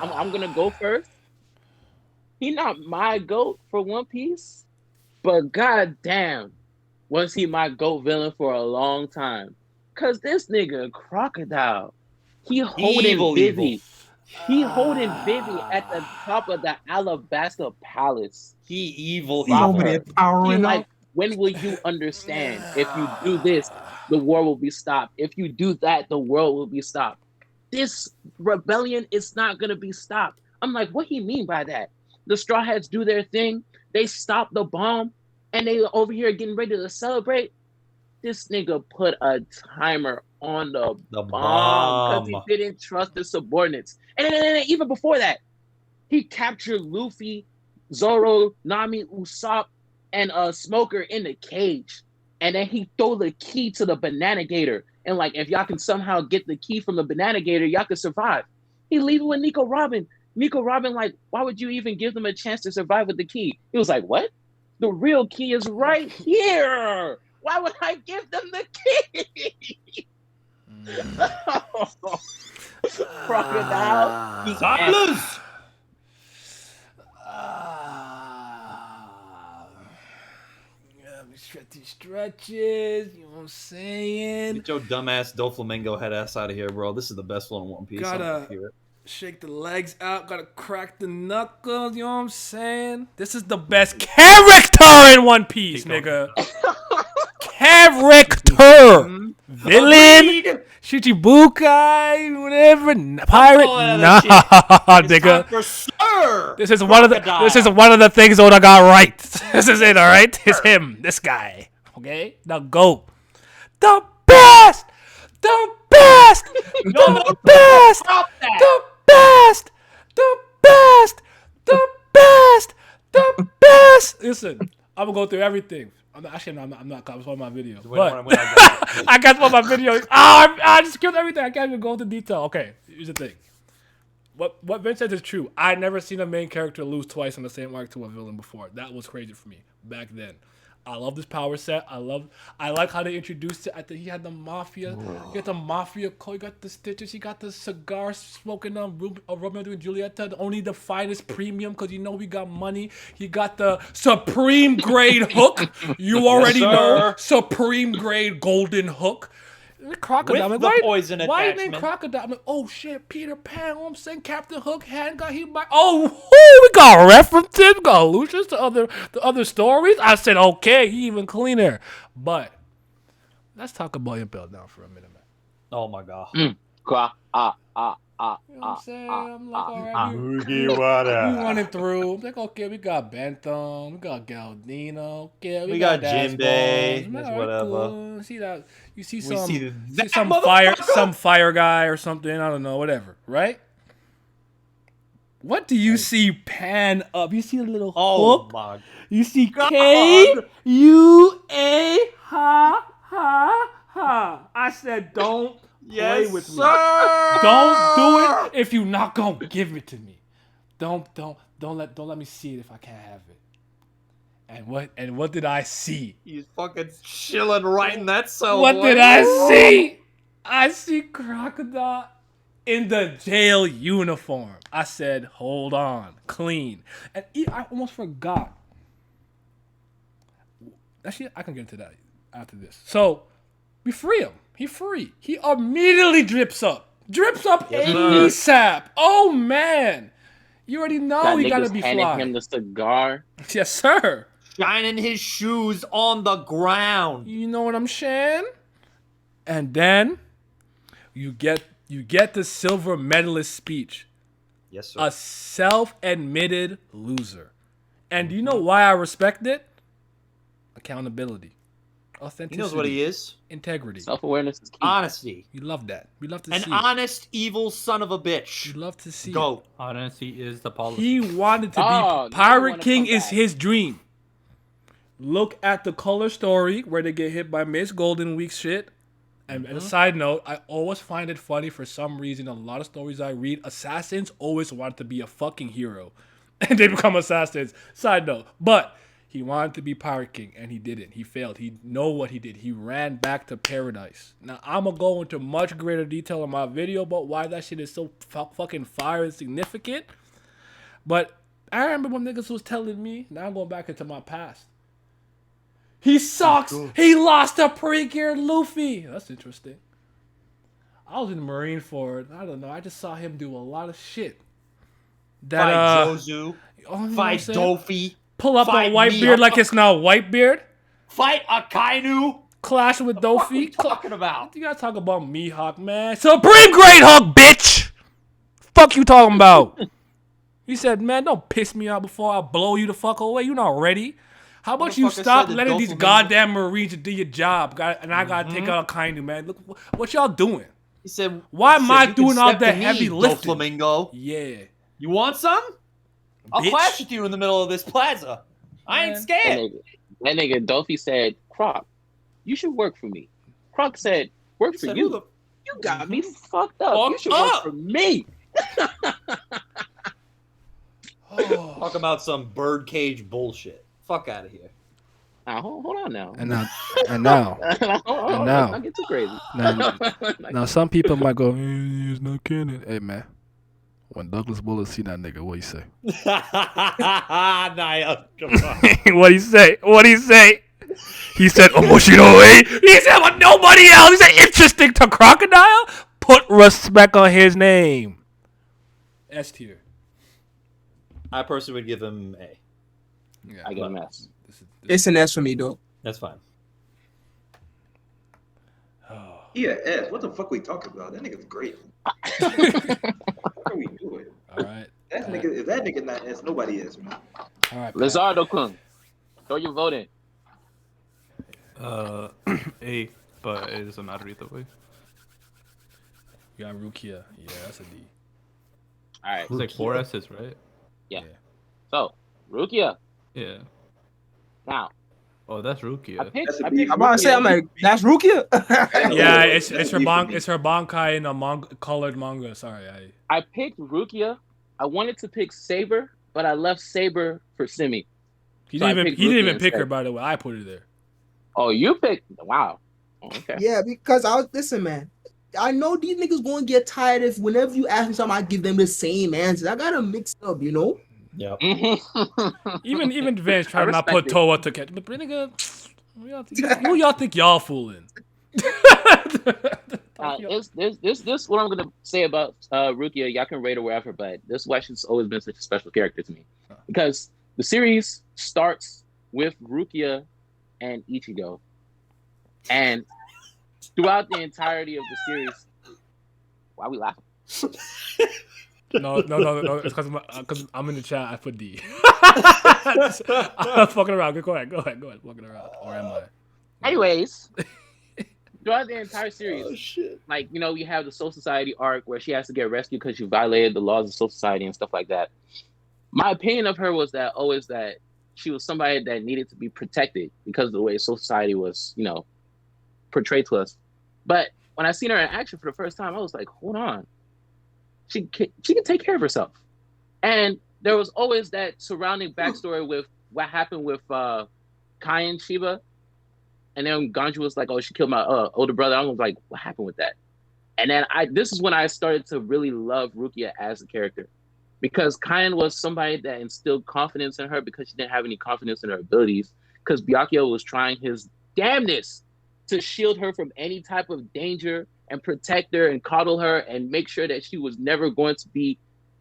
I'm gonna go first. He not my GOAT for One Piece, but goddamn, was he my GOAT villain for a long time? Cause this nigga Crocodile, he holding Vivi. He holding Vivi at the top of the Alabasta Palace. He evil. He over there powering like, up. when will you understand? If you do this, the war will be stopped. If you do that, the world will be stopped. This rebellion is not gonna be stopped. I'm like, what do you mean by that? The Straw Hats do their thing. They stop the bomb, and they over here getting ready to celebrate. This nigga put a timer on the bomb because he didn't trust the subordinates. And then even before that, he captured Luffy, Zoro, Nami, Usopp, and Smoker in the cage. And then he threw the key to the Banana Gator. And like, if y'all can somehow get the key from the Banana Gator, y'all can survive. He leave it with Nico Robin. Nico Robin, like, why would you even give them a chance to survive with the key? He was like, what? The real key is right here. Why would I give them the key? Crocodile. Silence! Stretches, you know what I'm saying? Get your dumbass Doflamingo head ass out of here, bro. This is the best one in One Piece. Gotta shake the legs out, gotta crack the knuckles, you know what I'm saying? This is the best character in One Piece, nigga. Character! Villain! Shichibukai, whatever, pirate, nah, nigga. This is one of the things Oda got right. This is it, all right? It's him, this guy, okay? Now go. The best, the best, the best, the best, the best, the best, the best. Listen, I'm gonna go through everything. I'm not. I was on my video. But I got one of my videos. I just killed everything. I can't even go into detail. Okay, here's the thing. What Vince says is true. I never seen a main character lose twice on the same arc to a villain before. That was crazy for me back then. I love this power set. I like how they introduced it. I think he had the mafia. He got the mafia code. He got the stitches. He got the cigar smoking Romeo and Julieta. Only the finest premium because you know we got money. He got the supreme grade hook. You already know supreme grade golden hook. Crocodile. With I'm like, the poison why you attachment. name Crocodile? I'm like, oh shit, Peter Pan. You know what I'm saying? Captain Hook hand got hit by. Oh, we got references. We got allusions to other stories. I said, okay, he even cleaner. But let's talk about Impel down for a minute, man. Oh my god. You know what I'm saying? I'm like, all right, we running through. I'm like, okay, we got Bentham, we got Galdino, okay, We got Dash Jinbei, Balls. it's All right, whatever. cool. See that? You see We some, see that some fire guy or something. I don't know, whatever, right? What do you see pan up? You see a little hook? My You see God. K-U-A, ha, ha, ha. I said, don't play with me. Don't do it if you not gonna give it to me. Don't let me see it if I can't have it. And what did I see? He's fucking chilling right in that cell. What boy. did I see? I see Crocodile in the jail uniform. I said, hold on, clean. And I almost forgot. Actually, I can get into that after this. So, we free him. He free. He immediately drips up. ASAP. Oh, man. You already know he gotta be handing fly. him the cigar. Yes, sir. Shining his shoes on the ground. You know what I'm saying? And then you get the silver medalist speech. Yes, sir. A self-admitted loser. And do you know why I respect it? Accountability. Authenticity. He knows what he is. Integrity. Self-awareness is key. Honesty. We love that. We love to An see honest, evil son of a bitch. it. We love to see Go. Honesty is the policy. He wanted to Oh, be now I Pirate wanna King come is back. his dream. Look at the color story where they get hit by Miss Golden Week shit. And as a side note, I always find it funny for some reason. A lot of stories I read, assassins always want to be a fucking hero, and they become assassins. Side note, but he wanted to be Pirate King, and he didn't. He failed. He know what he did. He ran back to paradise. Now I'm gonna go into much greater detail in my video about why that shit is so fucking fire and significant. But I remember when niggas was telling me. Now I'm going back into my past. He sucks. He lost to pre-geared Luffy. That's interesting. I was in the Marine for it. I don't know. I just saw him do a lot of shit. That, Fight Jozu. oh, you know Fight what I'm saying? Dofi. Pull up Fight on Whitebeard me. like it's now Whitebeard. Fight Akainu. Clash with What are we Dofi. talking about? You gotta talk about Mihawk, man. Supreme Great Hawk, bitch! Fuck you talking about? He said, man, don't piss me out before I blow you the fuck away. You not ready. How about you Motherfucker stop said the letting these dopamine- goddamn Marines do your job, and I gotta take out Akainu, man. Look, what y'all doing? He said, Why am I "You can doing all step to that me, heavy lifting?" Doflamingo. Yeah. You want some? I'll Bitch. clash with you in the middle of this plaza. I ain't Man. scared. That nigga Dofi said, Croc, you should work for me. Croc said, work He for said, you. "Who the You got me fucked up. You Fucked should up. work for me. Oh. Talk about some birdcage bullshit. Fuck out of here. Now, hold on now. And now, Hold on, now. let's not get too crazy. now, some people might go, "He's not kidding." Hey, man, when Douglas Bullard see that nigga, what he say? Nah, come on. What he say? What he say? He said, "Omoshiro, eh?" He said, "But nobody else." He said, "Interesting to Crocodile." Put respect on his name. S tier. I personally would give him A. Yeah, I get a mess. It's an S for me, though. That's fine. Yeah, S. What the fuck we talking about? That nigga's great. What are we doing? All right. That nigga, if that nigga not S, nobody is, man. All right. Pat. Lizardo Kun, throw your vote in. A, but it doesn't matter either way. You got Rukia. Yeah, that's a D. All right. It's like 4 S's, right? Yeah. So, Rukia. Yeah. Now, Oh, that's Rukia. I picked That's a B. I'm about to say, I'm like, that's Rukia. Yeah, it's That's her B for bank. me. It's her bankai in a colored manga. Sorry, I picked Rukia. I wanted to pick Saber, but I left Saber for Simi. He So I didn't even picked he didn't Rukia even pick her, instead. by the way. I put her there. Oh, you picked. Wow. Okay. Yeah, because listen, man. I know these niggas gonna get tired if whenever you ask me something, I give them the same answers. I gotta mix up, you know. Yep. Even Vance I trying to not respect put it. Toa to catch. But nigga, who y'all think y'all fooling? This what I'm gonna say about Rukia. Y'all can rate her wherever, but this is why she's always been such a special character to me, because the series starts with Rukia and Ichigo, and throughout the entirety of the series, why are we laughing? No. It's because I'm in the chat. I put D. I'm fucking around. Go ahead. Fucking around. Or am I? Anyways, throughout the entire series, Oh shit. like, you know, we have the Soul Society arc where she has to get rescued because she violated the laws of Soul Society and stuff like that. My opinion of her was that always that she was somebody that needed to be protected because of the way Soul Society was, you know, portrayed to us. But when I seen her in action for the first time, I was like, hold on, she can take care of herself. And there was always that surrounding backstory with what happened with Kai and Shiba. And then Ganju was like, oh, she killed my older brother. I was like, what happened with that? And then this is when I started to really love Rukia as a character, because Kain was somebody that instilled confidence in her because she didn't have any confidence in her abilities, because Byakuya was trying his damnness to shield her from any type of danger and protect her and coddle her and make sure that she was never going to be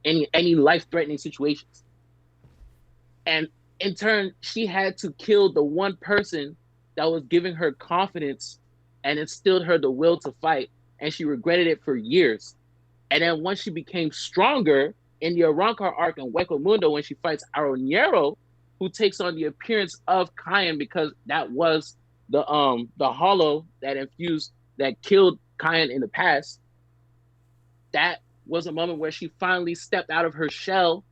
any life-threatening situations. And in turn, she had to kill the one person that was giving her confidence and instilled her the will to fight, and she regretted it for years. And then once she became stronger in the Arrancar arc in Hueco Mundo, when she fights Aronero, who takes on the appearance of Kain, because that was the hollow that killed Kain in the past. That was a moment where she finally stepped out of her shell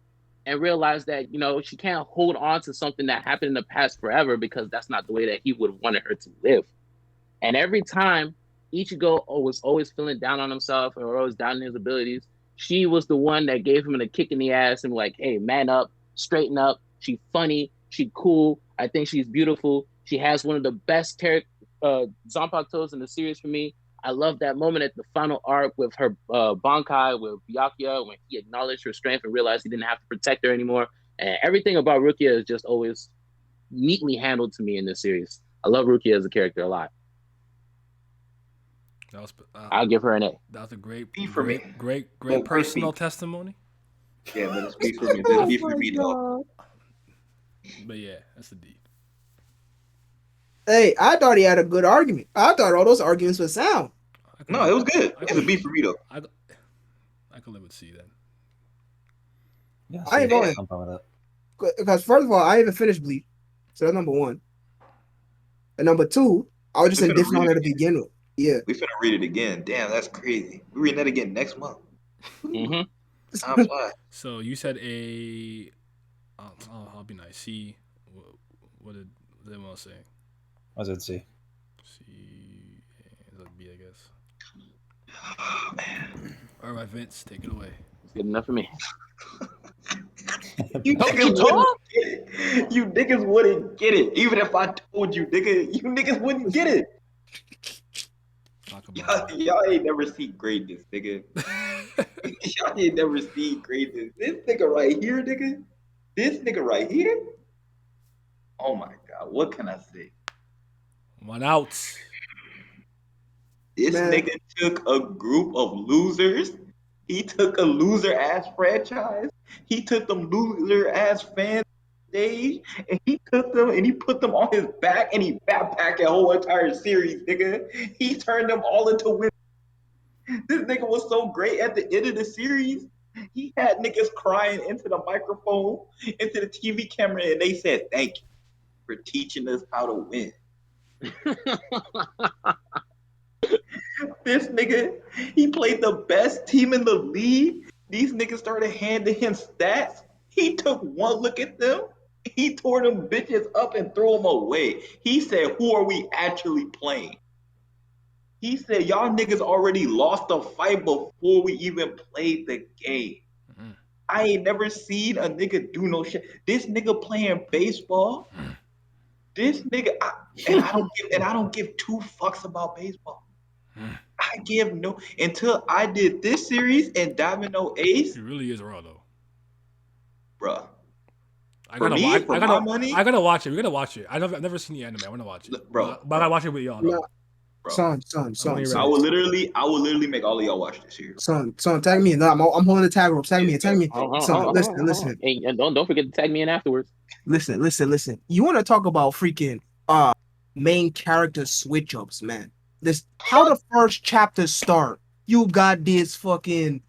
and realized that, you know, she can't hold on to something that happened in the past forever, because that's not the way that he would have wanted her to live. And every time Ichigo was always feeling down on himself or always doubting his abilities, she was the one that gave him a kick in the ass and like, hey, man up, straighten up. She's funny, she's cool. I think she's beautiful. She has one of the best Zanpakutos in the series for me. I love that moment at the final arc with her Bankai with Byakuya, when he acknowledged her strength and realized he didn't have to protect her anymore. And everything about Rukia is just always neatly handled to me in this series. I love Rukia as a character a lot. I'll give her an A. That was a great Well, personal testimony. Yeah, but it's B for me. This B for me, though. But yeah, that's a D. Hey, I thought he had a good argument. I thought all those arguments were sound. No, it was good. It's a B for me, though. I could live with C then. Yeah, I ain't going. I'm fine with that. Because first of all, I even finished Bleach, so that's number one. And number two, I was just indifferent on it to begin with. Yeah, We finna read it again. Damn, that's crazy. We reading that again next month. Mm-hmm. Time flies. So you said A. I'll be nice. C. What did everyone else say? I was at C. C. Is that B? I guess. Oh, man. All right, Vince, take it away. It's good enough for me. You niggas wouldn't get it. You niggas wouldn't get it. Even if I told you, nigga, you niggas wouldn't get it. Talk about Y'all ain't never seen greatness, nigga. Y'all ain't never seen greatness. This nigga right here, nigga. This nigga right here. Oh my god, what can I say? one out. This nigga took a group of losers. He took a loser ass franchise. He took them loser ass fans stage, and he took them and he put them on his back, and he backpacked a whole entire series, nigga. He turned them all into winners. This nigga was so great at the end of the series. He had niggas crying into the microphone, into the TV camera, and they said, "Thank you for teaching us how to win." This nigga, he played the best team in the league. These niggas started handing him stats. He took one look at them. He tore them bitches up and threw them away. He said, who are we actually playing? He said, y'all niggas already lost the fight before we even played the game. I ain't never seen a nigga do no shit. This nigga playing baseball. This nigga, I don't give two fucks about baseball. I give no until I did this series and Domino Ace, He really is raw though. bruh. I For gotta, me, for my money, I gotta watch it. We gotta watch it. I've never seen the anime. I wanna watch it, bro. But I gotta watch it with y'all though. No, Bro. son. I will literally make all of y'all watch this here. Son, tag me in. No, I'm holding the tag rope. Tag me. Son, listen. Hey, and don't forget to tag me in afterwards. Listen. You want to talk about freaking main character switch ups, man? This how the first chapter start. You got this fucking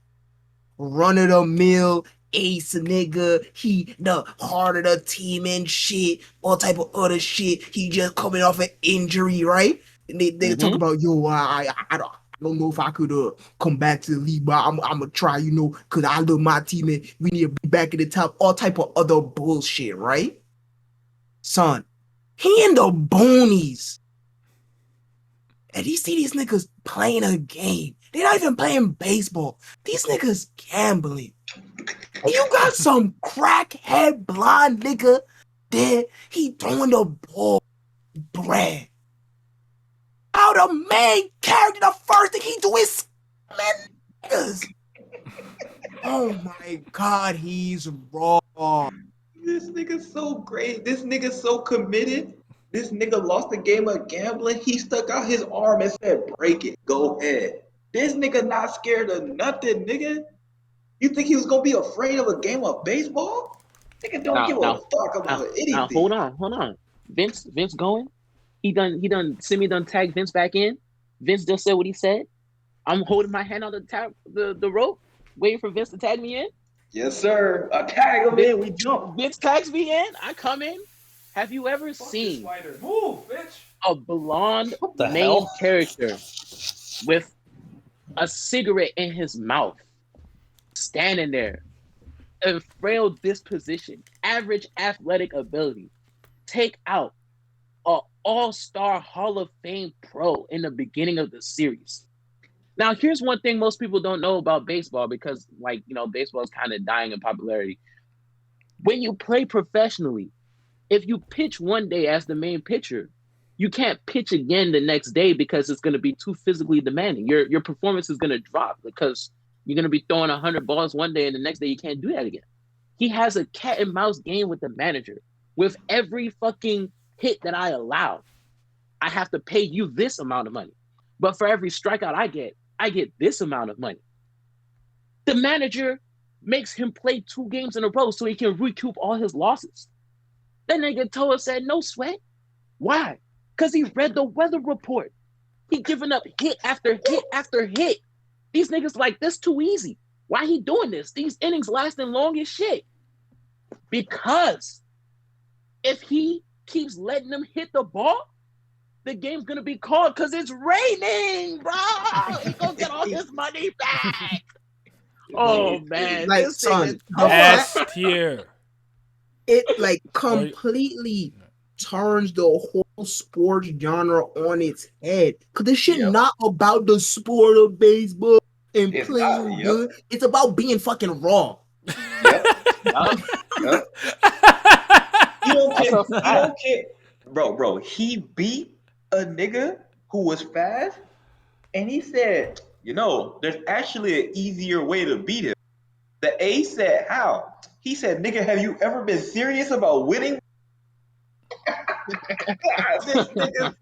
run of the mill ace nigga. He the heart of the team and shit. All type of other shit. He just coming off an injury, right? And they talk about I don't know if I could come back to the league, but I'm gonna try, because I love my team and we need to be back at the top. All type of other bullshit, right? Son, he in the boonies. And you see these niggas playing a game. They're not even playing baseball. These niggas gambling. And you got some crackhead blonde nigga there. He throwing the ball, bread. How the main character, the first thing he do is man niggas. Oh my God, he's raw. This nigga's so great. This nigga's so committed. This nigga lost the game of gambling. He stuck out his arm and said, break it. Go ahead. This nigga not scared of nothing, nigga. You think he was gonna be afraid of a game of baseball? Nigga don't give a fuck about anything. Now, hold on. Vince going? He done Simi done tagged Vince back in. Vince just said what he said. I'm holding my hand on the rope, waiting for Vince to tag me in. Yes, sir. I tag him in. We jump. Vince tags me in. I come in. Have you ever seen a blonde main character with a cigarette in his mouth, standing there, a frail disposition, average athletic ability, take out an all-star Hall of Fame pro in the beginning of the series? Now, here's one thing most people don't know about baseball because, baseball is kind of dying in popularity. When you play professionally, if you pitch one day as the main pitcher, you can't pitch again the next day because it's going to be too physically demanding. Your performance is going to drop because you're going to be throwing 100 balls one day and the next day you can't do that again. He has a cat and mouse game with the manager. With every fucking hit that I allow, I have to pay you this amount of money. But for every strikeout I get this amount of money. The manager makes him play 2 games in a row so he can recoup all his losses. That nigga Toa said, no sweat. Why? Because he read the weather report. He giving up hit after hit after hit. These niggas like, this too easy. Why he doing this? These innings lasting long as shit. Because if he keeps letting them hit the ball, the game's going to be called because it's raining, bro. He's going to get all his money back. Oh, man. Like, this son, S tier. It completely turns the whole sports genre on its head. Cause this shit not about the sport of baseball and playing good. It's about being fucking raw. Yep. You don't care. Bro, he beat a nigga who was fast and he said, there's actually an easier way to beat him. The A said, how? He said, nigga, have you ever been serious about winning? This nigga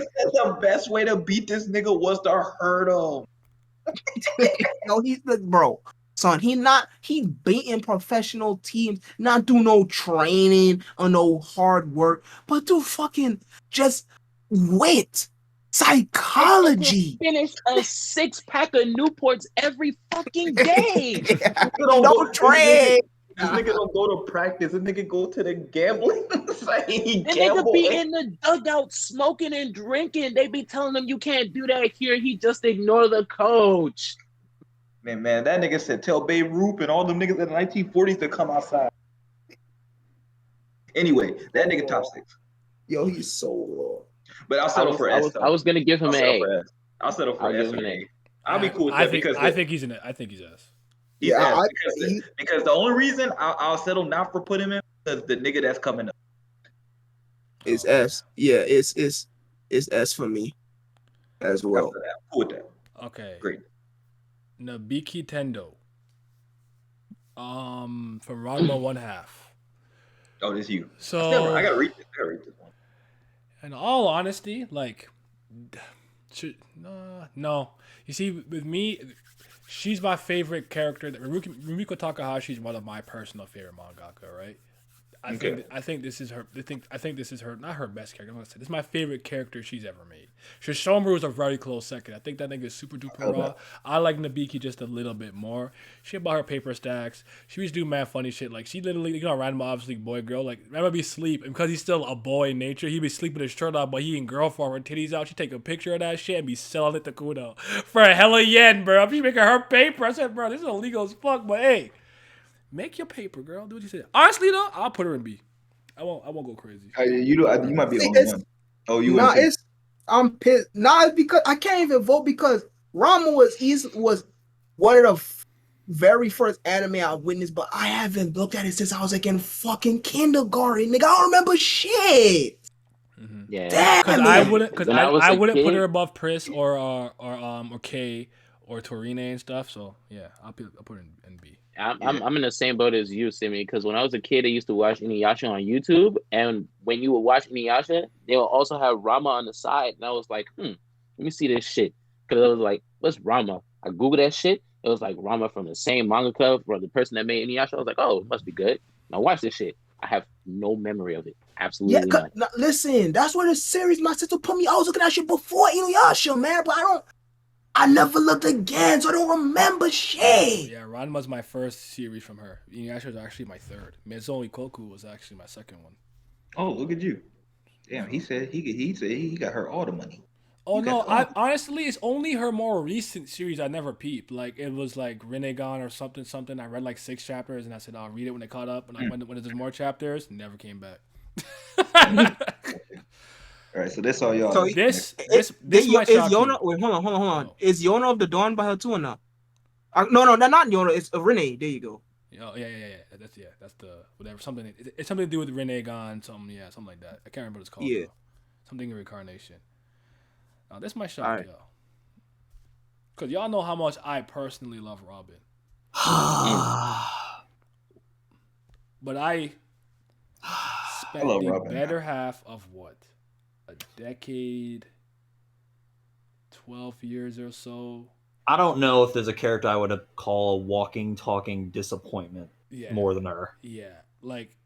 said the best way to beat this nigga was to hurt him. No, he's the bro. Son, he beating professional teams, not do no training or no hard work, but do fucking just wit. Psychology. Finish a 6-pack of Newports every fucking day. Don't trade. This nigga don't go to practice. This nigga go to the gambling site. He nigga be in the dugout smoking and drinking. They be telling him you can't do that here. He just ignore the coach. Man, that nigga said tell Babe Ruth and all them niggas in the 1940s to come outside. Anyway, that nigga top 6. Yo, he's so raw. But I'll settle for S. I was gonna give him an A. I'll settle for S or an A. I'll be cool with I that think he's an A. I think he's S. He's Yeah, S I because the only reason I'll settle not for put him in because the nigga that's coming up. it's S. Yeah, it's S for me as well. After that, cool with that. Okay. Great. Nabiki Tendo. From Ranma 1/2. Oh, this you. So I gotta read this. One. in all honesty, like, no. You see, with me, she's my favorite character. Rumiko Takahashi is one of my personal favorite mangaka, right? I think this is her. I think this is her. Not her best character. I'm gonna say this is my favorite character she's ever made. Shishomaru is a very close second. I think that nigga is super duper raw. I like Nabiki just a little bit more. She about her paper stacks. She used to do mad funny shit. Like she literally, Ranma obviously boy girl. Like Ranma be sleep, and because he's still a boy in nature, he be sleeping his shirt off, but he in girl form, her titties out. She take a picture of that shit and be selling it to Kudo for a hella yen, bro. She making her paper. I said, bro, this is illegal as fuck, but hey. Make your paper, girl. Do what you say. Honestly, though, I'll put her in B. I won't go crazy. You might be the only one. Oh, you Nah, I'm pissed. Nah, it's because I can't even vote because Ranma was one of the very first anime I witnessed, but I haven't looked at it since I was like in fucking kindergarten. Nigga, I don't remember shit. Mm-hmm. Yeah, because I wouldn't put her above Pris or K or Torine and stuff. So yeah, I'll put her in B. I'm in the same boat as you, Simi, because when I was a kid, I used to watch Inuyasha on YouTube, and when you would watch Inuyasha, they will also have Rama on the side, and I was like, let me see this shit, because I was like, what's Rama? I googled that shit. It was like Rama from the same mangaka or the person that made Inuyasha. I was like, oh, it must be good. Now watch this shit. I have no memory of it. Absolutely none. Listen, that's where the series my sister put me. I was looking at shit before Inuyasha, man, but I never looked again, so I don't remember shit. Yeah, Ranma's my first series from her. Inuyasha was actually my third. Meizou Ikoku was actually my second one. Oh, look at you! Damn, he said he got her all the money. Oh no, honestly, it's only her more recent series I never peeped. Like it was like Rinnegan or something. I read like 6 chapters and I said I'll read it when they caught up. And when there's more chapters, never came back. All right, so that's all y'all. So this is Yona. Wait, hold on. Oh. Is Yona of the Dawn by her too or not? No, not Yona. It's Rene. There you go. Oh yeah. That's the whatever something. It's something to do with Rinnegan. Something like that. I can't remember what it's called. Yeah. Though. Something in reincarnation. Now this might shock y'all, cause y'all know how much I personally love Robin. But I spent the better half of what? A decade, 12 years or so. I don't know if there's a character I would call a walking, talking disappointment more than her. Yeah, like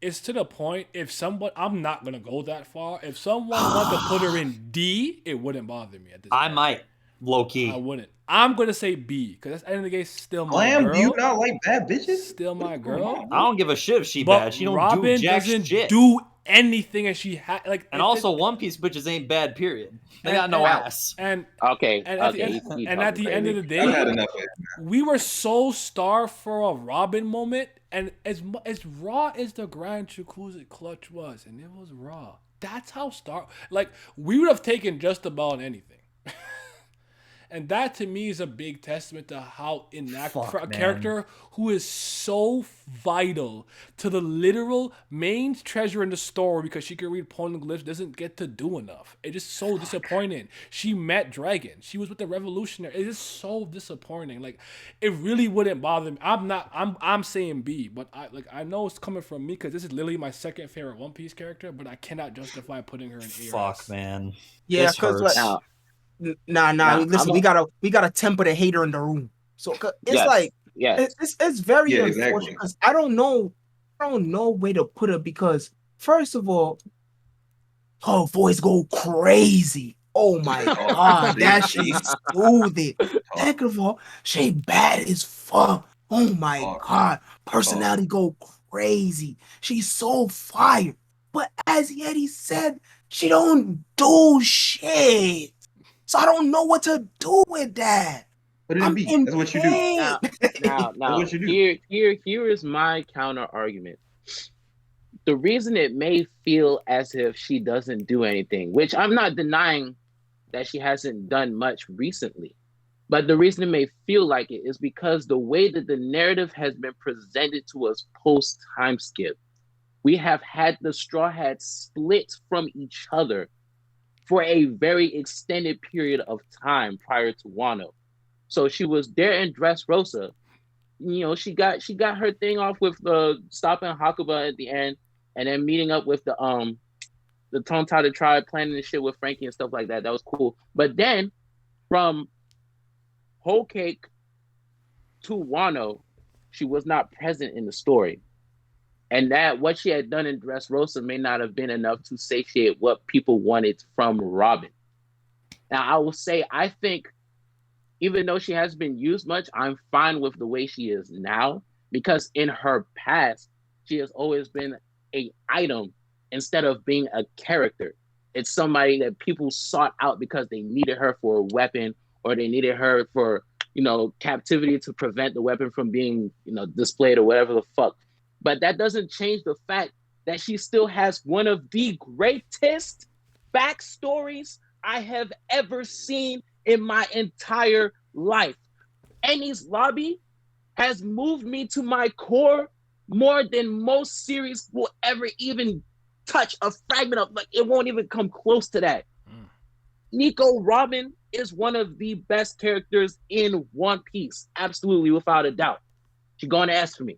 it's to the point. If someone, I'm not gonna go that far. If someone wanted to put her in D, it wouldn't bother me at this point. I might, low key. I wouldn't. I'm gonna say B because that's the end of the game. Still my girl. Do you not like bad bitches? Still my girl. I don't give a shit if she bad. She don't Robin do jack doesn't shit. do anything, and she had like. And also, One Piece bitches ain't bad. Period. They got no ass. And at the end of the day, we were so starved for a Robin moment, and as raw as the Grand Chukuzi clutch was, and it was raw. That's how starved. Like we would have taken just about anything. And that to me is a big testament to how inactive for a character who is so vital to the literal main treasure in the story because she can read poneglyphs doesn't get to do enough. It's just so disappointing. She met Dragon. She was with the Revolutionary. It is so disappointing. Like it really wouldn't bother me. I'm saying B, but I know it's coming from me because this is literally my second favorite One Piece character, but I cannot justify putting her in A. Fuck, man. Yeah, because Nah. Listen, we gotta temper the hater in the room. So it's it's very unfortunate because I don't know where to put it because first of all, her voice go crazy. Oh my god, that shit soothing. Second of all, she bad as fuck. Oh my god, personality go crazy. She's so fire. But as Yeti said, she don't do shit. So I don't know what to do with that. But it'll be. That's what you do. Now what you do. Here is my counter argument. The reason it may feel as if she doesn't do anything, which I'm not denying that she hasn't done much recently, But the reason it may feel like it is because the way that the narrative has been presented to us post time skip, we have had the Straw Hats split from each other for a very extended period of time prior to Wano. So she was there in Dressrosa. You know, she got her thing off with stopping Hakuba at the end, and then meeting up with the Tontada tribe, planning the shit with Frankie and stuff like that. That was cool. But then from Whole Cake to Wano, she was not present in the story. And that what she had done in Dressrosa may not have been enough to satiate what people wanted from Robin. Now, I will say, I think, even though she hasn't been used much, I'm fine with the way she is now, because in her past, she has always been an item instead of being a character. It's somebody that people sought out because they needed her for a weapon, or they needed her for, you know, captivity to prevent the weapon from being, you know, displayed or whatever the fuck. But that doesn't change the fact that she still has one of the greatest backstories I have ever seen in my entire life. Enies Lobby has moved me to my core more than most series will ever even touch a fragment of. Like, it won't even come close to that. Nico Robin is one of the best characters in One Piece, absolutely, without a doubt. She's going to ask for me.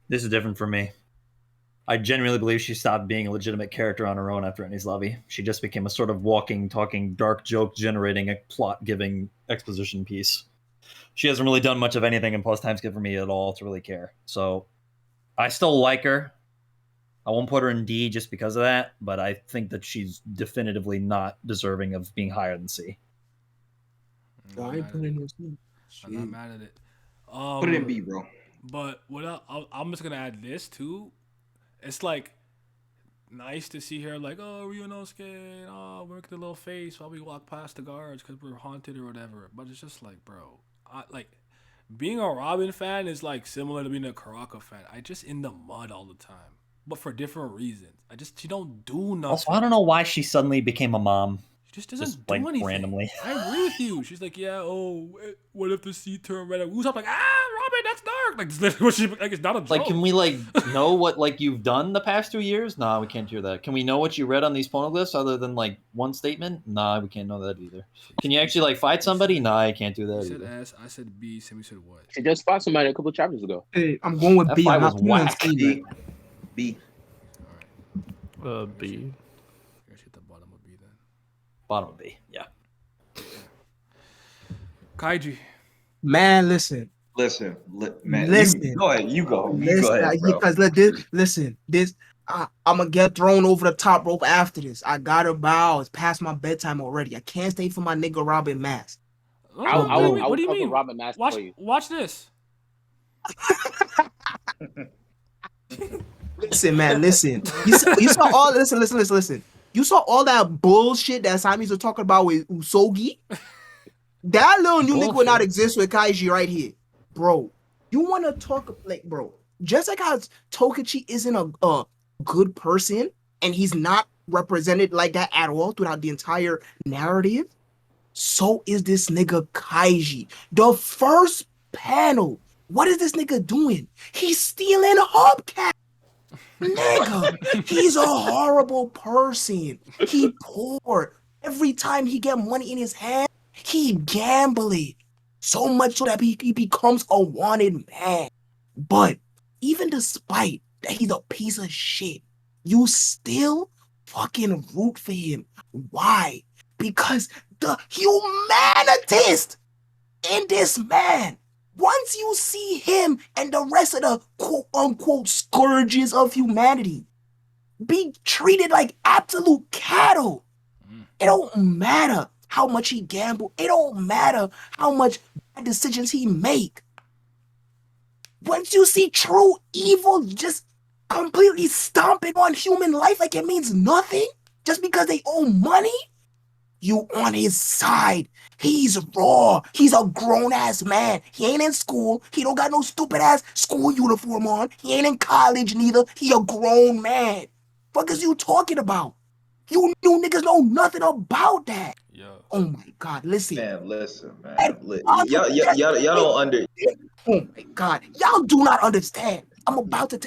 This is different for me. I genuinely believe she stopped being a legitimate character on her own after Enies Lobby. She just became a sort of walking, talking, dark joke, generating a plot-giving exposition piece. She hasn't really done much of anything in post time skip for me at all to really care. So I still like her. I won't put her in D just because of that, but I think that she's definitively not deserving of being higher than C. I ain't putting no C. I'm not mad at it. Put it in B, bro. But what I'm just gonna add this too. It's like nice to see her like, oh, Ryunosuke, oh, we look at the little face while we walk past the guards because we're haunted or whatever. But it's just like, bro, being a Robin fan is like similar to being a Karaka fan. I just in the mud all the time, but for different reasons. she don't do nothing. Also, I don't know why she suddenly became a mom. She just doesn't do anything. Randomly. I agree with you. She's like, yeah, what if the sea turned red? Who's up? Like, Robin, that's dark. Like, literally what she, like, it's not a joke. Like, can we know what you've done the past 2 years? Nah, we can't hear that. Can we know what you read on these poneglyphs other than one statement? Nah, we can't know that either. Can you actually fight somebody? Nah, I can't do that. You said either. S, I said B. Sammy said what? She just fought somebody a couple chapters ago. Hey, I'm going with That B. fight I'm was not putting whack. C. B. B. Let's hit the bottom of B then. Bottom of B, yeah. Kaiji. Man, listen. Man. Listen. Go ahead. You go. Listen, ahead, bro. Because I'm gonna get thrown over the top rope after this. I gotta bow. It's past my bedtime already. I can't stay for my nigga Robin mask. What do you mean? Robin mask for you. Watch this. Listen, man, listen. You saw all. Listen. You saw all that bullshit that Samis was talking about with Usogi. That little new nigga would not exist with Kaiji right here, bro. You want to talk bro? Just like how Tokichi isn't a good person, and he's not represented like that at all throughout the entire narrative. So is this nigga Kaiji. The first panel. What is this nigga doing? He's stealing hubcaps. Nigga, he's a horrible person. He poor. Every time he get money in his hand, he gamble it. So much so that he becomes a wanted man. But even despite that he's a piece of shit, you still fucking root for him. Why? Because the humanitist in this man, once you see him and the rest of the quote-unquote scourges of humanity be treated like absolute cattle, it don't matter how much he gambled. It don't matter how much bad decisions he make. Once you see true evil just completely stomping on human life like it means nothing just because they owe money, you on his side. He's raw. He's a grown-ass man. He ain't in school. He don't got no stupid-ass school uniform on. He ain't in college neither. He a grown man. Fuck is you talking about? You new niggas know nothing about that. Yo. Oh my God, listen. Man, listen, That man. concept- Y'all don't under. Oh my God, y'all do not understand. I'm about to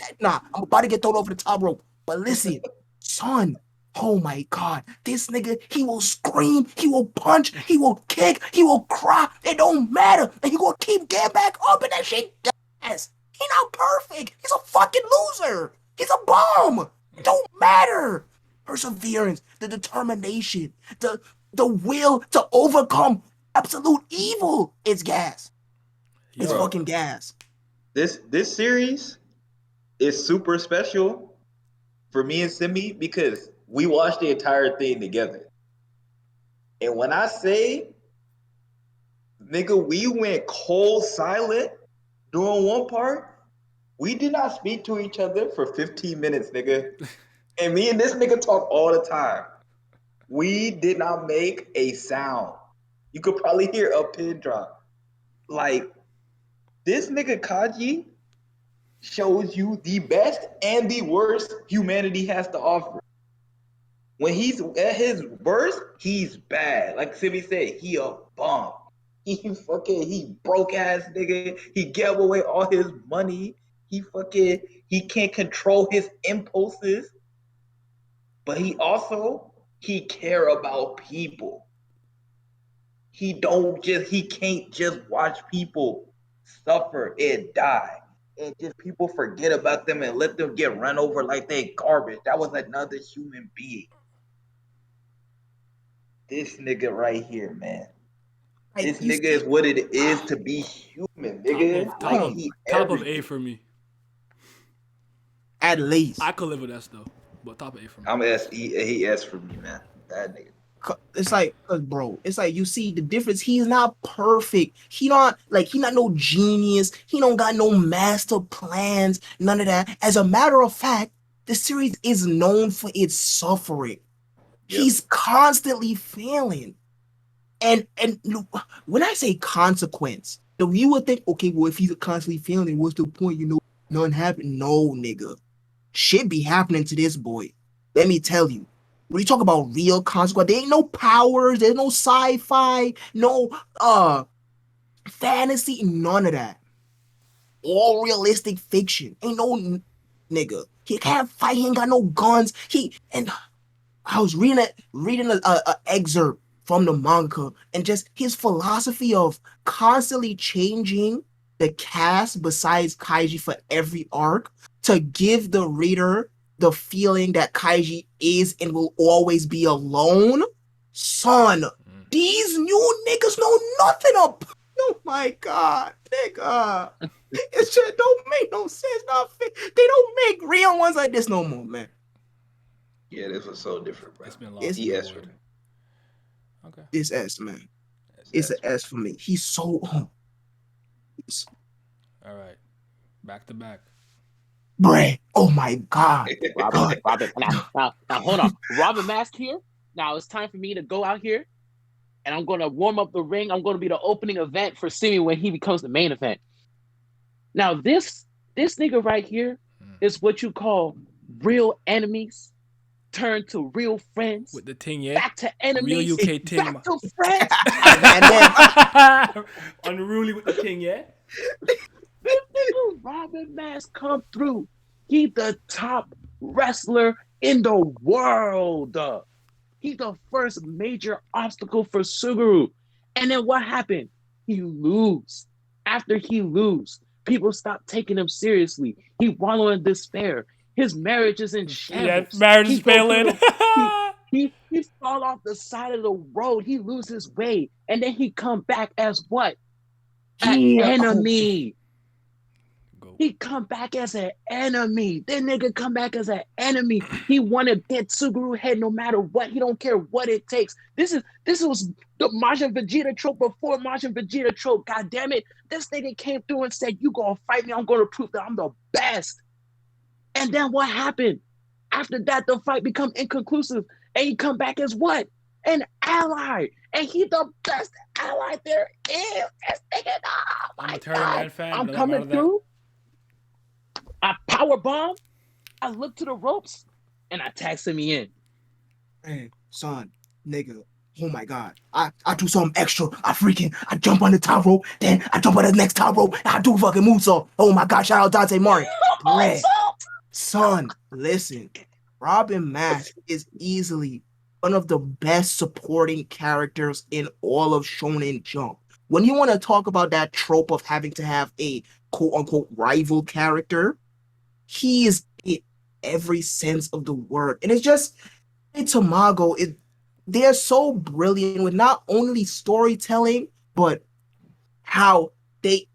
get thrown over the top rope. But listen, son, oh my God, this nigga, he will scream, he will punch, he will kick, he will cry. It don't matter. And he gonna keep getting back up and that shit does. He not perfect. He's a fucking loser. He's a bum. It don't matter. Perseverance, the determination, the will to overcome absolute evil. It's gas. It's Yo. fucking gas. This series is super special for me and Simi because we watched the entire thing together. And when I say, nigga, we went cold silent during one part, we did not speak to each other for 15 minutes, nigga. And me and this nigga talk all the time. We did not make a sound. You could probably hear a pin drop. Like, this nigga Kaji shows you the best and the worst humanity has to offer. When he's at his worst, he's bad. Like Simi said, he a bum. He broke ass nigga. He gave away all his money. He can't control his impulses. But he care about people. He can't just watch people suffer and die. And just people forget about them and let them get run over like they garbage. That was another human being. This nigga right here, man. This nigga is what it is to be human, nigga. Top of A for me. At least. I could live with S though, but top of A for me. I'm S. He S for me, man. That nigga. It's like, bro, it's like you see the difference. He's not perfect. He not no genius. He don't got no master plans, none of that. As a matter of fact, the series is known for its suffering. Yep. He's constantly failing. And when I say consequence, the viewer think, okay, well, if he's constantly failing, what's the point? Nothing happened. No, nigga. Shit be happening to this boy. Let me tell you. When you talk about real consequence, there ain't no powers, there's no sci-fi, no fantasy, none of that. All realistic fiction. Ain't no nigga. He can't fight, he ain't got no guns. I was reading a excerpt from the manga, and just his philosophy of constantly changing the cast besides Kaiji for every arc to give the reader the feeling that Kaiji is and will always be alone. Son, these new niggas know nothing about. Oh my God, nigga. It just don't make no sense. They don't make real ones like this no more, man. Yeah, this was so different, bro. It's been long. S for me. Okay. It's S, man. It's an S for me. He's so. All right. Back to back. Bray. Oh my God. Robin. Now, hold on. Robin Mask here. Now it's time for me to go out here, and I'm going to warm up the ring. I'm going to be the opening event for Simi when he becomes the main event. Now, this nigga right here is what you call real enemies turn to real friends. With the ting, yeah? Back to enemies. Real UK ting. Back to friends. And then, unruly with the ting, yeah? This nigga Robin Mask come through. He the top wrestler in the world. He the first major obstacle for Suguru. And then what happened? He lose. After he lose, people stop taking him seriously. He wallow in despair. His marriage is in shambles. Yeah, marriage is failing. He fall off the side of the road. He loses his way. And then he come back as what? An enemy. He come back as an enemy. That nigga come back as an enemy. He want to get Suguru head no matter what. He don't care what it takes. This was the Majin Vegeta trope before Majin Vegeta trope. God damn it. This nigga came through and said, you gonna fight me. I'm gonna prove that I'm the best. And then what happened? After that, the fight become inconclusive. And he come back as what? An ally. And he the best ally there is. This nigga, oh my God. Fan, I'm coming through. I power bomb. I look to the ropes and I tag Simi in. Hey, son, nigga. Oh my god. I do something extra. I jump on the top rope, then I jump on the next top rope, and I do fucking moonsault. Oh my god, shout out Dante Martin. Bruh. Son, listen. Robin Mask is easily one of the best supporting characters in all of Shonen Jump. When you want to talk about that trope of having to have a quote unquote rival character, he is it every sense of the word. And it's just Tamago, they're so brilliant with not only storytelling, but how they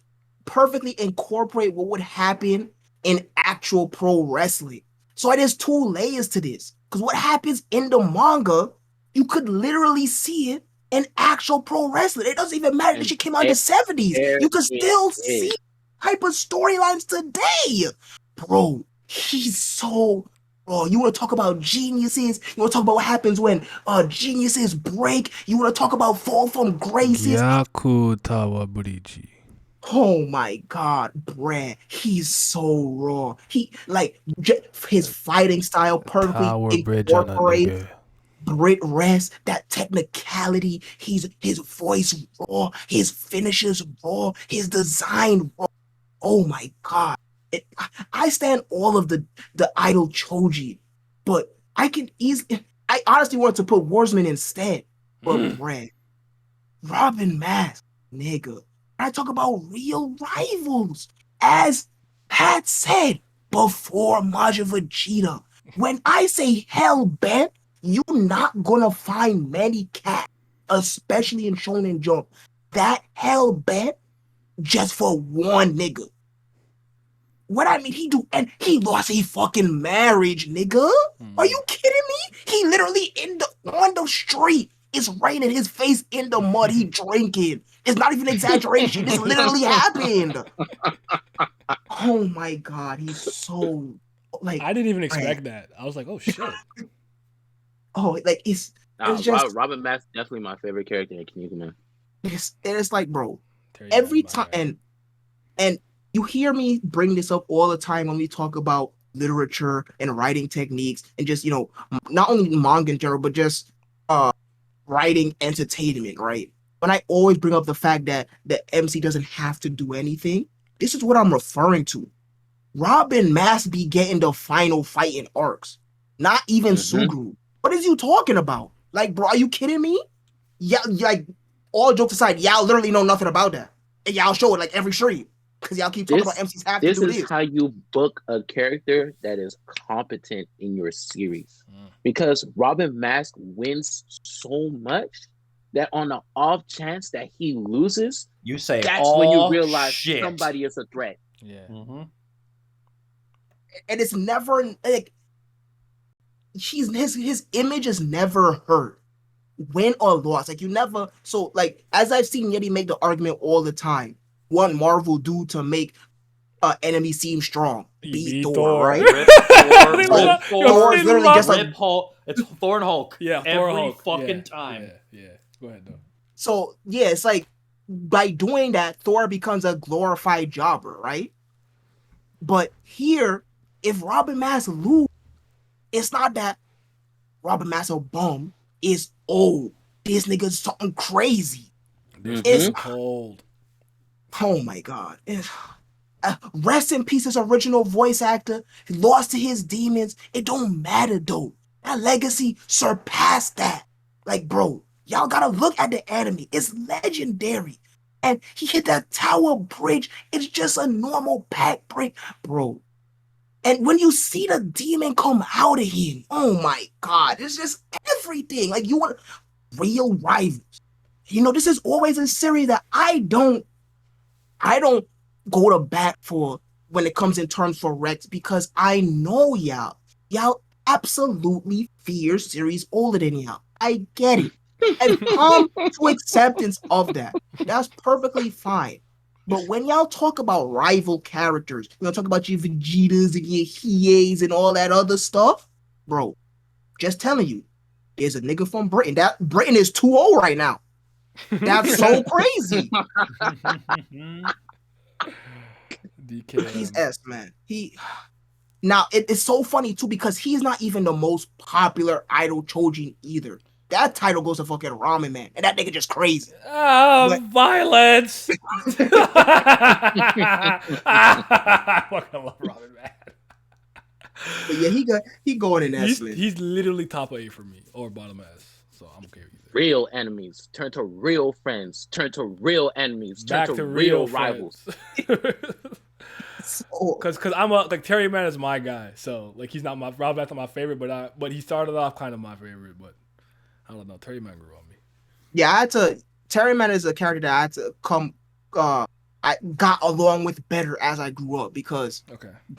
perfectly incorporate what would happen in actual pro wrestling. So there's two layers to this. Because what happens in the manga, you could literally see it in actual pro wrestling. It doesn't even matter that shit came out in the 70s. You could still see type of storylines today. Bro, he's so you want to talk about geniuses? You want to talk about what happens when geniuses break? You want to talk about fall from graces? Gyaku Tawaburiji. Oh my god, bruh, he's so raw. He his fighting style perfectly Tower Bridge on a incorporates nigga. Brit rest, that technicality. His voice raw, his finishes raw, his design raw. Oh my god. I stand all of the idol choji, but I honestly wanted to put Warsman instead. But bruh, Robin Mask, nigga. I talk about real rivals. As Pat said before Majin Vegeta, when I say hell bent, you're not gonna find many cats, especially in Shonen Jump, that hell bent just for one nigga. What I mean, he lost a fucking marriage, nigga. Are you kidding me? He literally on the street. It's raining his face in the mud. He drinking. It's not even exaggeration. This literally happened. Oh my god, he's so like. I didn't even expect that. I was like, oh shit. Oh, like it's just Robin Mask definitely my favorite character in Kinnikuman. it's like, bro, every time and you hear me bring this up all the time when we talk about literature and writing techniques and just, not only manga in general, but just writing entertainment, right? When I always bring up the fact that the MC doesn't have to do anything, this is what I'm referring to. Robin Mask be getting the final fight in arcs, not even Suguru. What is you talking about? Like, bro, are you kidding me? Yeah, like, all jokes aside, y'all literally know nothing about that. And y'all show it like every stream. Because y'all keep talking about MCs have to do this. This is how you book a character that is competent in your series. Because Robin Mask wins so much that on the off chance that he loses, you say that's when you realize somebody is a threat. Yeah. And it's never like his image is never hurt. Win or loss. Like you never as I've seen Yeti make the argument all the time. What Marvel do to make enemy seem strong? Beat Thor, right? Thor is literally just like Hulk. It's Thor and Hulk. Yeah, Thor every Hulk. Fucking time. Yeah. Go ahead though. So yeah, it's like by doing that, Thor becomes a glorified jobber, right? But here, if Robin Mask lose, it's not that Robin Mask a bum. It's this nigga's something crazy. It's cold. Oh my god. Rest in peace, his original voice actor. He lost to his demons. It don't matter though. That legacy surpassed that. Like, bro, y'all gotta look at the anime. It's legendary. And he hit that tower bridge. It's just a normal pack break, bro. And when you see the demon come out of him, oh my god, it's just everything. Like, you want real rivals. This is always a series that I don't go to bat for when it comes in terms for Rex because I know y'all absolutely fear series older than y'all. I get it. And come to acceptance of that. That's perfectly fine. But when y'all talk about rival characters, talk about your Vegetas and your Hies and all that other stuff, bro, just telling you, there's a nigga from Britain. That Britain is 2-0 right now. That's so crazy. He's S, man. Now it's so funny too because he's not even the most popular idol Chojin either. That title goes to fucking Ramen Man, and that nigga just crazy. But- Violence. I fucking love Ramen Man. But yeah, he going in that slim. He's literally top A for me or bottom S, so I'm okay with either. Real enemies turn to real friends, turn to real enemies, turn Back to real rivals. Cause I'm like Terry Man is my guy, so like he's not Rob not my favorite, but he started off kind of my favorite, but I don't know, Terry Man grew on me. Yeah, Terry Man is a character that I had to come I got along with better as I grew up because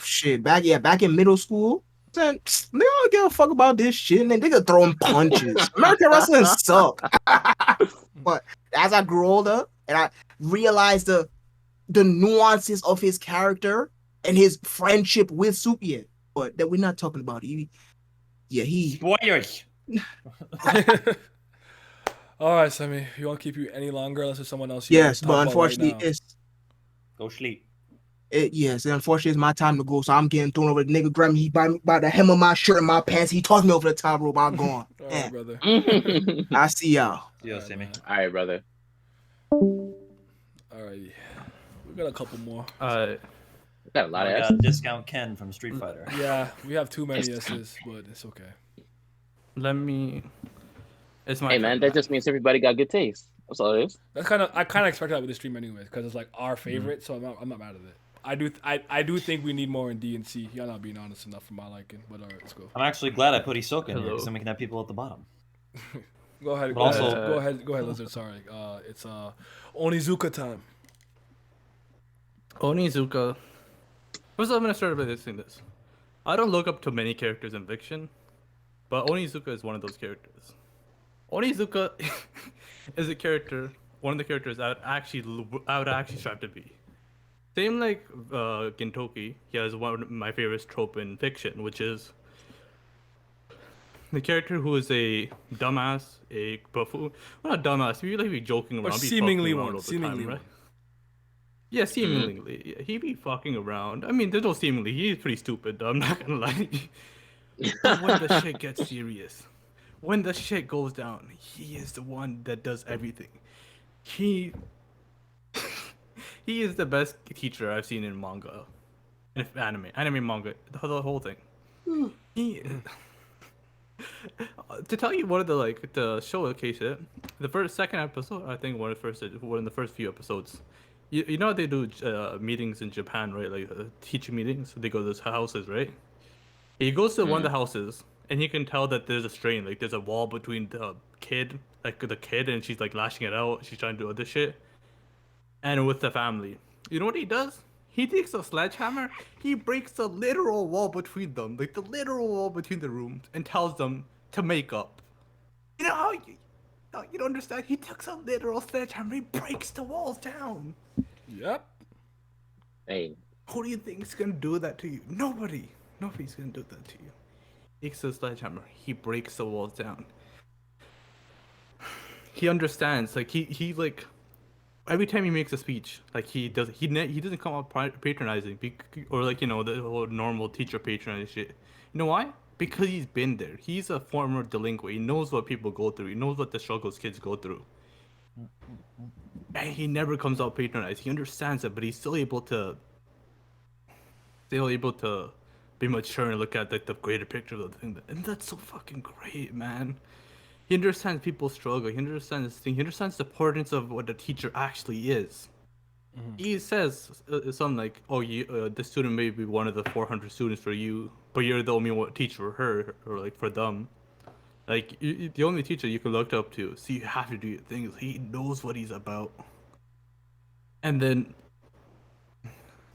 shit, back in middle school, then they don't give a fuck about this shit and they could throw him punches. American wrestling suck. But as I grew older and I realized the nuances of his character and his friendship with Sukiya, but that we're not talking about. He Spoilers. All right, Sammy, you won't keep you any longer unless there's someone else. Yes, but unfortunately, go sleep. Yes, unfortunately, it's my time to go, so I'm getting thrown over. The nigga grabbed me by the hem of my shirt and my pants. He tossed me over the top rope. I'm gone. All right, brother. I see y'all. See you, Sammy. All right, brother. All right, we got a couple more. We got a lot of got Discount Ken from Street Fighter. Yeah, we have too many S's, but it's okay. It's my man. That just means everybody got good taste. That's all it is. I kind of expect that with the stream anyway, because it's like our favorite, so I'm not mad at it. I do think we need more in D and C. Y'all not being honest enough for my liking, but all right, let's go. I'm actually glad I put Hisoka in here because then we can have people at the bottom. Go ahead, Lizard. Sorry, it's Onizuka time. Onizuka. First, I'm gonna start by saying this. I don't look up to many characters in fiction, but Onizuka is one of those characters. Onizuka is one of the characters I would actually strive to be. Same like Gintoki, he has one of my favorite trope in fiction, which is the character who is a dumbass, a buffoon. Well, not dumbass, he be joking around, or seemingly one, right? Yeah, seemingly. Yeah, he be fucking around. I mean, there's no seemingly. He's pretty stupid, though, I'm not gonna lie. But when the shit gets serious, when the shit goes down, he is the one that does everything. He is the best teacher I've seen in manga, in anime manga, the whole thing. To tell you one of the showcase it, second episode, I think one of the first few episodes. You know how they do meetings in Japan, right? Like teacher meetings. They go to those houses, right? He goes to one of the houses, and you can tell that there's a strain. Like there's a wall between the kid, and she's like lashing it out. She's trying to do other shit. And with the family, you know what he does? He takes a sledgehammer. He breaks the literal wall between them, like the literal wall between the rooms, and tells them to make up. You know how you don't understand? He takes a literal sledgehammer. He breaks the walls down. Yep. Hey. Who do you think is gonna do that to you? Nobody. Nobody's gonna do that to you. He takes a sledgehammer. He breaks the walls down. He understands. Like he like every time he makes a speech, like he doesn't come out patronizing or like the whole normal teacher patronizing shit. You know why? Because he's been there. He's a former delinquent. He knows what people go through. He knows what the struggles kids go through. And he never comes out patronizing. He understands it, but he's still able to be mature and look at the greater picture of the thing. And that's so fucking great, man. He understands people's struggle. He understands this thing. He understands the importance of what a teacher actually is. Mm-hmm. He says something like, "Oh, the student may be one of the 400 students for you, but you're the only one teacher for her, or like for them. Like the only teacher you can look up to. So you have to do your things. He knows what he's about." And then,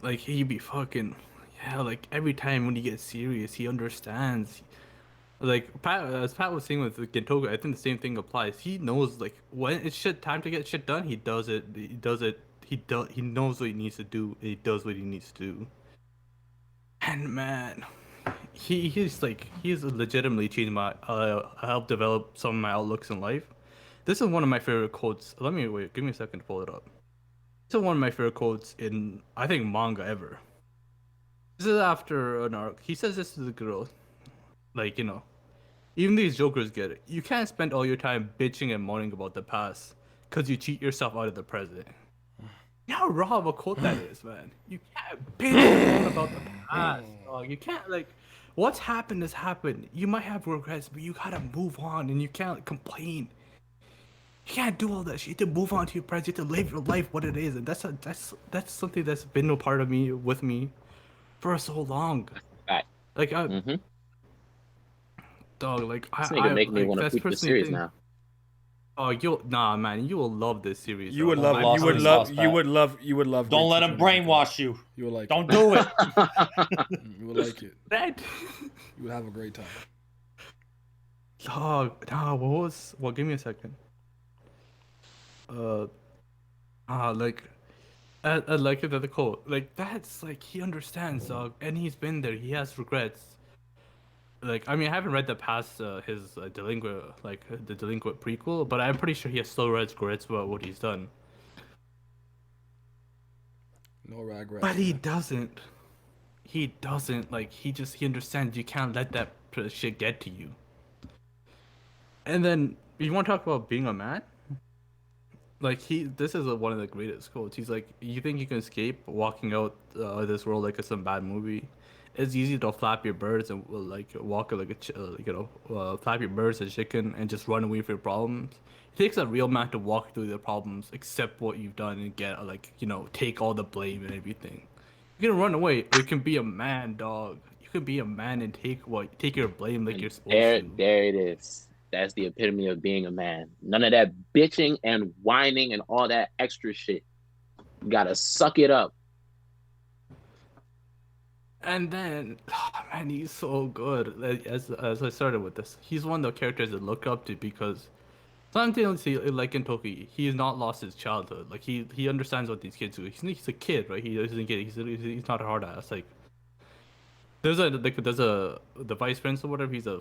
like he be fucking, like every time when he gets serious, he understands. Like as Pat was saying with Gintoga, I think the same thing applies. He knows like when it's time to get shit done. He does it. He knows what he needs to do. He does what he needs to do. And man, he's legitimately changed my. Helped develop some of my outlooks in life. This is one of my favorite quotes. Give me a second to pull it up. This is one of my favorite quotes in I think manga ever. This is after an arc. He says this to the girl, like, you know, even these jokers get it. You can't spend all your time bitching and moaning about the past, cause you cheat yourself out of the present. You know how raw of a quote that is, man. You can't bitch and moan about the past. Dog. You can't, like, what's happened has happened. You might have regrets, but you gotta move on, and you can't complain. You can't do all that shit. You have to move on to your present. You have to live your life what it is, and that's something that's been a part of me with me for so long. Fact. Like, Mm-hmm. dog, like This nigga make me like, want to that's quit the personally series thing- now. Oh, man, you will love this series. You dog. would Oh love. my Lost You God. would in love. sauce, You Pat. would love. You would love. Don't Great let him Teacher Onizuka. brainwash you. You would like. Don't it. do it. You would like it. That You would have a great time. dog. Nah, what? Give me a second. Like, I like it at the quote. Like, that's like he understands, dog, and he's been there. He has regrets. Like, I mean, I haven't read the past his delinquent, like the delinquent prequel, but I'm pretty sure he has still regrets about what he's done. No regrets. But he doesn't. He doesn't. Like, he understands you can't let that shit get to you. And then, you want to talk about being a man? Like, this is one of the greatest quotes. He's like, you think you can escape walking out this world like it's some bad movie? It's easy to flap your birds and like walk like flap your birds as chicken and just run away from your problems. It takes a real man to walk through the problems, accept what you've done, and get like, you know, take all the blame and everything. You can run away, or you can be a man, dog. You can be a man and take your blame like you're supposed to. There it is. That's the epitome of being a man. None of that bitching and whining and all that extra shit. You gotta suck it up. And then, man, he's so good. Like, as I started with this, he's one of the characters I look up to because simultaneously, like in Toki, he has not lost his childhood. Like he understands what these kids do. He's a kid, right? He doesn't get. He's not a hard ass. Like there's the vice prince or whatever. He's a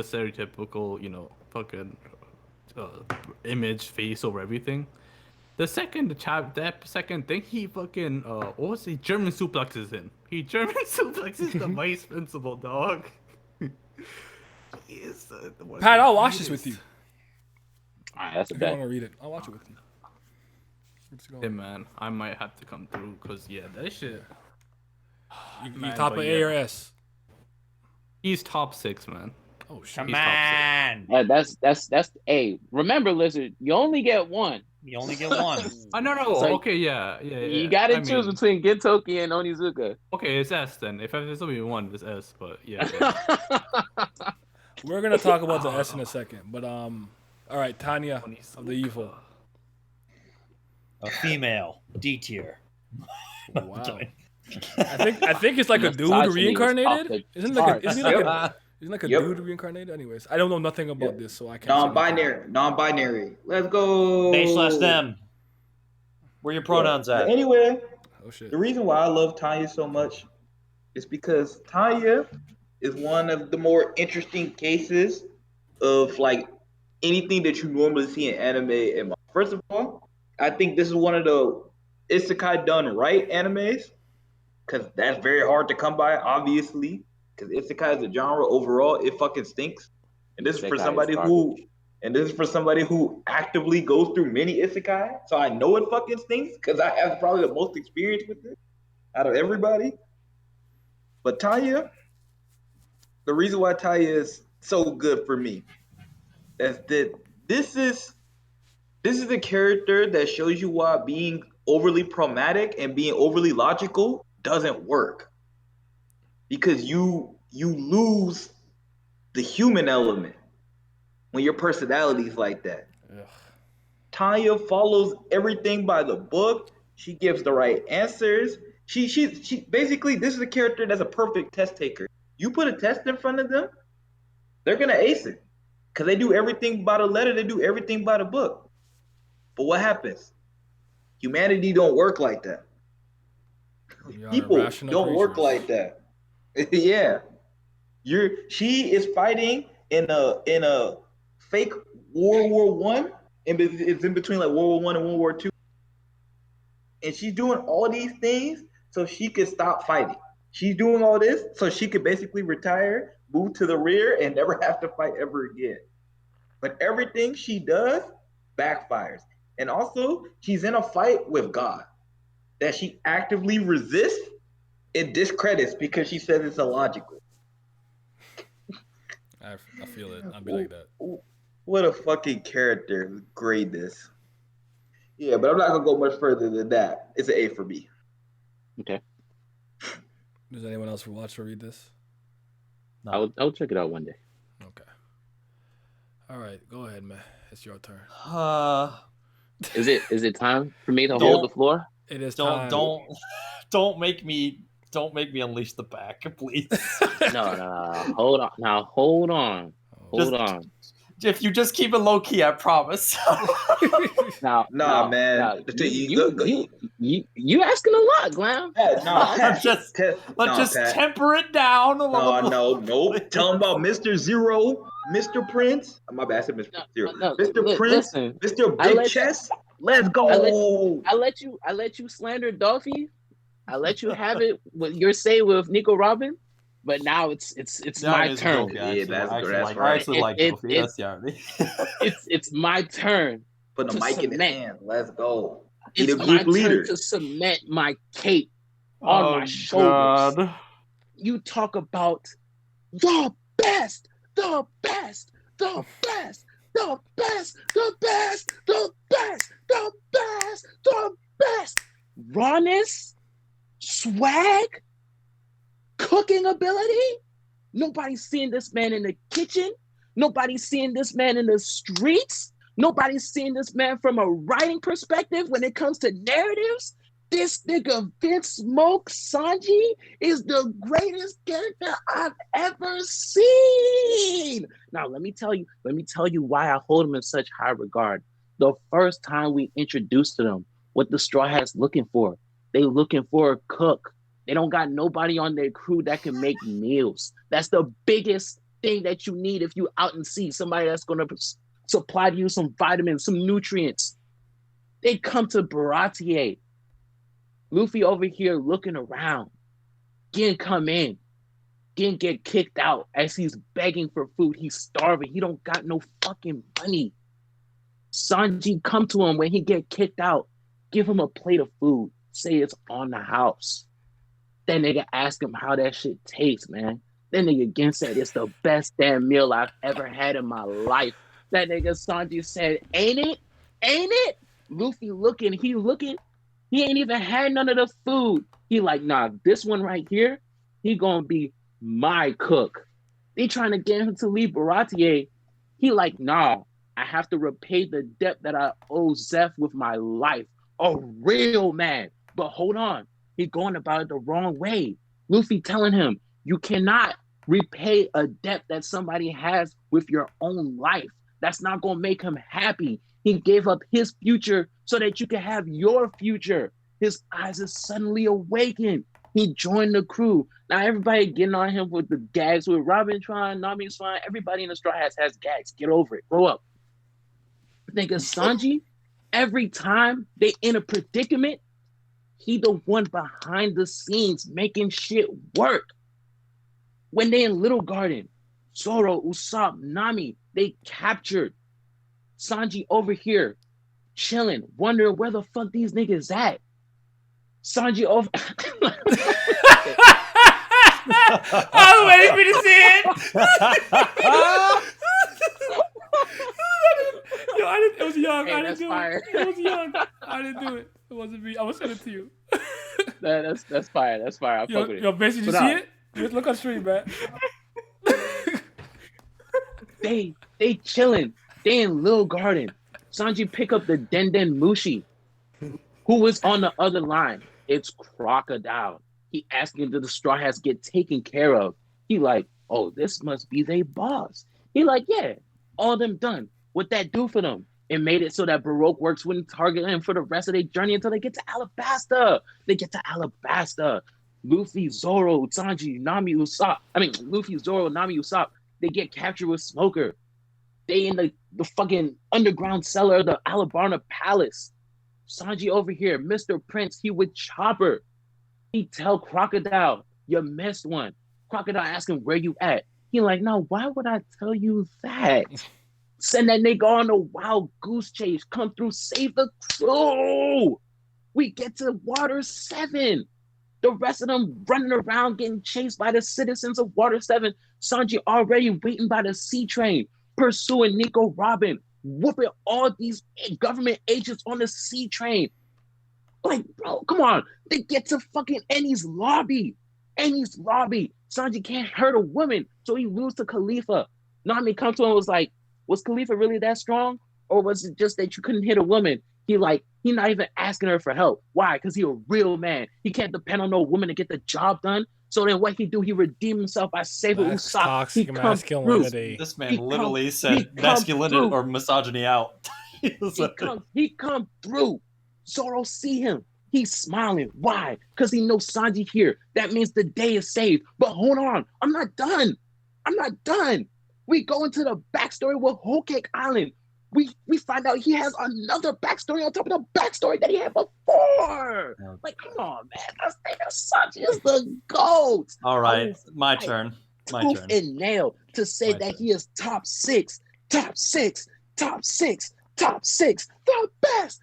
stereotypical, you know, fucking image face over everything. The second thing, he fucking what was he? German suplexes him. He German suplexes the vice principal, dog. He is one of Pat, the I'll watch this greatest. with you. Alright, that's a If you want bet. to read it, I'll watch it with you. Let's go. Hey man, I might have to come through because yeah, that shit. You Man, top of but A yeah. or S? He's top 6, man. Oh shit. Come He's top on. That's. Hey, remember, Lizard, you only get one. You only get one. No. So, okay, yeah. You gotta I choose mean, between Gintoki and Onizuka. Okay, it's S then. If there's only one, it's S. But yeah. We're gonna talk about the S in a second, but all right, Tanya of the Evil. A female. D tier. Wow. I think it's like a dude Misogyny is reincarnated. off the Isn't he like charts. isn't like a Yep. dude reincarnated? Anyways, I don't know nothing about this, so I can't. say anything. Non-binary. Let's go. They/them. Where your pronouns But at? anyway, Oh shit. the reason why I love Tanya so much is because Tanya is one of the more interesting cases of like anything that you normally see in anime. And first of all, I think this is one of the isekai done right animes, because that's very hard to come by, obviously. Because isekai is a genre overall, it fucking stinks. And this is for Isekai is somebody who actively goes through many isekai, so I know it fucking stinks because I have probably the most experience with it out of everybody. But Tanya, the reason why Tanya is so good for me is that this is a character that shows you why being overly pragmatic and being overly logical doesn't work, because you lose the human element when your personality is like that. Ugh. Tanya follows everything by the book. She gives the right answers. She basically, this is a character that's a perfect test taker. You put a test in front of them, they're gonna ace it because they do everything by the letter. They do everything by the book. But what happens? Humanity don't work like that. We are People irrational don't work creatures. like that. Yeah, she is fighting in a fake World War One, and it's in between like World War One and World War Two, and she's doing all these things so she can stop fighting. She's doing all this so she could basically retire, move to the rear, and never have to fight ever again. But everything she does backfires. And also, she's in a fight with God that she actively resists and discredits because she says it's illogical. I feel it. I'll be like that. What a fucking character. Greatness. Yeah, but I'm not going to go much further than that. It's an A for me. Okay. Does anyone else watch or read this? No. I'll check it out one day. Okay. All right, go ahead, man. It's your turn. Is it time for me to hold the floor? It is time. Don't make me unleash the pack, please. No. Hold on. Now hold on. Hold on. If you just keep it low key, I promise. Now, man. You asking a lot, Glam. Let's just temper it down a little. No. Tell him about Mr. Zero, Mr. Prince. My bad, I said Mr. Zero. Mr. Prince, listen, Mr. Big Chest. Let's go. I let you slander Dolphy. I let you have it with your say with Nico Robin. But now it's my turn. That's right. I actually like Dolphy. It's my turn. Put the mic in his hand. Let's go. It's my turn to cement my cape on my shoulders. God. You talk about the best. Rawness, swag, cooking ability. Nobody's seeing this man in the kitchen. Nobody's seeing this man in the streets. Nobody's seeing this man from a writing perspective when it comes to narratives. This nigga Vince Smoke Sanji is the greatest character I've ever seen. Now let me tell you why I hold him in such high regard. The first time we introduced to them what the Straw Hats looking for, they looking for a cook. They don't got nobody on their crew that can make meals. That's the biggest thing that you need if you out and see somebody that's gonna supply to you some vitamins, some nutrients. They come to Baratier. Luffy over here looking around, getting come in, getting get kicked out as he's begging for food. He's starving. He don't got no fucking money. Sanji come to him when he get kicked out, give him a plate of food, say it's on the house. That nigga ask him how that shit tastes, man. That nigga again said it's the best damn meal I've ever had in my life. That nigga Sanji said, ain't it? Ain't it? Luffy looking, he ain't even had none of the food. He like, nah, this one right here, he gonna be my cook. They trying to get him to leave Baratier. He like, nah, I have to repay the debt that I owe Zeph with my life. A real man. But hold on, he going about it the wrong way. Luffy telling him, you cannot repay a debt that somebody has with your own life. That's not gonna make him happy. He gave up his future so that you can have your future. His eyes are suddenly awakened. He joined the crew. Now everybody getting on him with the gags with Robin trying, Nami's fine. Everybody in the Straw Hats has gags. Get over it. Grow up. Nigga Sanji, every time they in a predicament, he the one behind the scenes making shit work. When they in Little Garden, Zoro, Usopp, Nami, they captured Sanji over here, chilling, wondering where the fuck these niggas at. Sanji over. I was waiting for you to see it. Yo, it was young. Hey, I didn't do fire. it. It was young. I didn't do it. It wasn't me. I was sending it to you. That's fire. That's fire. I'll fuck with it. Yo, basically, did you see it? Just look on stream, man. They chilling. They in Little Garden. Sanji pick up the Den Mushi, who was on the other line. It's Crocodile. He asking that the Straw Hats get taken care of. He like, oh, this must be their boss. He like, yeah, all them done. What that do for them? It made it so that Baroque Works wouldn't target him for the rest of their journey until they get to Alabasta. They get to Alabasta. Luffy, Zoro, Sanji, Nami, Usopp. Luffy, Zoro, Nami, Usopp. They get captured with Smoker. They in the fucking underground cellar of the Alabama Palace. Sanji over here, Mr. Prince, he with Chopper. He tell Crocodile, You missed one. Crocodile asking where you at. He like, no, why would I tell you that? Send that nigga on a wild goose chase. Come through, save the crew. We get to Water 7. The rest of them running around getting chased by the citizens of Water 7. Sanji already waiting by the C train, pursuing Nico Robin, whooping all these government agents on the C train. Like, bro, come on. They get to fucking Annie's lobby. Annie's lobby. Sanji can't hurt a woman, so he loses to Khalifa. Nami comes to him and was like, was Khalifa really that strong? Or was it just that you couldn't hit a woman? He not even asking her for help. Why? Because he a real man. He can't depend on no woman to get the job done. So then what he do? He redeem himself by saving That's Usopp. toxic masculinity. This man literally said masculinity or misogyny out. He come through. Zoro see him. He's smiling. Why? Because he knows Sanji here. That means the day is saved. But hold on. I'm not done. We go into the backstory with Whole Cake Island. We find out he has another backstory on top of the backstory that he had before. Like, come on, man. Sanji is the GOAT. All right. My turn. Tooth and nail to say that he is top six. The best.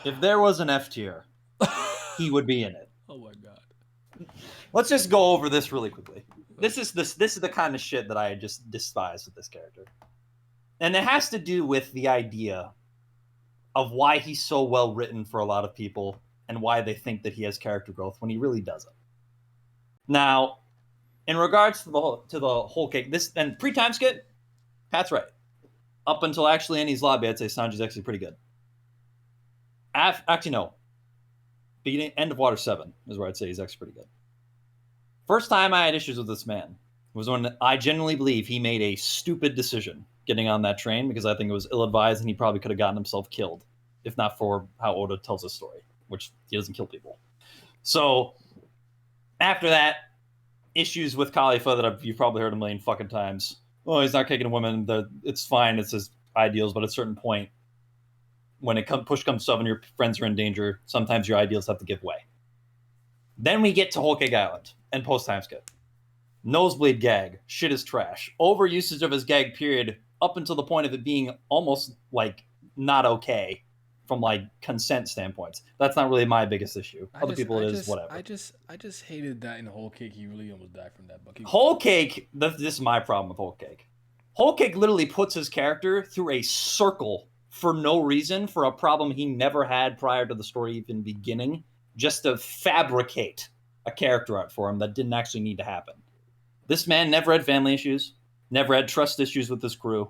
If there was an F tier, he would be in it. Oh my god. Let's just go over this really quickly. This is the kind of shit that I just despise with this character. And it has to do with the idea of why he's so well written for a lot of people and why they think that he has character growth when he really doesn't. Now, in regards to the whole cake, this and pre-time skip, Pat's right. Up until actually Annie's lobby, I'd say Sanji's actually pretty good. Actually, no. End of Water 7 is where I'd say he's actually pretty good. First time I had issues with this man was when I genuinely believe he made a stupid decision getting on that train because I think it was ill-advised and he probably could have gotten himself killed if not for how Oda tells his story, which he doesn't kill people. So after that, issues with Khalifa that you've probably heard a million fucking times. Oh, he's not kicking a woman. It's fine. It's his ideals, but at a certain point, when push comes to shove and your friends are in danger, sometimes your ideals have to give way. Then we get to Whole Cake Island and post-time skip. Nosebleed gag. Shit is trash. Overusage of his gag period up until the point of it being almost like not okay from like consent standpoints. That's not really my biggest issue. Other people it is whatever. I just hated that in Whole Cake he really almost died from that. But Whole Cake, this is my problem with Whole Cake. Whole Cake literally puts his character through a circle for no reason, for a problem he never had prior to the story even beginning, just to fabricate a character art for him that didn't actually need to happen. This man never had family issues, never had trust issues with his crew,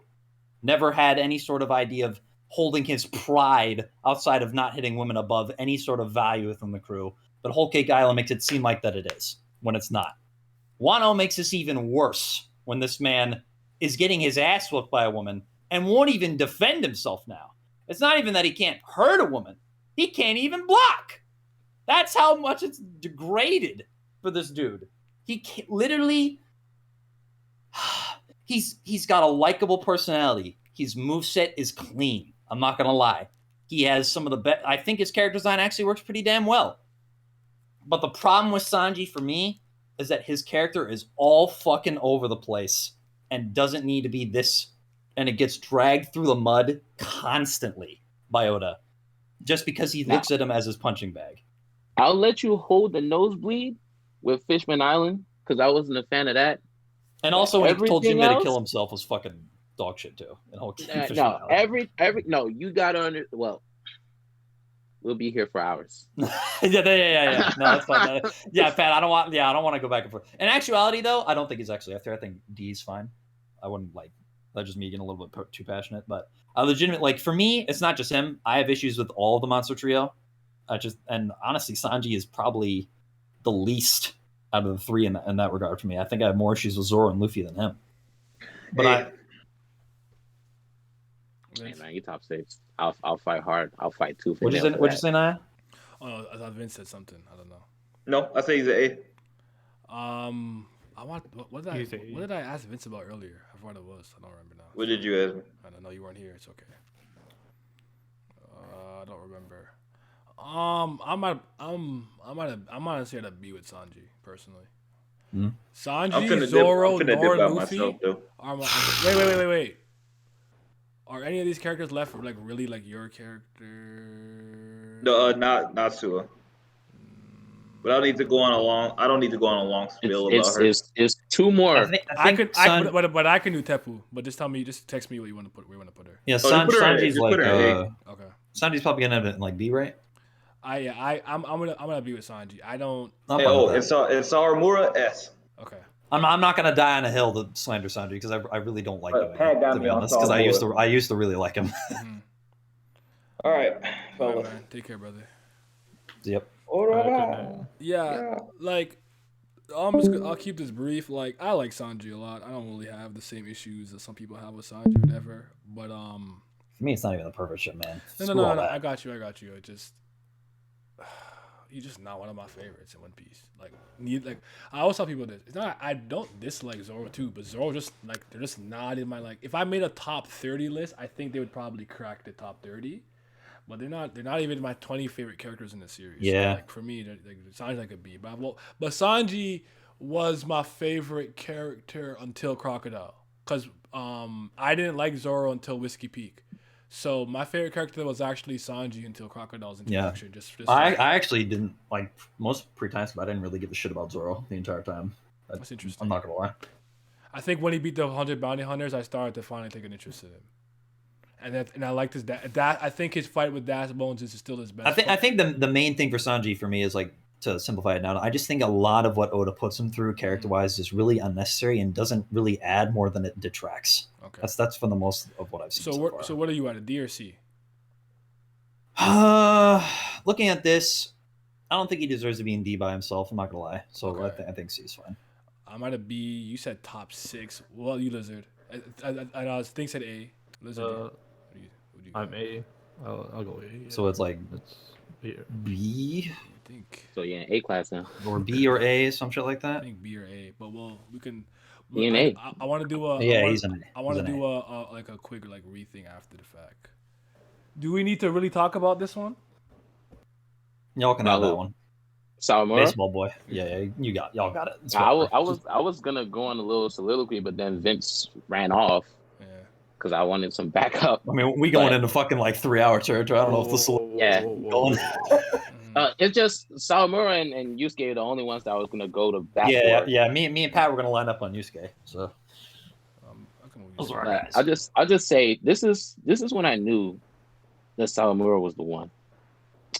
never had any sort of idea of holding his pride outside of not hitting women above any sort of value within the crew. But Whole Cake Island makes it seem like that it is, when it's not. Wano makes this even worse when this man is getting his ass whooped by a woman and won't even defend himself now. It's not even that he can't hurt a woman. He can't even block. That's how much it's degraded for this dude. He literally... He's got a likable personality. His moveset is clean. I'm not going to lie. He has some of the best... I think his character design actually works pretty damn well. But the problem with Sanji for me is that his character is all fucking over the place and doesn't need to be this... And it gets dragged through the mud constantly by Oda, just because he looks at him as his punching bag. I'll let you hold the nosebleed with Fishman Island, because I wasn't a fan of that. And also when he told Jinbei else, to kill himself was fucking dog shit too. You gotta well, we'll be here for hours. yeah. No, that's fine. Yeah, Pat, I don't want to go back and forth. In actuality though, I don't think he's actually after. I think D's fine. I wouldn't like... That's just me getting a little bit too passionate, but for me, it's not just him. I have issues with all of the Monster Trio. And honestly, Sanji is probably the least out of the three in that regard for me. I think I have more issues with Zoro and Luffy than him. But Hey man, you top six. I'll fight hard. I'll fight tooth. What'd you say, Naya? Oh, I thought Vince said something. I don't know. No, I say he's an A. What did I ask Vince about earlier? I forgot what it was. I don't remember now. What did you ask me? I don't know. You weren't here. It's okay. I don't remember. I'm gonna say that be with Sanji personally. Sanji, Zoro, nor Luffy. Wait. Are any of these characters left like really like your character? No, not Sua. But I don't need to go on a long spiel about her. It's two more. I can do Teppu, but just text me where you want to put her. Yeah, Sanji's like okay. Sanji's probably gonna have it in like B, right? I'm gonna be with Sanji. I don't. It's Saramura S. Okay. I'm not gonna die on a hill to slander Sanji because I really don't like doing Pat it, got to me be on honest. Because Saramura. I used to really like him. All right, fellas. Man. Take care, brother. Yep. Yeah, like I'll keep this brief. Like I like Sanji a lot. I don't really have the same issues that some people have with Sanji or whatever. But for me, it's not even the perfect shit, man. No. I got you. It just he's just not one of my favorites in One Piece. Like I always tell people this. It's not I don't dislike Zoro too, but Zoro just like they're just not in my like. If I made a top 30 list, I think they would probably crack the top 30. But they're not even my 20 favorite characters in the series. Yeah. So, like for me, Sanji like a B. But Sanji was my favorite character until Crocodile, because I didn't like Zoro until Whiskey Peak. So my favorite character was actually Sanji until Crocodile's introduction. Yeah. Just I actually didn't like most pre-times, but I didn't really give a shit about Zoro the entire time. That's interesting. I'm not gonna lie. I think when he beat the 100 bounty hunters, I started to finally take an interest in him. And I liked his I think his fight with Das Bones is still his best. I think the main thing for Sanji for me is like, to simplify it now, I just think a lot of what Oda puts him through character wise is really unnecessary and doesn't really add more than it detracts. Okay. That's for the most of what I've seen. So what are you at, a D or C? Looking at this, I don't think he deserves to be in D by himself. I'm not gonna lie. So okay. I think C is fine. I'm at a B. You said top 6. Well, you Lizard. I think said A. Lizard. I'm A. I'll go A. Yeah. So it's like B. I think. So yeah, A class now. Or B or A, some shit like that. I think B or A, but we can. B and A. I want to do a. Yeah, he's an A. I want to do a like a quick like rethink after the fact. Do we need to really talk about this one? Y'all can have that one. Salamura? Baseball boy. Yeah, y'all got it. I was gonna go on a little soliloquy, but then Vince ran off. Because I wanted some backup. I mean, we going into fucking like 3-hour territory. I don't know if this will. Yeah. It's just Salamura and Yusuke are the only ones that I was gonna go to back. Yeah. Me and Pat were gonna line up on Yusuke. So. I'll just say this is when I knew that Salamura was the one.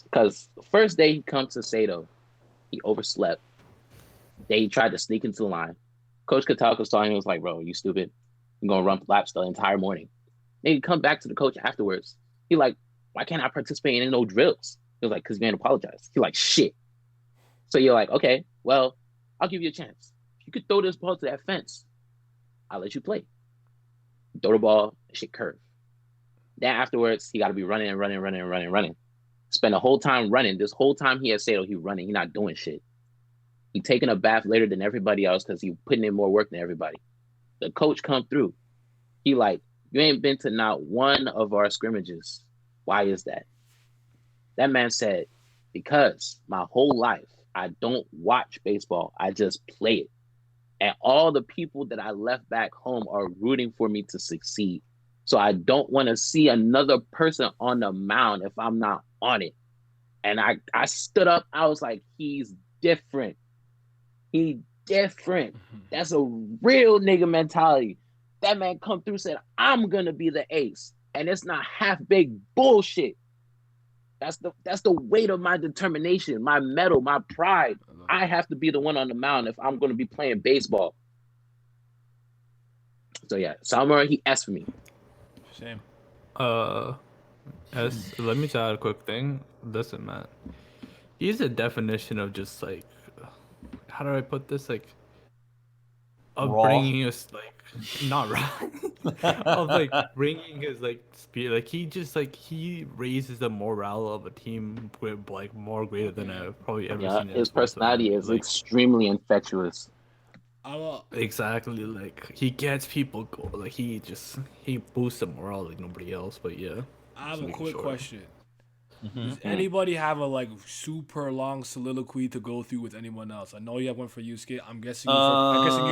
Because first day he comes to Sato, he overslept. They tried to sneak into the line. Coach Kataka saw him and was like, "Bro, you stupid. I'm gonna run laps the entire morning." Then he come back to the coach afterwards. He like, "Why can't I participate in no drills?" He was like, "Cause you didn't apologize." He like, "Shit." So you're like, "Okay, well, I'll give you a chance. If you could throw this ball to that fence, I'll let you play." Throw the ball, shit curve. Then afterwards, he got to be running. Spend the whole time running. This whole time he at Sato, he running. He not doing shit. He taking a bath later than everybody else because he putting in more work than everybody. The coach come through. He like, "You ain't been to not one of our scrimmages. Why is that?" That man said, "Because my whole life, I don't watch baseball. I just play it. And all the people that I left back home are rooting for me to succeed. So I don't want to see another person on the mound if I'm not on it." And I stood up. I was like, he's different. He different. That's a real nigga mentality. That man come through and said, "I'm gonna be the ace." And it's not half-baked bullshit. That's the weight of my determination, my mettle, my pride. I have to be the one on the mound if I'm gonna be playing baseball. So yeah, Salamura, he asked for me. Same. Let me tell you a quick thing. Listen, man. He's a definition of just like, how do I put this? Like, of raw. Bringing us like, not raw. Of like bringing his like spirit. Like he raises the morale of a team with like more greater than I've probably ever seen. His personality is extremely infectious. Exactly, like he gets people go, like he boosts the morale like nobody else. But yeah, I have just a making quick sure. question. Mhm. Does anybody have a like super long soliloquy to go through with anyone else? I know you have one for Yusuke. I'm guessing you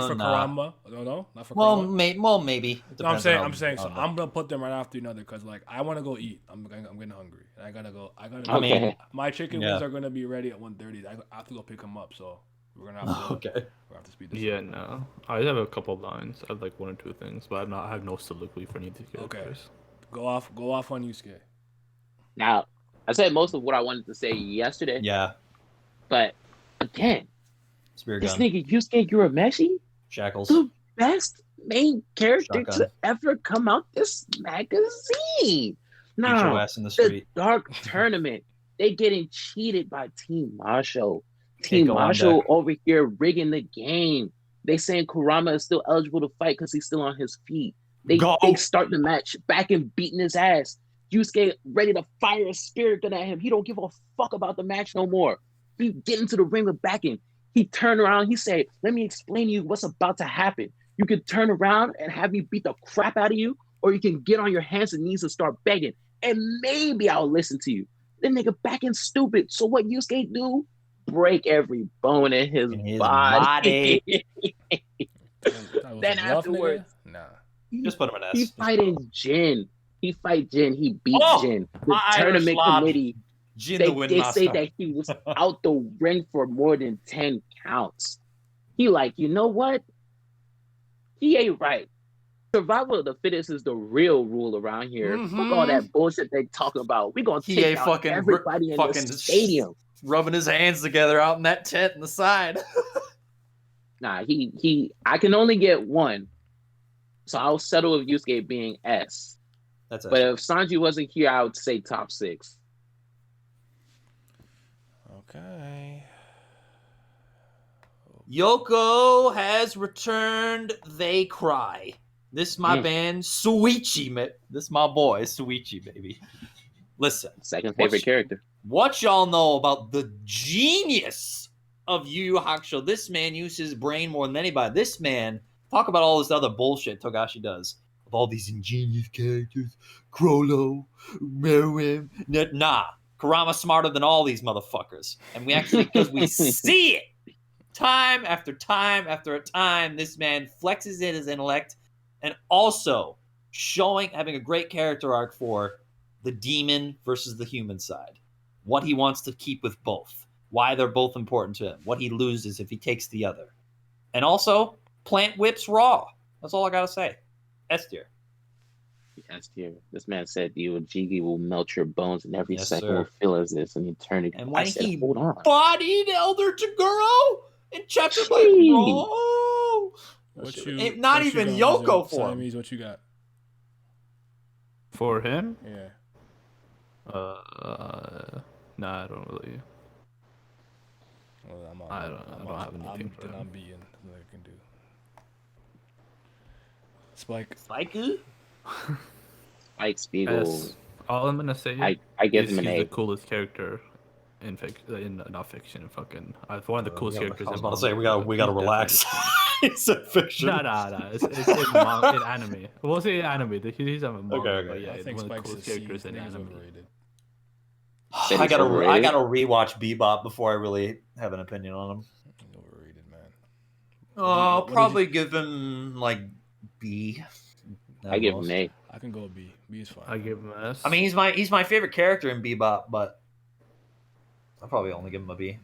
for Nah. Karama. No, not for Well, Karama. maybe. It No, I'm depends saying, on so how- I'm gonna put them right after another because like I want to go eat. I'm getting hungry. I gotta go. I mean, Okay. My chicken Yeah. wings are gonna be ready at 1:30. I have to go pick them up. So we're gonna have to. okay. We're gonna have to speed this Yeah, up. no, I have a couple lines. I have like one or two things, but I have no soliloquy for any of these Okay. characters. Go off on Yusuke. Now, I said most of what I wanted to say yesterday, Yeah. but again, Spear this gun. nigga Yusuke Urameshi, Shackles. the best main character Shotgun. to ever come out this magazine. Beat your Nah, ass in the the street. Dark Tournament, they getting cheated by Team Masho. Can't Team go on Masho deck. over here rigging the game. They saying Kurama is still eligible to fight because he's still on his feet. They start the match back and beating his ass. Yusuke ready to fire a spirit gun at him. He don't give a fuck about the match no more. He get into the ring with backing. He turned around. He said, "Let me explain to you what's about to happen. You can turn around and have me beat the crap out of you, or you can get on your hands and knees and start begging, and maybe I'll listen to you." The nigga backing stupid. So what Yusuke do? Break every bone in his body. Then afterwards, Nah. Just put him in S. he Just put him fighting Jin. He fight Jin. He beat Oh, Jin. The Irish tournament lobby. committee, Jin they the Windmaster. say that he was out the ring for more than 10 counts. He like, you know what? He ain't right. Survival of the fittest is the real rule around here. Fuck all that bullshit they talking about. We gonna He take ain't down fucking everybody in fucking the stadium. rubbing his hands together out in that tent in the side. Nah, I can only get one. So I'll settle with Yusuke being S. That's But it. if Sanji wasn't here, I would say top 6. Okay. Yoko has returned. They cry. This my band, Suichi. This my boy, Suichi, baby. Listen. Second favorite character. What y'all know about the genius of Yu Yu Hakusho? This man uses his brain more than anybody. This man, talk about all this other bullshit Togashi does. Of all these ingenious characters. Crollo, Meruem. Nah. Kurama's smarter than all these motherfuckers. And we actually, because we see it. Time after time after time, this man flexes in his intellect and also having a great character arc for the demon versus the human side. What he wants to keep with both. Why they're both important to him. What he loses if he takes the other. And also, plant whips raw. That's all I gotta say. S tier. S tier. This man said the Ujigi will melt your bones and every Yes, second sir. will feel as this in eternity. And when I said, he hold on. bodied Elder Toguro in chapter Gee. bro. Not even Yoko for him. Siamese, what you got? For him? Yeah. Nah, I don't really. Well, I don't have anything for then him. I'm beating what I can do. Spike. Spike? Spike Spiegel. Yes. All I'm gonna say I give is him an he's A. the coolest character in not fiction, fucking. One of the coolest characters. I was in about to say manga, we but gotta he's relax. definitely- It's a fiction. Nah. It's in anime. We'll say anime. He's a manga, Okay. but yeah, I think one of the Spike's coolest a C. characters in I think he's anime. overrated. I gotta rewatch Bebop before I really have an opinion on him. Overrated, man. I'll What did probably give him like B. I give him A. I can go B. B is fine. I give him an S. I mean, he's my favorite character in Bebop, but I'll probably only give him a B.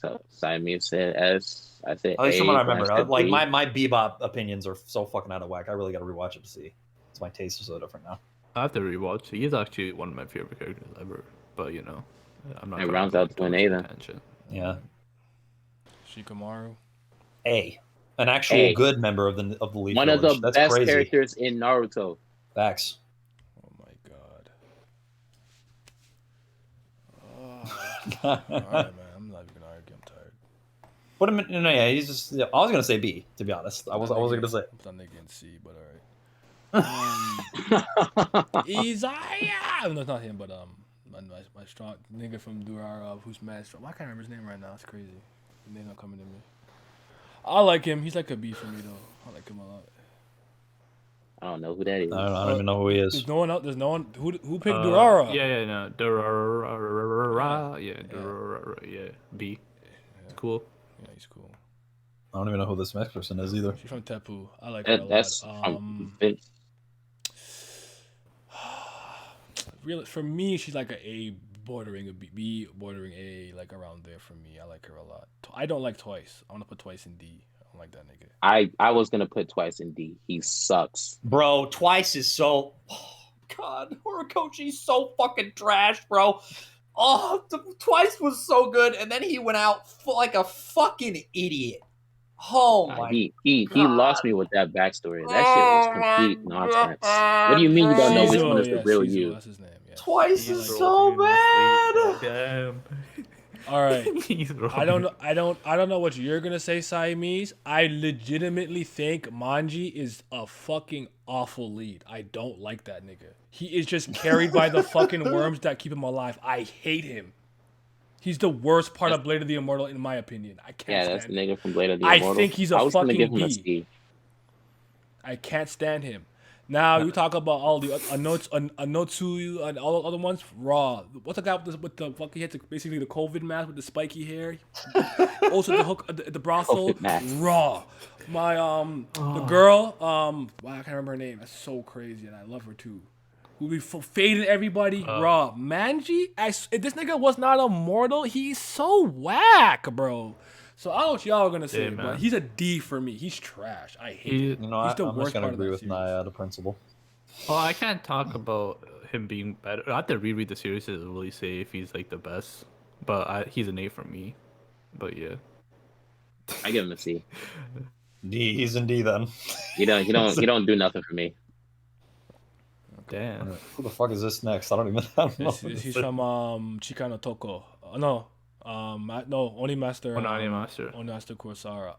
So Siamese said S. I said At least A. from what I then remember. said Like B. my Bebop opinions are so fucking out of whack. I really gotta rewatch it to see. It's my taste is so different now. I have to rewatch. He is actually one of my favorite characters ever. But I'm not. It trying rounds go out too to an much A then. tangent. Yeah. Shikamaru. A. An actual A. good member of the Leaf One of Village. the That's best crazy. characters in Naruto. Facts. Oh my god. Alright, man. I'm not even gonna argue. I'm tired. Put him in, no, yeah, he's just. I was gonna say B, to be honest. I wasn't gonna say. I'm planning against C, but alright. Isaiah. No, it's not him, but my strong nigga from Durarov who's mad strong. I can't remember his name right now. It's crazy. The name not coming to me. I like him. He's like a B for me though. I like him a lot. I don't know who that is. I don't even know who he is. There's no one else. There's no one who picked Durara. No. Durara. Yeah, Durara. Yeah. B. It's cool. Yeah, he's cool. I don't even know who this next person is either. She's from Tepu. I like her a That's lot. Really, for me, she's like a A bordering a B, bordering A, like around there for me. I like her a lot. I don't like Twice. I want to put Twice in D. I don't like that nigga. I was gonna put Twice in D. He sucks. Bro, Twice is so... Oh, God, Horikochi's so fucking trash, bro. Oh, Twice was so good, and then he went out like a fucking idiot. Oh my! He lost me with that backstory. That shit was complete nonsense. What do you mean you don't know which one is the real you? That's his name. Yes. Twice is so bad. Damn. All right. I don't know what you're gonna say, Siamese. I legitimately think Manji is a fucking awful lead. I don't like that nigga. He is just carried by the fucking worms that keep him alive. I hate him. He's the worst part of Blade of the Immortal, in my opinion. I can't. Yeah, that's the nigga from Blade of the Immortal. I think he's a fucking B. I can't stand him. Now you talk about all the Anotsu and all the other ones. Raw. What's the guy with the fucking hits? Basically the COVID mask with the spiky hair. Also the hook at the brothel. Raw. My the girl. I can't remember her name. That's so crazy, and I love her too. Who be fading everybody. Raw. Manji. If this nigga was not immortal, he's so whack, bro. So I don't know what y'all are gonna say, but he's a D for me. He's trash. I hate him. You know, he's the I'm worst just gonna part agree of with Naya, the principal. Well, I can't talk about him being better. I have to reread the series to really say if he's like the best. But he's an A for me. But yeah, I give him a C. D. He's in D then. He don't do nothing for me. Damn. Who the fuck is this next? I don't even know. He's from Chikano Toko. No, Oni Master. Oni Master. Oni Master Kursara.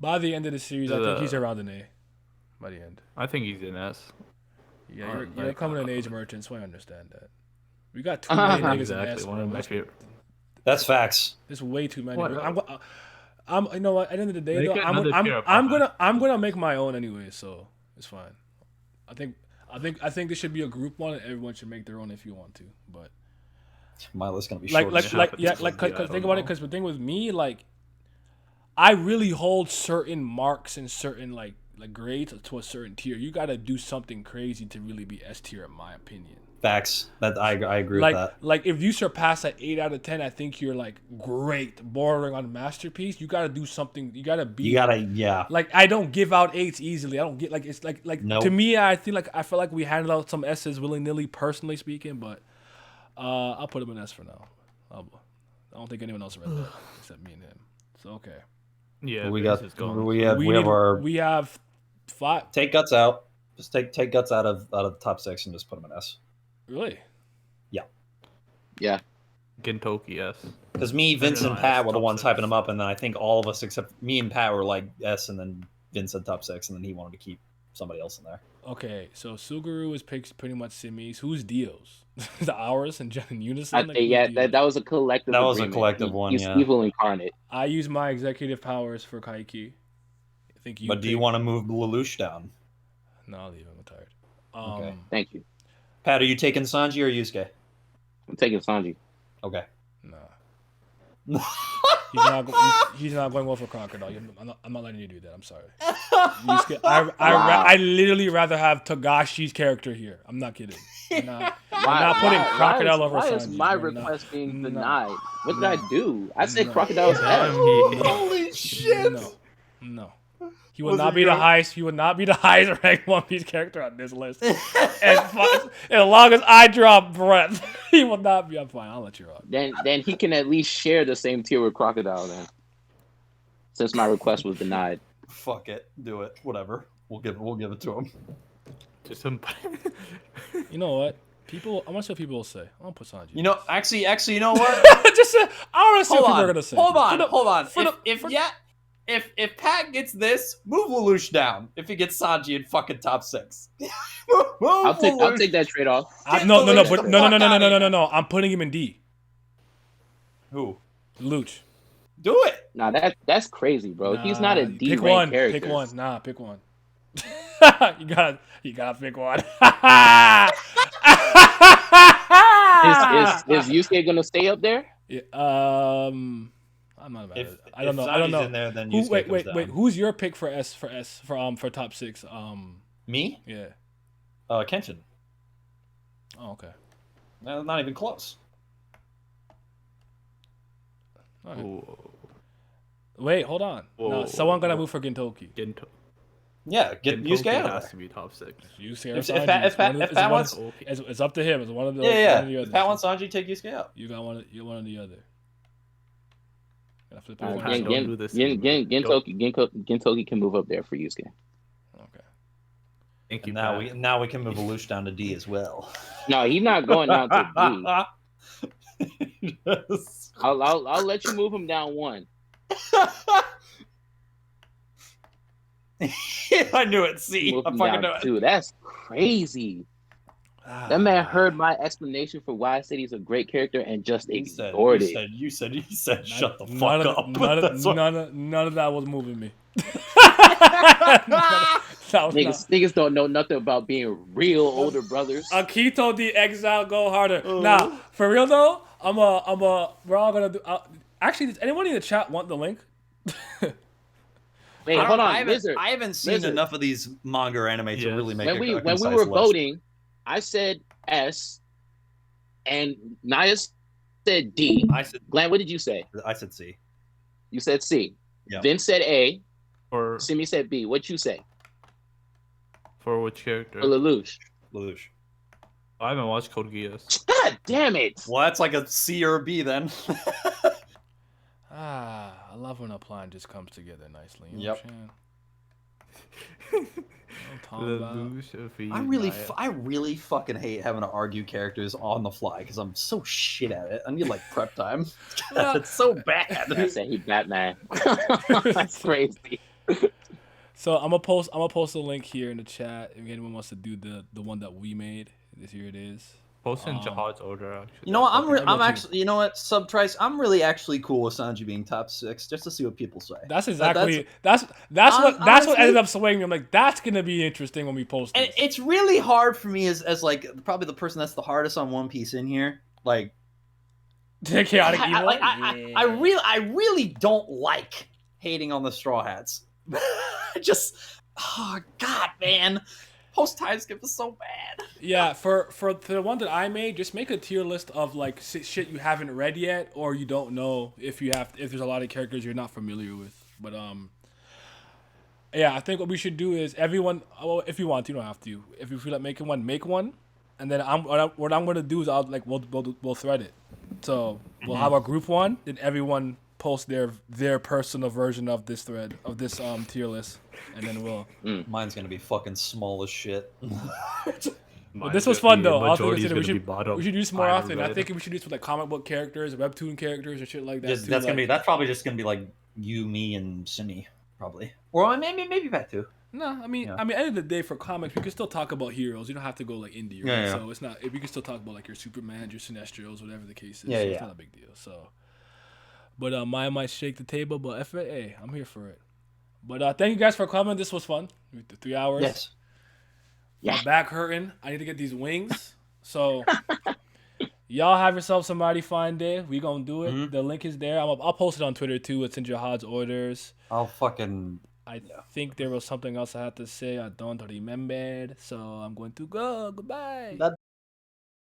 By the end of the series, I think he's around an A. By the end, I think he's an S. Yeah, you're coming an age merchant, so I understand that. We got too many niggas exactly. in S. One of my favorite. That's facts. There's way too many. What? You know what? At the end of the day, though, I'm gonna make my own anyway, so it's fine. I think this should be a group one, and everyone should make their own if you want to. But my list's gonna be like short. think about it, because the thing with me, like, I really hold certain marks and certain like grades to a certain tier. You got to do something crazy to really be S tier, in my opinion. Facts. That I agree with that. Like if you surpass at 8 out of 10, I think you're like great, bordering on masterpiece. You got to do something. You got to be. Yeah. Like I don't give out 8s easily. I don't get like it's like nope. To me, I feel like we handed out some S's willy nilly, personally speaking. But I'll put him in S for now. I don't think anyone else read that except me and him. So okay. Yeah, we have 5. Take Guts out. Just take Guts out of the top 6 and just put him in S. Really? Yeah. Gintoki, yes. Because me, Vince, and Pat were the ones hyping him up, and then I think all of us except me and Pat were like S, and then Vince said top 6, and then he wanted to keep somebody else in there. Okay, so Suguru is pretty much Simi's. Who's Dio's? The Ours and Unison? That was a collective. That was a collective one. He's evil incarnate. I use my executive powers for Kaiki. I think you. But do you want to move Lelouch down? No, I'll leave him. I'm tired. Okay. Thank you. Pat, are you taking Sanji or Yusuke? I'm taking Sanji. Okay. Nah. he's not going well for Crocodile. I'm not letting you do that. I'm sorry. I literally rather have Togashi's character here. I'm not kidding. I'm not putting Crocodile over Sanji. Why is my request being denied? What did I do? I said Crocodile's head. Holy shit! No. He will not be the highest. He will not be the highest ranked One Piece character on this list. As long as I draw breath, he will not be. I'm fine. I'll let you rock. Then he can at least share the same tier with Crocodile. Then, since my request was denied. Fuck it. Do it. Whatever. We'll give it to him. Just some. You know what? People. I want to see what people will say. I want to put Sanji. You know, actually, you know what? Just I want to see what people are gonna say. Hold on. If Pat gets this, move Lelouch down. If he gets Sanji in fucking top 6, I'll take that trade off. No. I'm putting him in D. Who? Lelouch. Do it. Nah, that's crazy, bro. He's not a Nah, D pick rank one. character. Pick one. Nah, pick one. you gotta pick one. Is Yusuke gonna stay up there? Yeah, I'm not mad. I don't know. I don't Sanji's know. in there, then Who, Yusuke wait, comes down. Who's your pick for for top 6? Me? Yeah. Kenshin. Oh, okay. Not even close. All right. Whoa. Wait, hold on. No, Whoa. someone gonna move for Gintoki. Yeah, get Gintoki Yusuke out has of to there. be top 6. Yusuke or If Sanji. Pat wants, It's up to him. It's one of the one yeah. of the If others. Pat wants Sanji, take Yusuke out. You got one. You one or the other. Gotta flip it All over. right, Don't do this anymore. Gintoki can move up there for Yusuke. Okay. Thank you. And now we can move Lelouch down to D as well. No, he's not going down to D. Yes. I'll let you move him down 1. I knew it. See, Move I him fucking down knew it. 2. That's crazy. That man heard my explanation for why I said he's a great character and just ignored it. You said, shut the None fuck of, up. None of that was moving me. Niggas don't know nothing about being real older brothers. Akito the Exile go harder. Nah, for real though, we're all gonna do. Actually, does anyone in the chat want the link? Wait, hold on, I haven't seen Lizard. enough of these manga or anime to really make when a we concise were list. voting, I said S, and Naya said D. Glenn, what did you say? I said C. You said C. Yeah. Vince said A. For Simi said B. What you say? which character? For Lelouch. Lelouch. I haven't watched Code Geass. God damn it! Well, that's like a C or a B then. I love when a plan just comes together nicely. You know Yep. what I'm saying? Lelouch V I really fucking hate having to argue characters on the fly because I'm so shit at it. I need like prep time. It's so bad. I said he Batman. That's crazy. So I'm gonna post a link here in the chat if anyone wants to do the one that we made. Here it is. Post in Jihad's order, actually. You know what? I'm actually. You know what? Subtrice. I'm really actually cool with Sanji being top 6, just to see what people say. That's exactly that's what ended up swaying me. I'm like, that's gonna be interesting when we post this. And it's really hard for me as like probably the person that's the hardest on One Piece in here. Like, chaotic evil. I really don't like hating on the Straw Hats. Oh god, man. Post time skip is so bad. Yeah, for the one that I made, just make a tier list of like shit you haven't read yet or you don't know if there's a lot of characters you're not familiar with. But yeah, I think what we should do is everyone. Well, if you want to, you don't have to. If you feel like making one, make one, and then what I'm gonna do is we'll thread it. So we'll have a group one, then everyone post their personal version of this thread of this tier list, and then we'll. Mine's gonna be fucking small as shit. But this was fun though. We We should do this more often. I think we should do this with like comic book characters, webtoon characters, or shit like that. That's probably just gonna be like you, me, and Simi, probably. Or maybe Pat too. No, I mean, end of the day for comics, we can still talk about heroes. You don't have to go like indie, right? Yeah. So it's not. We can still talk about like your Superman, your Sinestros, whatever the case is. Yeah, so yeah. It's not a big deal. So, but Maya might shake the table, but hey, I'm here for it. But thank you guys for coming. This was fun. 3 hours. Yes. My back hurting. I need to get these wings. So y'all have yourself some mighty fine day. We gonna do it. Mm-hmm. The link is there. I'll post it on Twitter too. It's in Jihad's orders. I think there was something else I had to say. I don't remember. So I'm going to go. Goodbye.